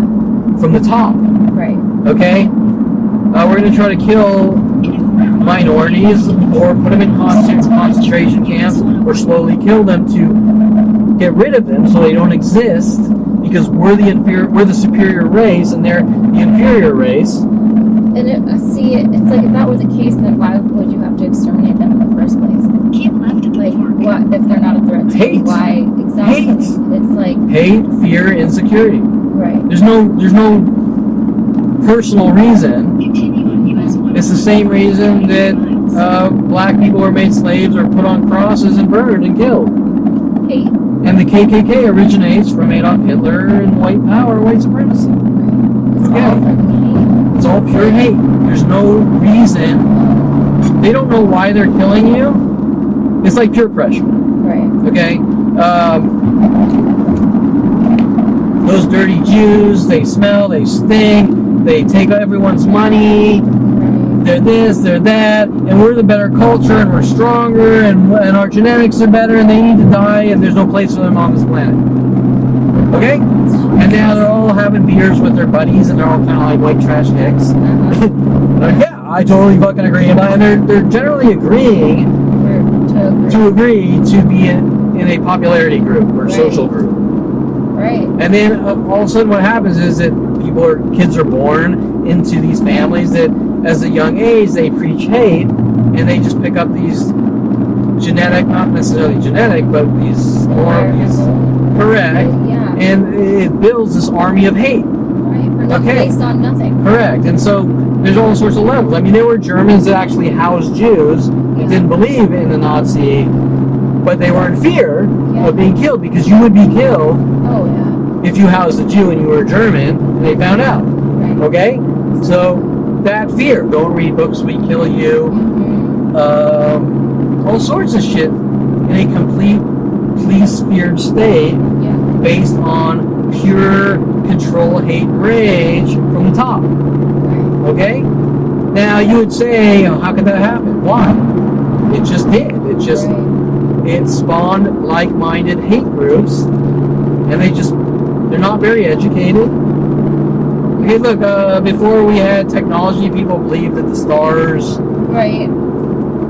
from the top. Right. Okay? We're going to try to kill minorities or put them in concentration camps or slowly kill them to get rid of them so they don't exist because we're the superior race and they're the inferior race. And it's like if that was the case, then why would you have to exterminate them in the first place? Keep left to Like, fork. what if they're not a threat to Hate. you? Why exactly? Hate. It's like Hate, fear, insecurity. right. There's no personal reason. Continue on US 1. It's the same reason that black people were made slaves or put on crosses and burned and killed. Hate. And the KKK originates from Adolf Hitler and white power, white supremacy. It's Yeah. all fucking hate. It's all pure hate. There's no reason. They don't know why they're killing you. It's like peer pressure. Right. Okay? Those dirty Jews, they smell, they stink, they take everyone's money, Right. they're this, they're that, and we're the better culture, and we're stronger, and our genetics are better, and they need to die, and there's no place for them on this planet. Okay? And now they're all having beers with their buddies, and they're all kind of like white trash dicks. Yeah, I totally fucking agree. And they're generally agreeing to agree to be in a popularity group or Right. social group. Right. And then all of a sudden what happens is that kids are born into these families that as a young age they preach hate and they just pick up these genetic, not necessarily genetic, but these correct. Yeah. And it builds this army of hate. Right. For nothing, Okay. based on nothing. Correct. And so there's all sorts of levels. I mean, there were Germans that actually housed Jews that didn't believe in the Nazi, but they were in fear of being killed because you would be killed Oh yeah. if you housed a Jew and you were German and they found out. Right. Okay? So that fear. Don't read books, we kill you. Mm-hmm. All sorts of shit in a complete police-feared state Yeah. based on pure control, hate, rage from the top. Right. Okay? Now you would say, oh, how could that happen? Why? It just did. It spawned like-minded hate groups, and they're not very educated. Okay, look, before we had technology, people believed that the stars Right.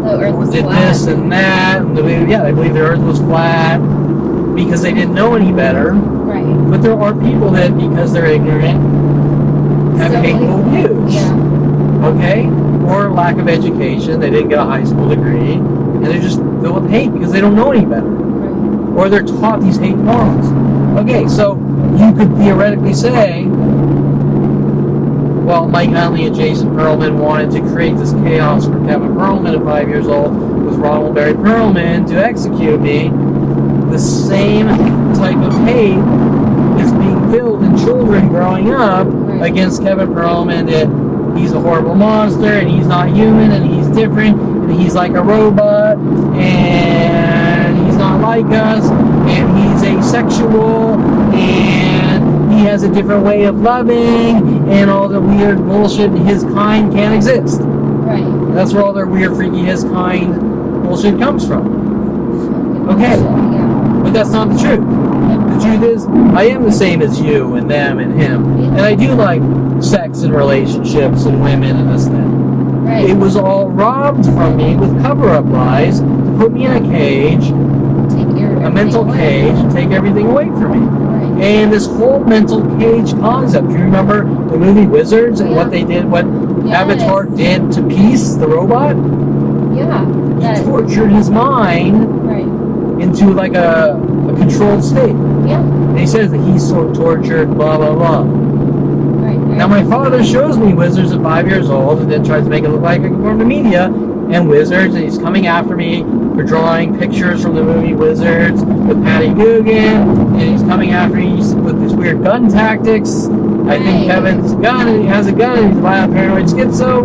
The Earth was did flat. this and that, and they believed the Earth was flat because they didn't know any better. Right. But there are people that, because they're ignorant, have So, hateful views. Yeah. Okay? Or lack of education, they didn't get a high school degree, and they're just filled with hate because they don't know any better. Right. Or they're taught these hate morals. Okay, so you could theoretically say, well, Mike Huntley and Jason Perelman wanted to create this chaos for Kevin Perelman at 5 years old with Ronald Barry Perelman to execute me. The same type of hate is being filled in children growing up against Kevin Perelman, that he's a horrible monster and he's not human and he's different and he's like a robot and he's not like us and he's asexual and he has a different way of loving and all the weird bullshit in his kind can't exist. Right. That's where all their weird, freaky, his kind bullshit comes from. Okay. Yeah. But that's not the truth. The truth truth is, I am the same as you and them and him. And I do like sex and relationships and women and this and that. Right. It was all robbed from me with cover-up lies to put me in a cage, a mental cage, and take everything away from me. Right. And this whole mental cage concept, do you remember the movie Wizards and what they did, what Avatar did to Peace, the robot? Yeah. He tortured his mind into like a controlled state. Yeah. And he says that he's so tortured, blah, blah, blah. Right. Now my father shows me Wizards at 5 years old and then tries to make it look like I conform to media and Wizards, and he's coming after me for drawing pictures from the movie Wizards with Patty Guggen, and he's coming after me with these weird gun tactics. I think Kevin's a gun, and he has a gun, and he's violent, paranoid, schizo.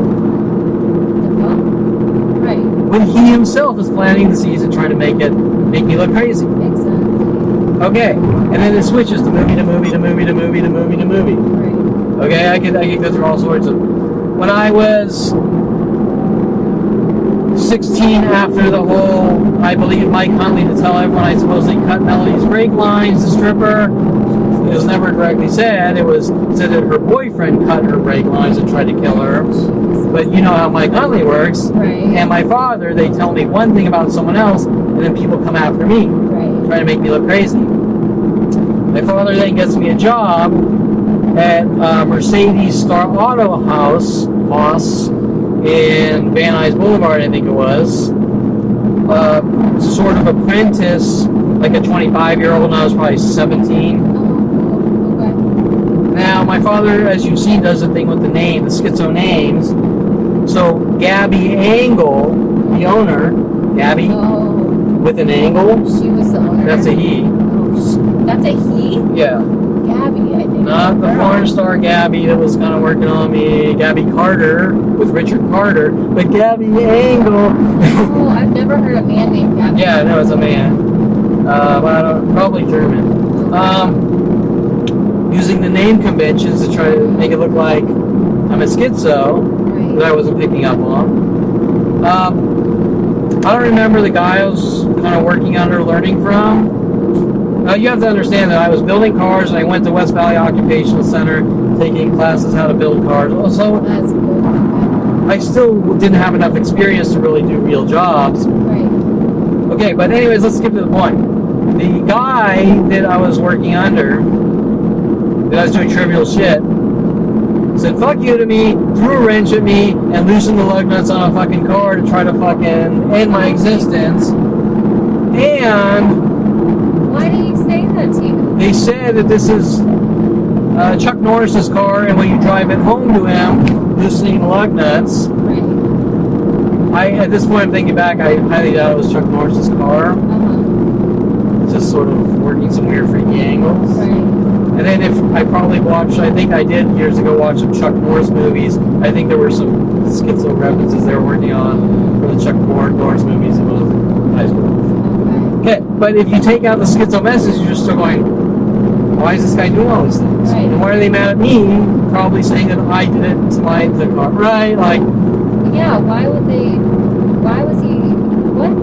Right. When he himself is planting the seeds and trying to make me look crazy. Exactly. Okay, and then it switches to movie to movie to movie to movie to movie to movie. Right. Okay, I could go through all sorts of. When I was 16, after the whole, I believe Mike Huntley to tell everyone I supposedly cut Melodie's brake lines, the stripper. It was never directly said. It was said that her boyfriend cut her brake lines and tried to kill her. But you know how Mike Huntley works. Right. And my father, they tell me one thing about someone else, and then people come after me, trying to make me look crazy. My father then gets me a job at Mercedes Star Auto House in Van Nuys Boulevard, I think it was. Sort of apprentice, like a 25-year-old, and I was probably 17. Okay. Now, my father, as you've seen, does the thing with the name, the schizo names. So, Gabby Angle, the owner, Gabby, with an angle. She was the owner. That's a he. That's a he? Yeah. Gabby, I think. Not the porn star Gabby that was kind of working on me. Gabby Carter with Richard Carter, but Gabby Angle. Oh, I've never heard a man named Gabby. Yeah, no, it's a man. Probably German. Using the name conventions to try to make it look like I'm a schizo that I wasn't picking up on. I don't remember the guy I was kind of working under, learning from. You have to understand that I was building cars, and I went to West Valley Occupational Center taking classes how to build cars. So That's cool. I still didn't have enough experience to really do real jobs. Right. Okay, but anyways, let's skip to the point. The guy that I was working under, that I was doing trivial shit, said fuck you to me, threw a wrench at me, and loosened the lug nuts on a fucking car to try to fucking end my existence. And Why did he say that to you? they said that this is Chuck Norris's car, and when you drive it home to him, loosening the lug nuts. Right. At this point, I'm thinking back, I highly doubt it was Chuck Norris's car. Just sort of working some weird freaky angles. Right. And then if I probably watched, I think I did years ago watch some Chuck Norris movies. I think there were some schizo references they were working on for the Chuck Norris movies in high school. Okay, but if you take out the schizo message, you're still going, why is this guy doing all these things? Right. And why are they mad at me? Probably saying that I did it to the car. Right? Like, yeah, why was he, what?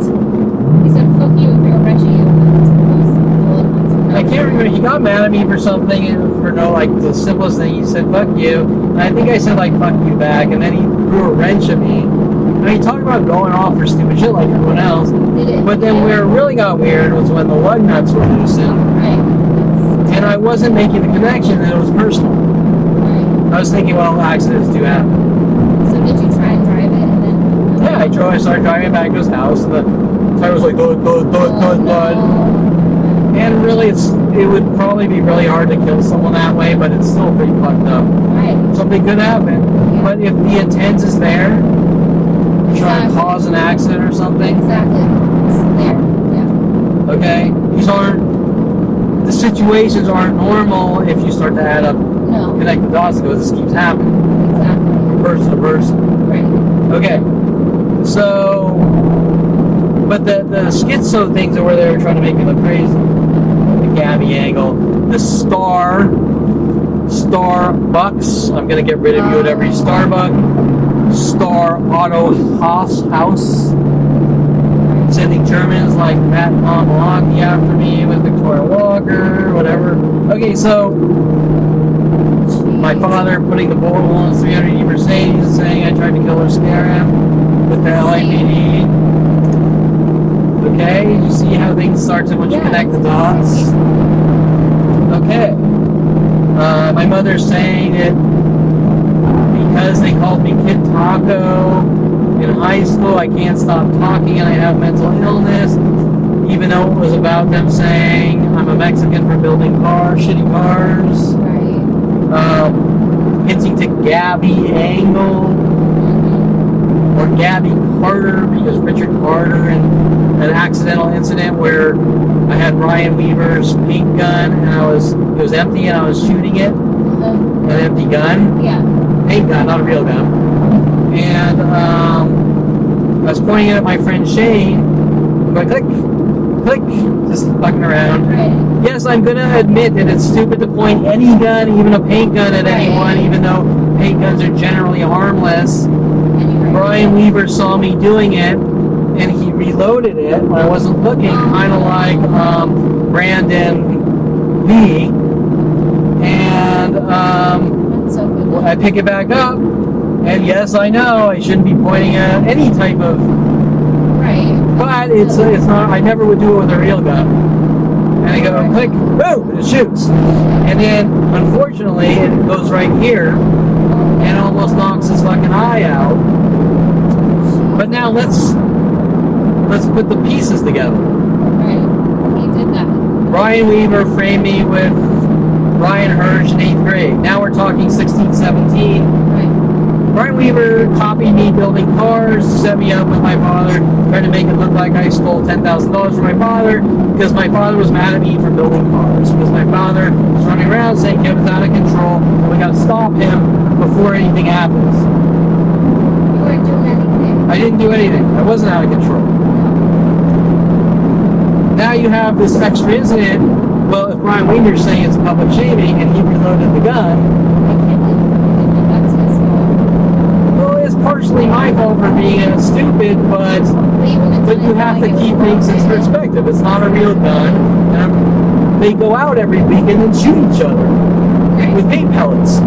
He said, fuck you if you're wrenching you. I can't remember. He got mad at me for something, and for the simplest thing. He said, fuck you. And I think I said, fuck you back. And then he threw a wrench at me. I mean, talk about going off for stupid shit like everyone else. But then where it really got weird was when the lug nuts were loosened. Right. And I wasn't making the connection that it was personal. Right. I was thinking, well, accidents do happen. So did you try and drive it and then? Yeah, I started driving back to his house, and the tire was like, thud. And really, it would probably be really hard to kill someone that way, but it's still pretty fucked up. Right. Something could happen. Yeah. But if the intent is there, try and cause an accident or something. Exactly. It's there. Yeah. Okay? The situations aren't normal if you start to add up, connect the dots, because this keeps happening. Exactly. From person to person. Right. Okay. So, but the schizo things are where they were trying to make me look crazy. The Gabby angle, the Starbucks. I'm gonna get rid of you at every Starbucks. Star Auto House. Sending Germans like Matt Malaki after me with Victoria Walker, whatever. Okay, so my father putting the bullet hole in his 300E Mercedes and saying I tried to kill or scare him with the LAPD. Okay, you see how things start to once you connect the dots? Okay. My mother's saying it because they called me Kid Taco in high school. I can't stop talking and I have mental illness, even though it was about them saying I'm a Mexican for building shitty cars. Right. Hinting to Gabby Angle or Gabby Carter, because Richard Carter and an accidental incident where I had Ryan Weaver's paint gun and it was empty and I was shooting it. An empty gun. Yeah. Paint gun, not a real gun. And I was pointing it at my friend Shane, going click, click, just fucking around. Right. Yes, I'm gonna admit that it's stupid to point any gun, even a paint gun, at anyone, even though paint guns are generally harmless. Brian Weaver saw me doing it, and he reloaded it when I wasn't looking, kind of like Brandon Lee. And That's so good. I pick it back up, and yes, I know I shouldn't be pointing at any type of. Right. But it's not. I never would do it with a real gun. And I go click, boom, and it shoots. And then, unfortunately, it goes right here and almost knocks his fucking eye out. But now let's put the pieces together. Right. He did that. Brian Weaver framed me with Ryan Hirsch in 8th grade. Now we're talking 16, 17. Right. Brian Weaver copied me building cars, set me up with my father, tried to make it look like I stole $10,000 from my father because my father was mad at me for building cars. Because my father was running around saying Kevin's out of control and we got to stop him before anything happens. You weren't doing anything. I didn't do anything. I wasn't out of control. Now you have this extra incident. Well, if Brian Weaver's saying it's public shaming and he reloaded the gun, I can't believe that's his fault. well, it's partially my fault for being stupid, but you have to keep things in perspective. It's not a real gun. And they go out every weekend and shoot each other with paint pellets.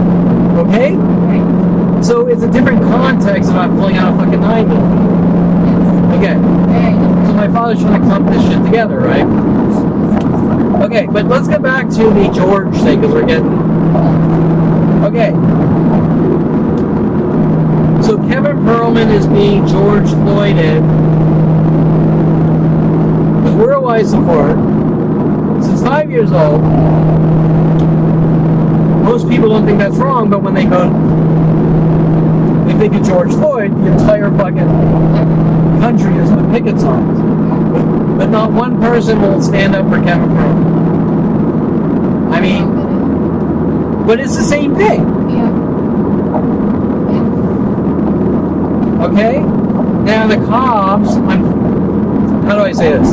Okay? Right. So it's a different context if I'm pulling out a fucking 9mm. Yes. Okay. Very good. So my father's trying to clump this shit together, right? Okay, but let's get back to the George thing because we're getting. Okay. So Kevin Perelman is being George Floyded with worldwide support since 5 years old. Most people don't think that's wrong, but when they go, they think of George Floyd, the entire fucking country is with picket signs. But not one person will stand up for Kevin Perelman. I mean, but it's the same thing. Yeah. Okay? Now the cops, how do I say this?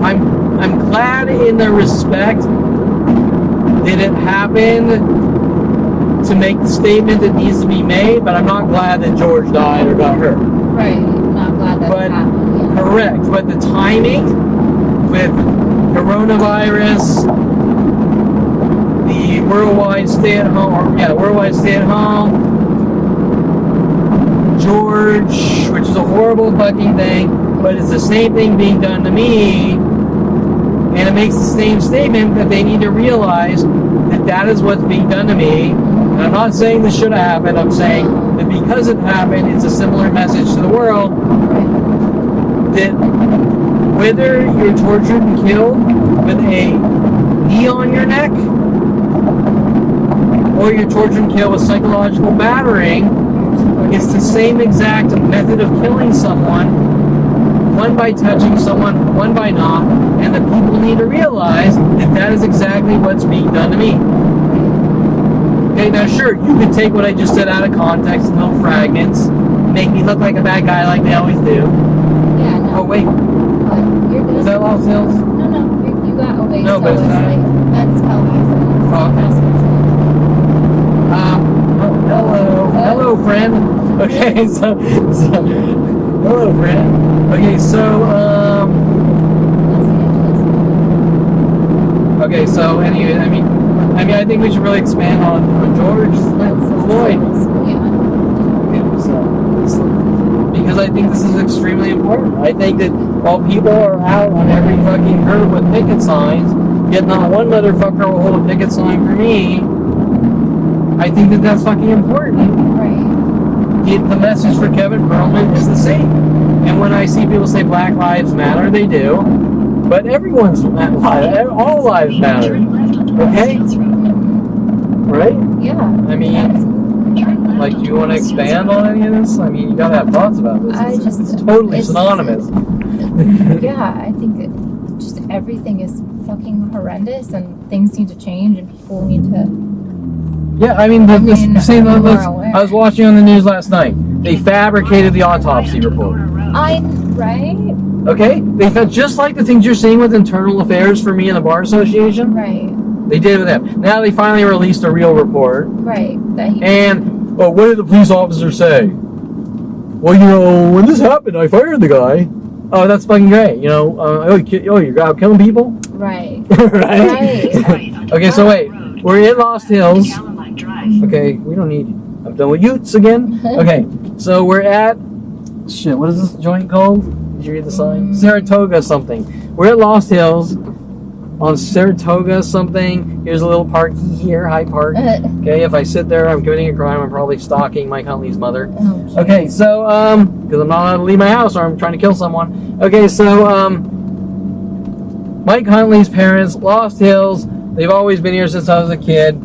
I'm glad in the respect did it happen to make the statement that needs to be made, but I'm not glad that George died or got hurt. Right. Not glad that happened. Yeah. Correct. But the timing with coronavirus, the worldwide stay-at-home, George, which is a horrible fucking thing, but it's the same thing being done to me, and it makes the same statement that they need to realize that that is what's being done to me. And I'm not saying this should have happened, I'm saying that because it happened, it's a similar message to the world that whether you're tortured and killed with a knee on your neck, or you're tortured and killed with psychological battering, it's the same exact method of killing someone, one by touching someone, one by not, and the people need to realize that that is exactly what's being done to me. Okay, now sure, you could take what I just said out of context in little fragments, make me look like a bad guy like they always do. Yeah, no. Oh wait, You're good. is that Lost Hills? No, you got away. No, but it's not. That's Elvis. Oh, okay. Hello, friend. Okay, so hello, friend. Okay, so, Okay, so anyway, I mean, I think we should really expand on George Floyd. Because I think this is extremely important. I think that while people are out on every fucking curb with picket signs, yet not one motherfucker will hold a picket sign for me, I think that that's fucking important. Right. The message for Kevin Perelman is the same. And when I see people say Black Lives Matter, they do. But everyone's all lives matter. Okay? Right? Yeah. I mean, like, do you want to expand on any of this? I mean, you gotta have thoughts about this. It's totally synonymous. Yeah, I think that just everything is fucking horrendous and things need to change and people need to... Yeah, I mean, I was watching on the news last night. They fabricated the autopsy report. Right? Okay? They felt just like the things you're seeing with internal affairs for me and the Bar Association. Right. They did it with them. Now they finally released a real report. Right. What did the police officer say? Well, you know, when this happened, I fired the guy. Oh, that's fucking great. You know, you're out killing people? Right. Right? Okay, so wait. We're in Lost Hills. Okay, we don't need... I'm done with Utes again. Okay, so we're at... Shit, what is this joint called? Did you read the sign? Saratoga something. We're at Lost Hills on Saratoga something. Here's a little park here, Hyde Park. Okay, if I sit there, I'm committing a crime. I'm probably stalking Mike Huntley's mother. Okay, so, because I'm not allowed to leave my house or I'm trying to kill someone. Okay, so, Mike Huntley's parents, Lost Hills. They've always been here since I was a kid.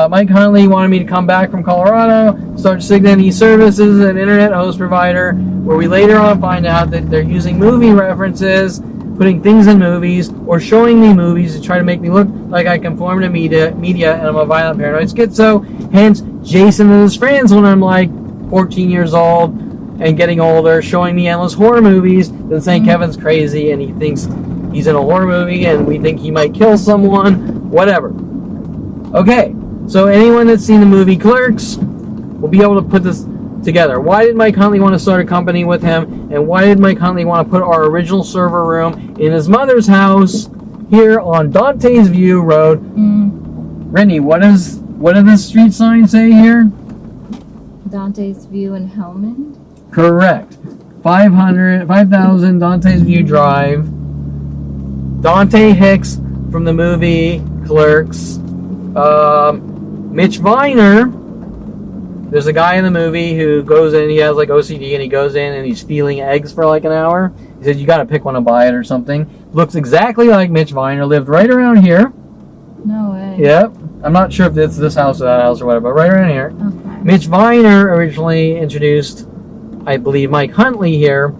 Mike Huntley wanted me to come back from Colorado, start Signity Services, an internet host provider, where we later on find out that they're using movie references, putting things in movies, or showing me movies to try to make me look like I conform to media and I'm a violent paranoid schizo. Hence, Jason and his friends when I'm like 14 years old and getting older, showing me endless horror movies, then saying Kevin's crazy and he thinks he's in a horror movie and we think he might kill someone, whatever. Okay. So anyone that's seen the movie Clerks will be able to put this together. Why did Mike Huntley want to start a company with him? And why did Mike Huntley want to put our original server room in his mother's house here on Dante's View Road? Brittany, what does the street sign say here? Dante's View in Hellman? Correct. 5000 Dante's View Drive. Dante Hicks from the movie Clerks. Mitch Viner, there's a guy in the movie who goes in, he has like OCD, and he goes in and he's feeling eggs for like an hour. He said, you got to pick one and buy it or something. Looks exactly like Mitch Viner, lived right around here. No way. Yep. I'm not sure if it's this house or that house or whatever, but right around here. Okay. Mitch Viner originally introduced, I believe, Mike Huntley here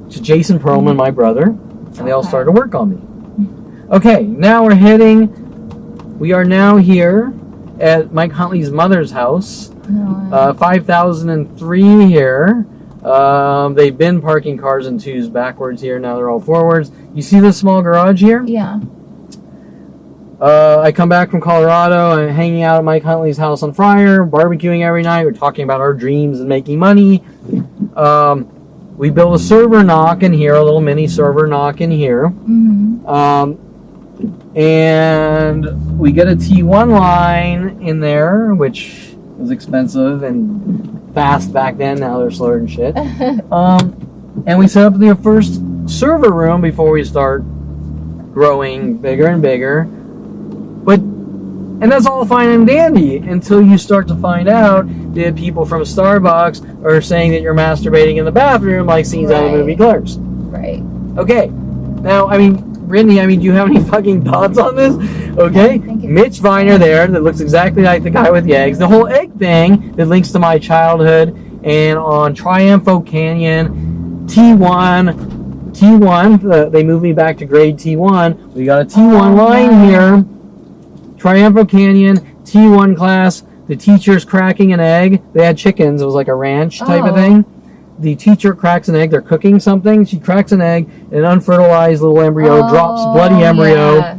to Jason Perelman, my brother, and they all started to work on me. Okay, now we are now here at Mike Huntley's mother's house. 5003 here. They've been parking cars in twos backwards here. Now they're all forwards. You see this small garage here? Yeah. I come back from Colorado and hanging out at Mike Huntley's house on Friar, barbecuing every night. We're talking about our dreams and making money. We built a server knock in here, a little mini server knock in here. And we get a T1 line in there, which was expensive and fast back then. Now they're slower and shit. And we set up the first server room before we start growing bigger and bigger. And that's all fine and dandy until you start to find out that people from Starbucks are saying that you're masturbating in the bathroom like scenes out of the movie Clerks. Right. Okay. Now, I mean, Brittany, do you have any fucking thoughts on this? Okay. Mitch Viner there that looks exactly like the guy with the eggs. The whole egg thing that links to my childhood. And on Triumpho Canyon, T1, they moved me back to grade T1. We got a T1 line here. Triumpho Canyon, T1 class. The teacher's cracking an egg. They had chickens. It was like a ranch type of thing. The teacher cracks an egg. They're cooking something. She cracks an egg. An unfertilized little embryo drops bloody embryo. Yeah.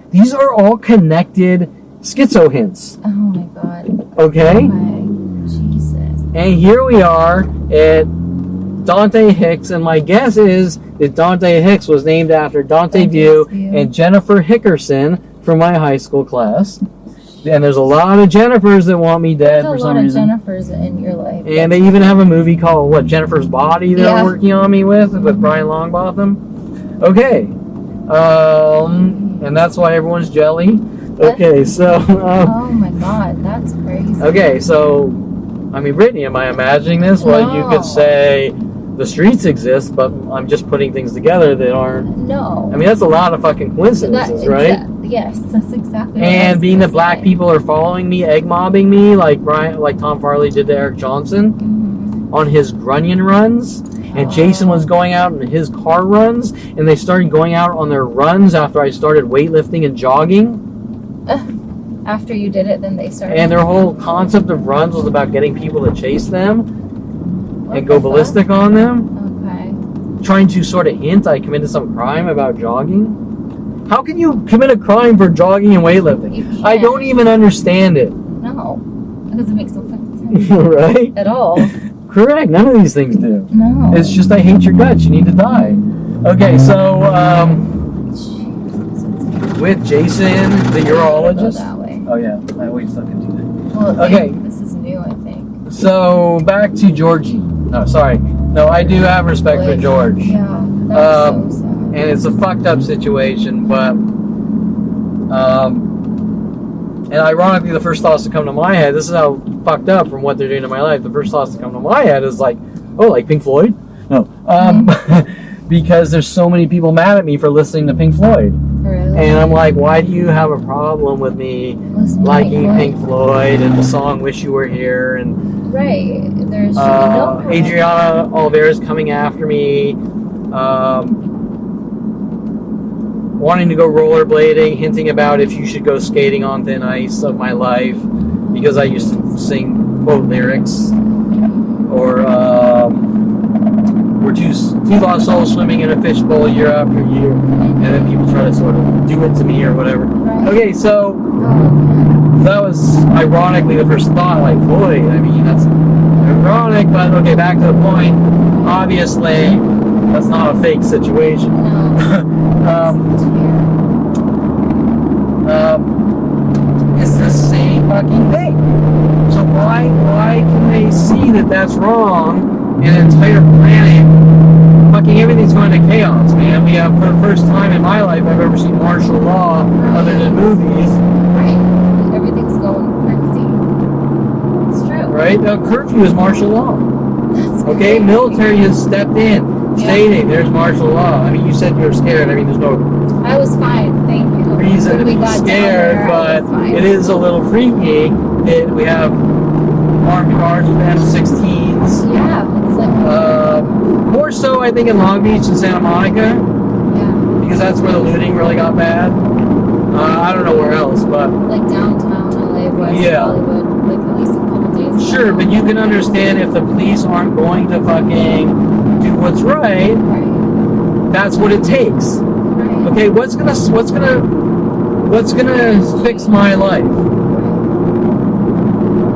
These are all connected schizo hints. Oh my god. Okay? Jesus. And here we are at Dante Hicks. And my guess is that Dante Hicks was named after Dante View and Jennifer Hickerson from my high school class. And there's a lot of Jennifers that want me dead for some reason. There's a lot of Jennifers in your life. And they even have a movie called, what, Jennifer's Body they're working on me with Brian Longbottom. Okay. And that's why everyone's jelly. Okay, so... oh my god, that's crazy. Okay, so... I mean, Brittany, am I imagining this? Well, you could say the streets exist, but I'm just putting things together that aren't... No. I mean, that's a lot of fucking coincidences, right? Yes, that's exactly what And being that black people are following me, egg mobbing me, like Tom Farley did to Eric Johnson on his Grunion runs, and Jason was going out on his car runs, and they started going out on their runs after I started weightlifting and jogging. After you did it, then they started. And their whole concept of runs was about getting people to chase them and go ballistic on them. Okay. Trying to sort of hint I committed some crime about jogging. How can you commit a crime for jogging and weightlifting? I don't even understand it. No. That doesn't make no sense. Right? At all. Correct. None of these things do. No. It's just I hate your guts. You need to die. Okay, so with Jason, the urologist. That way. Oh yeah, I always fucking do that. Well, okay. This is new, I think. So back to Georgie. No, sorry. No, I do have respect for George. Yeah. That's so sad. And it's a fucked up situation, but and ironically, the first thoughts to come to my head, this is how fucked up from what they're doing in my life. The first thoughts to come to my head is like, oh, like Pink Floyd? No. Because there's so many people mad at me for listening to Pink Floyd. Really? And I'm like, why do you have a problem with me liking Pink Floyd and the song Wish You Were Here? And right. There's Adriana Oliveira's coming after me. Wanting to go rollerblading, hinting about if you should go skating on thin ice of my life, because I used to sing quote lyrics, or we're two lost souls swimming in a fishbowl year after year, and then people try to sort of do it to me or whatever. Right. Okay, so that was ironically the first thought, like Floyd. I mean, that's ironic, but okay, back to the point. Obviously, that's not a fake situation. It's the same fucking thing. So why can they see that that's wrong and an entire planet, fucking everything's going to chaos, man. We have, for the first time in my life, I've ever seen martial law other than movies. Right. Everything's going crazy. It's true. Right? Curfew is martial law. That's okay? crazy. Military has stepped in, stating there's martial law. I mean, you said you were scared. I mean, there's no... I was fine, thank you. reason to be scared, but it is a little freaky that we have armed cars with M16s. Yeah, it's like... more so, I think, in Long Beach and Santa Monica. Yeah. Because that's where the looting really got bad. I don't know where else, but... like downtown LA, West Hollywood, like at least a couple days Sure, ago. but you can understand if the police aren't going to fucking do what's right, that's what it takes. Okay, what's gonna fix my life?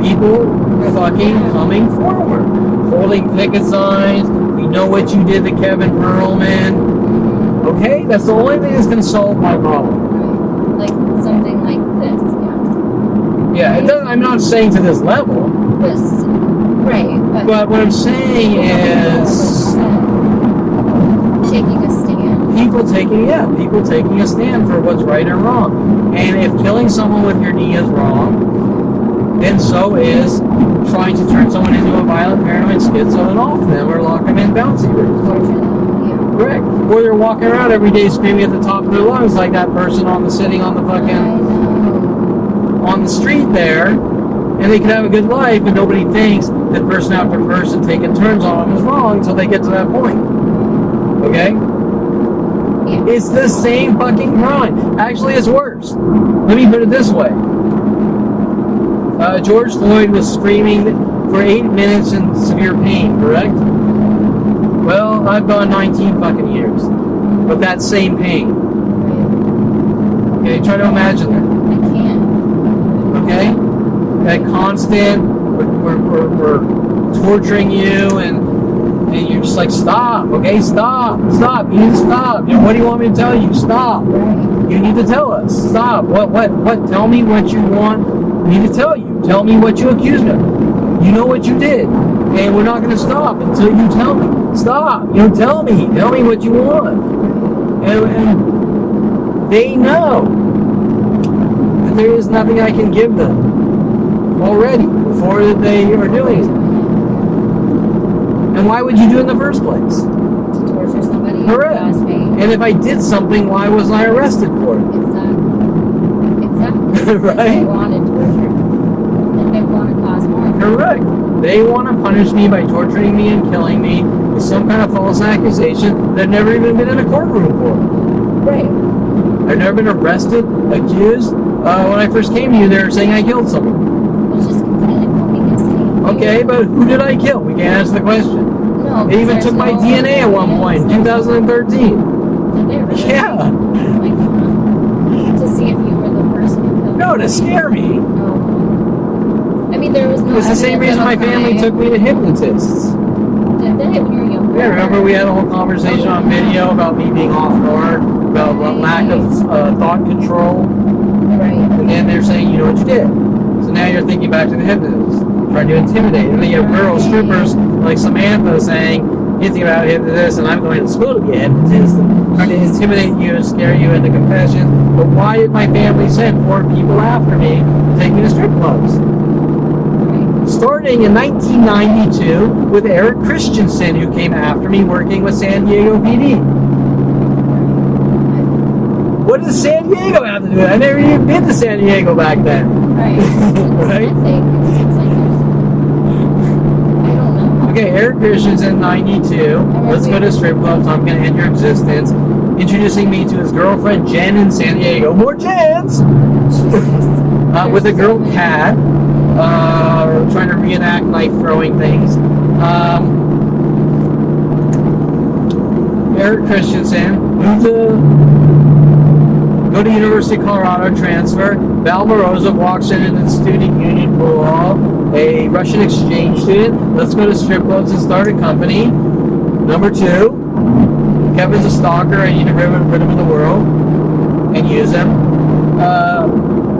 People fucking coming forward, holding picket signs. We know what you did to Kevin Perelman. Okay, that's the only thing that's gonna solve my problem. Like something like this, yeah. Yeah, it doesn't. I'm not saying to this level. But what I'm saying is taking a stand. People taking a stand for what's right and wrong. And if killing someone with your knee is wrong, then so is trying to turn someone into a violent, paranoid schizo and off them or lock them in bouncy rooms. Yeah. Correct. Or they're walking around every day screaming at the top of their lungs like that person sitting on the fucking on the street there, and they could have a good life, and nobody thinks that person after person taking turns on them is wrong until they get to that point. Okay? Yeah. It's the same fucking crime. Actually, it's worse. Let me put it this way. George Floyd was screaming for 8 minutes in severe pain, correct? Well, I've gone 19 fucking years with that same pain. Okay, try to imagine that. I can't. Okay? That constant, we're torturing you and And you're just like, stop, okay, stop. You need to stop. What do you want me to tell you? Stop. Right. You need to tell us. Stop. What? Tell me what you want me to tell you. Tell me what you accuse me of. You know what you did. And we're not going to stop until you tell me. Stop. Tell me. Tell me what you want. And they know that there is nothing I can give them already before they are doing it. And why would you do it in the first place? To torture somebody. Correct. And if I did something, why wasn't I arrested for it? Exactly. Right? They wanted torture. And they want to cause more. Correct. They want to punish me by torturing me and killing me with some kind of false accusation that I've never even been in a courtroom for. Right. I've never been arrested, accused. When I first came to you, they were saying I killed someone. Which is completely fucking insane. Okay, but who did I kill? We can't answer the question. No. They even took my DNA at one point in 2013. Did they really? Yeah. Oh my God. To see if you were the person who killed No, to scare me. Oh. I mean, there was no. It's the same reason my family took me to hypnotists. Did they when you were younger? Yeah, remember we had a whole conversation on video about me being off guard, about lack of thought control. Right. And then they're saying, you know what you did. So now you're thinking back to the hypnotist, trying to intimidate. And then you have girl strippers like Samantha saying, hinting about hypnotist, and I'm going to school to be a hypnotist, and trying to intimidate you and scare you into confession. But why did my family send 4 people after me to take me to strip clubs? Starting in 1992 with Eric Christensen, who came after me working with San Diego PD. What does San Diego have to do with it? I never even been to San Diego back then. Right. Right? I don't know. Okay, Eric Christensen, 92. Let's go to strip clubs. I'm going to end your existence. Introducing me to his girlfriend, Jen, in San Diego. More Jens! With a girl, Kat. Trying to reenact knife throwing things. Eric Christensen moved to go to University of Colorado, transfer. Val Morozov walks in the student union pool hall, a Russian exchange student. Let's go to strip clubs and start a company. Number 2, Kevin's a stalker. I need to rid him of the world and use him.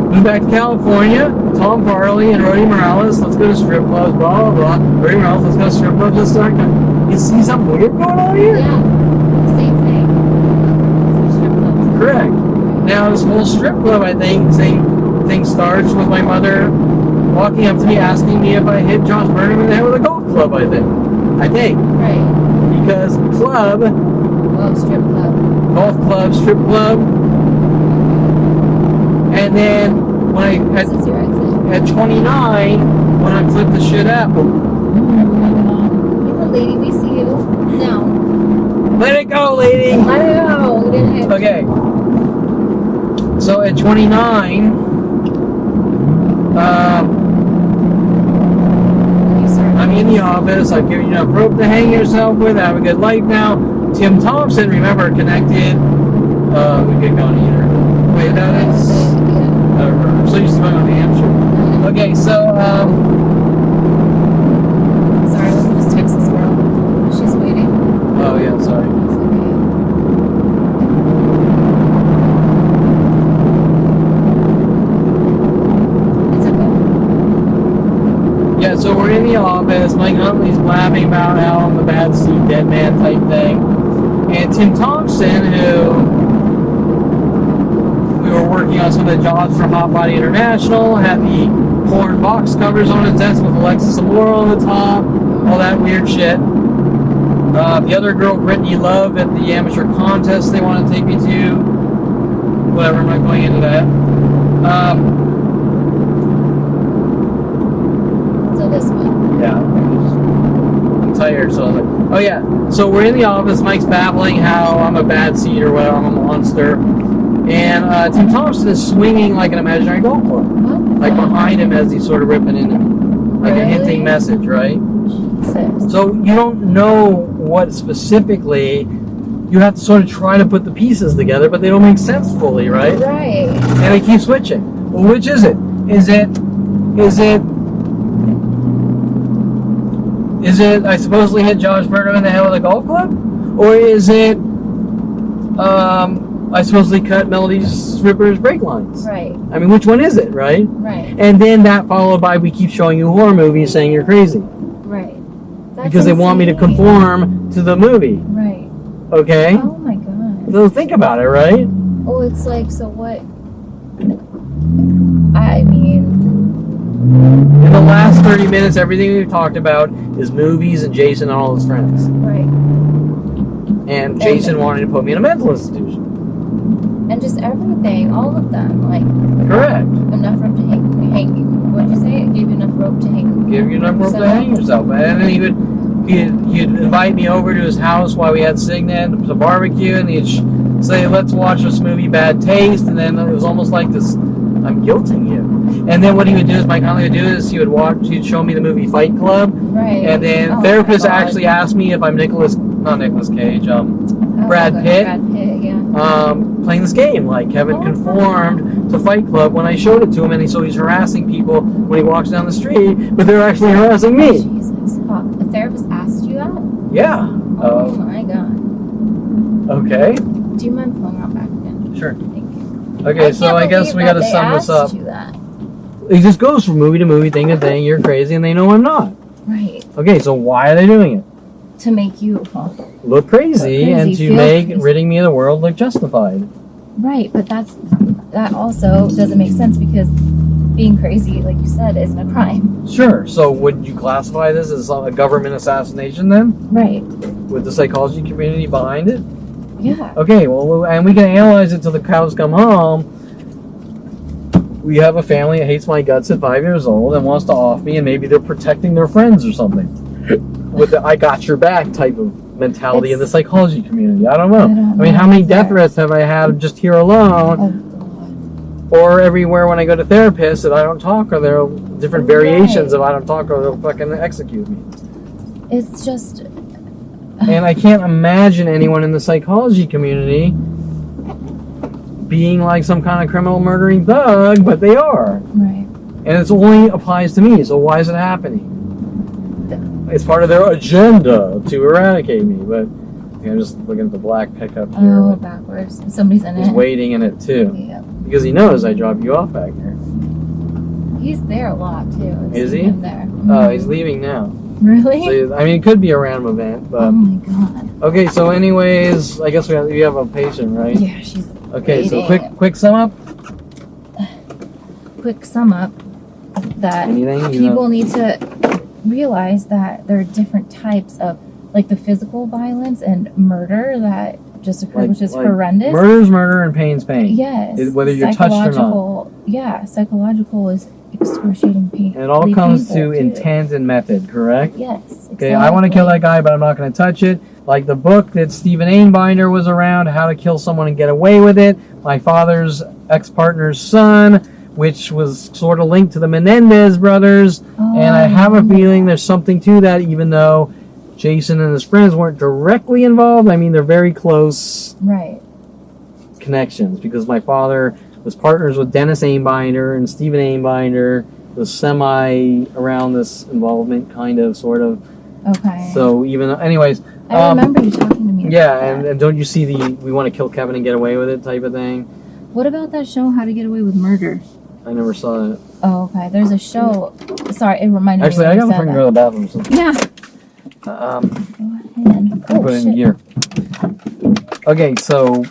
Move back to California. Tom Farley and Rody Morales. Let's go to strip clubs. Blah blah blah. Rody Morales. Let's go to strip clubs and start. You see something weird going on here? Yeah. Same thing. Strip clubs. Correct. Now this whole strip club, I think, same thing starts with my mother walking up to me asking me if I hit Josh Burnum in the head with a golf club. I think. Right. Because club, Strip club. golf club, strip club, and then when I This is your exit. at 29, when I flipped the shit out, You're the lady, we see you. No. let it go, lady. I know. We didn't have Okay. So at 29, I'm in the office. I've given you enough rope to hang yourself with. Have a good life now. Tim Thompson, remember, connected. We could go on either way about it. I'm so used to going on New Hampshire. Okay, so, Sorry, let me just text this girl. She's waiting. oh yeah, sorry. It's okay. It's okay. Yeah, so we're in the office. Mike Huntley's blabbing about how I'm the bad seed dead man type thing. And Tim Thompson, who we were working on some of the jobs for Hot Body International, had the porn box covers on his desk with Alexis Amore on the top, all that weird shit. The other girl, Brittany Love, at the amateur contest they want to take me to. Whatever, I'm not going into that. So this one. Yeah, I'm tired, so I was like, oh yeah. So we're in the office, Mike's babbling how I'm a bad seed or whatever, I'm a monster. And Tim Thompson is swinging like an imaginary golf club. What? Like behind him as he's sort of ripping into him. Like a Really? hinting message, right? Jesus. So you don't know what specifically, you have to sort of try to put the pieces together, but they don't make sense fully, right? Right. And they keep switching. Well, which is it? Is Is it I supposedly hit Josh Burnum in the head with a golf club? Or is it I supposedly cut Melodie the Stripper's brake lines? Right. I mean, which one is it, right? Right. And then that followed by we keep showing you horror movies saying you're crazy. Right. That's Because they want me to insane. conform to the movie. Right. Okay? Oh my god. So think about it, right? Oh, it's like, so what? I mean, In the last 30 minutes, everything we've talked about is movies and Jason and all his friends. right. And Jason wanted to put me in a mental institution. And just everything, all of them, like, Correct. enough rope to hang. What'd you say? It gave you enough rope to hang. Give you enough rope to hang yourself. And then he'd invite me over to his house while we had Signet to barbecue, and he'd say, let's watch this movie, Bad Taste, and then it was almost like this, I'm guilting you. And then what he would do is, Mike Huntley would do is he'd show me the movie Fight Club, Right. and then Oh, therapist my God. actually asked me if I'm not Nicolas Cage, Oh, Brad okay, Pitt. Brad Pitt, yeah. Playing this game, like Kevin Oh, conformed to Fight Club when I showed it to him, and so he's harassing people when he walks down the street, but they're actually harassing me. Jesus. Fuck. A therapist asked you that? Yeah. Oh my god. Okay. Do you mind pulling out back again? Sure. Thank you. Okay, so I guess we gotta sum this up. You that. It just goes from movie to movie, thing to thing. You're crazy, and they know I'm not. Right. Okay, so why are they doing it? To make you Look crazy, and to feel make crazy. ridding me of the world look justified. right, but that also doesn't make sense because being crazy, like you said, isn't a crime. Sure. So would you classify this as a government assassination then, Right. with the psychology community behind it? Yeah. Okay, well, and we can analyze it till the cows come home. We have a family that hates my guts at 5 years old and wants to off me, and maybe they're protecting their friends or something. With the I got your back type of mentality in the psychology community. I don't know. I mean, how many death threats have I had just here alone, Oh, God. or everywhere when I go to therapists that I don't talk, or there are different variations of I don't talk, or they'll fucking execute me. It's just. And I can't imagine anyone in the psychology community being like some kind of criminal murdering thug, but they are. Right. And it only applies to me, so why is it happening? It's part of their agenda to eradicate me, but I'm just looking at the black pickup here. Oh, backwards. Somebody's in He's it. waiting in it too. Yeah. Because he knows I drop you off back here. He's there a lot too. I've Is seen he? him there. Oh, he's leaving now. Really? So, I mean, it could be a random event, but... Oh my god. Okay, so anyways, I guess we have a patient, right? Yeah, she's Okay, so waiting. quick sum up. Quick sum up that Anything? people need to realize that there are different types of, like, the physical violence and murder that just occurred, which is horrendous. Murder's murder and pain's pain. Yes. Whether you're touched or not. Psychological- Yeah, psychological is excruciating pain. And it all comes to intent and method, correct? Yes. Okay, I want to kill that guy, but I'm not going to touch it. Like the book that Stephen Ainbinder was around, How to Kill Someone and Get Away with It. My father's ex-partner's son, which was sort of linked to the Menendez brothers. And I have a feeling there's something to that, even though Jason and his friends weren't directly involved. I mean, they're very close Right. connections, because my father was partners with Dennis Ainbinder, and Stephen Ainbinder was semi around this involvement, kind of, sort of. Okay. So even, anyways. I remember you talking to me Yeah, about that. and don't you see the we want to kill Kevin and get away with it type of thing? What about that show, How to Get Away with Murder? I never saw that. Oh, okay. There's a show. Sorry, it reminded Actually, me. I when got to you freaking go to the bathroom. So, said that. Yeah. Go ahead. I'll put it in gear. Okay, so,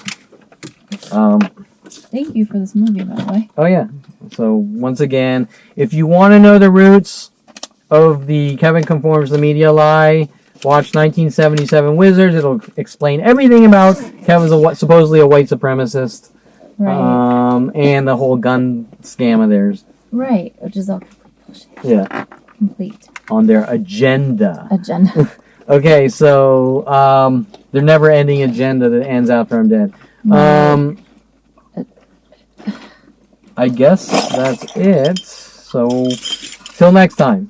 Thank you for this movie, by the way. oh yeah. So once again, if you want to know the roots of the Kevin conforms the media lie, watch 1977 Wizards. It'll explain everything about Kevin's supposedly a white supremacist, Right. and the whole gun scam of theirs. Right. Which is all bullshit. Yeah, Complete on their agenda. agenda. Okay, so their never-ending agenda that ends after I'm dead. I guess that's it. So, till next time.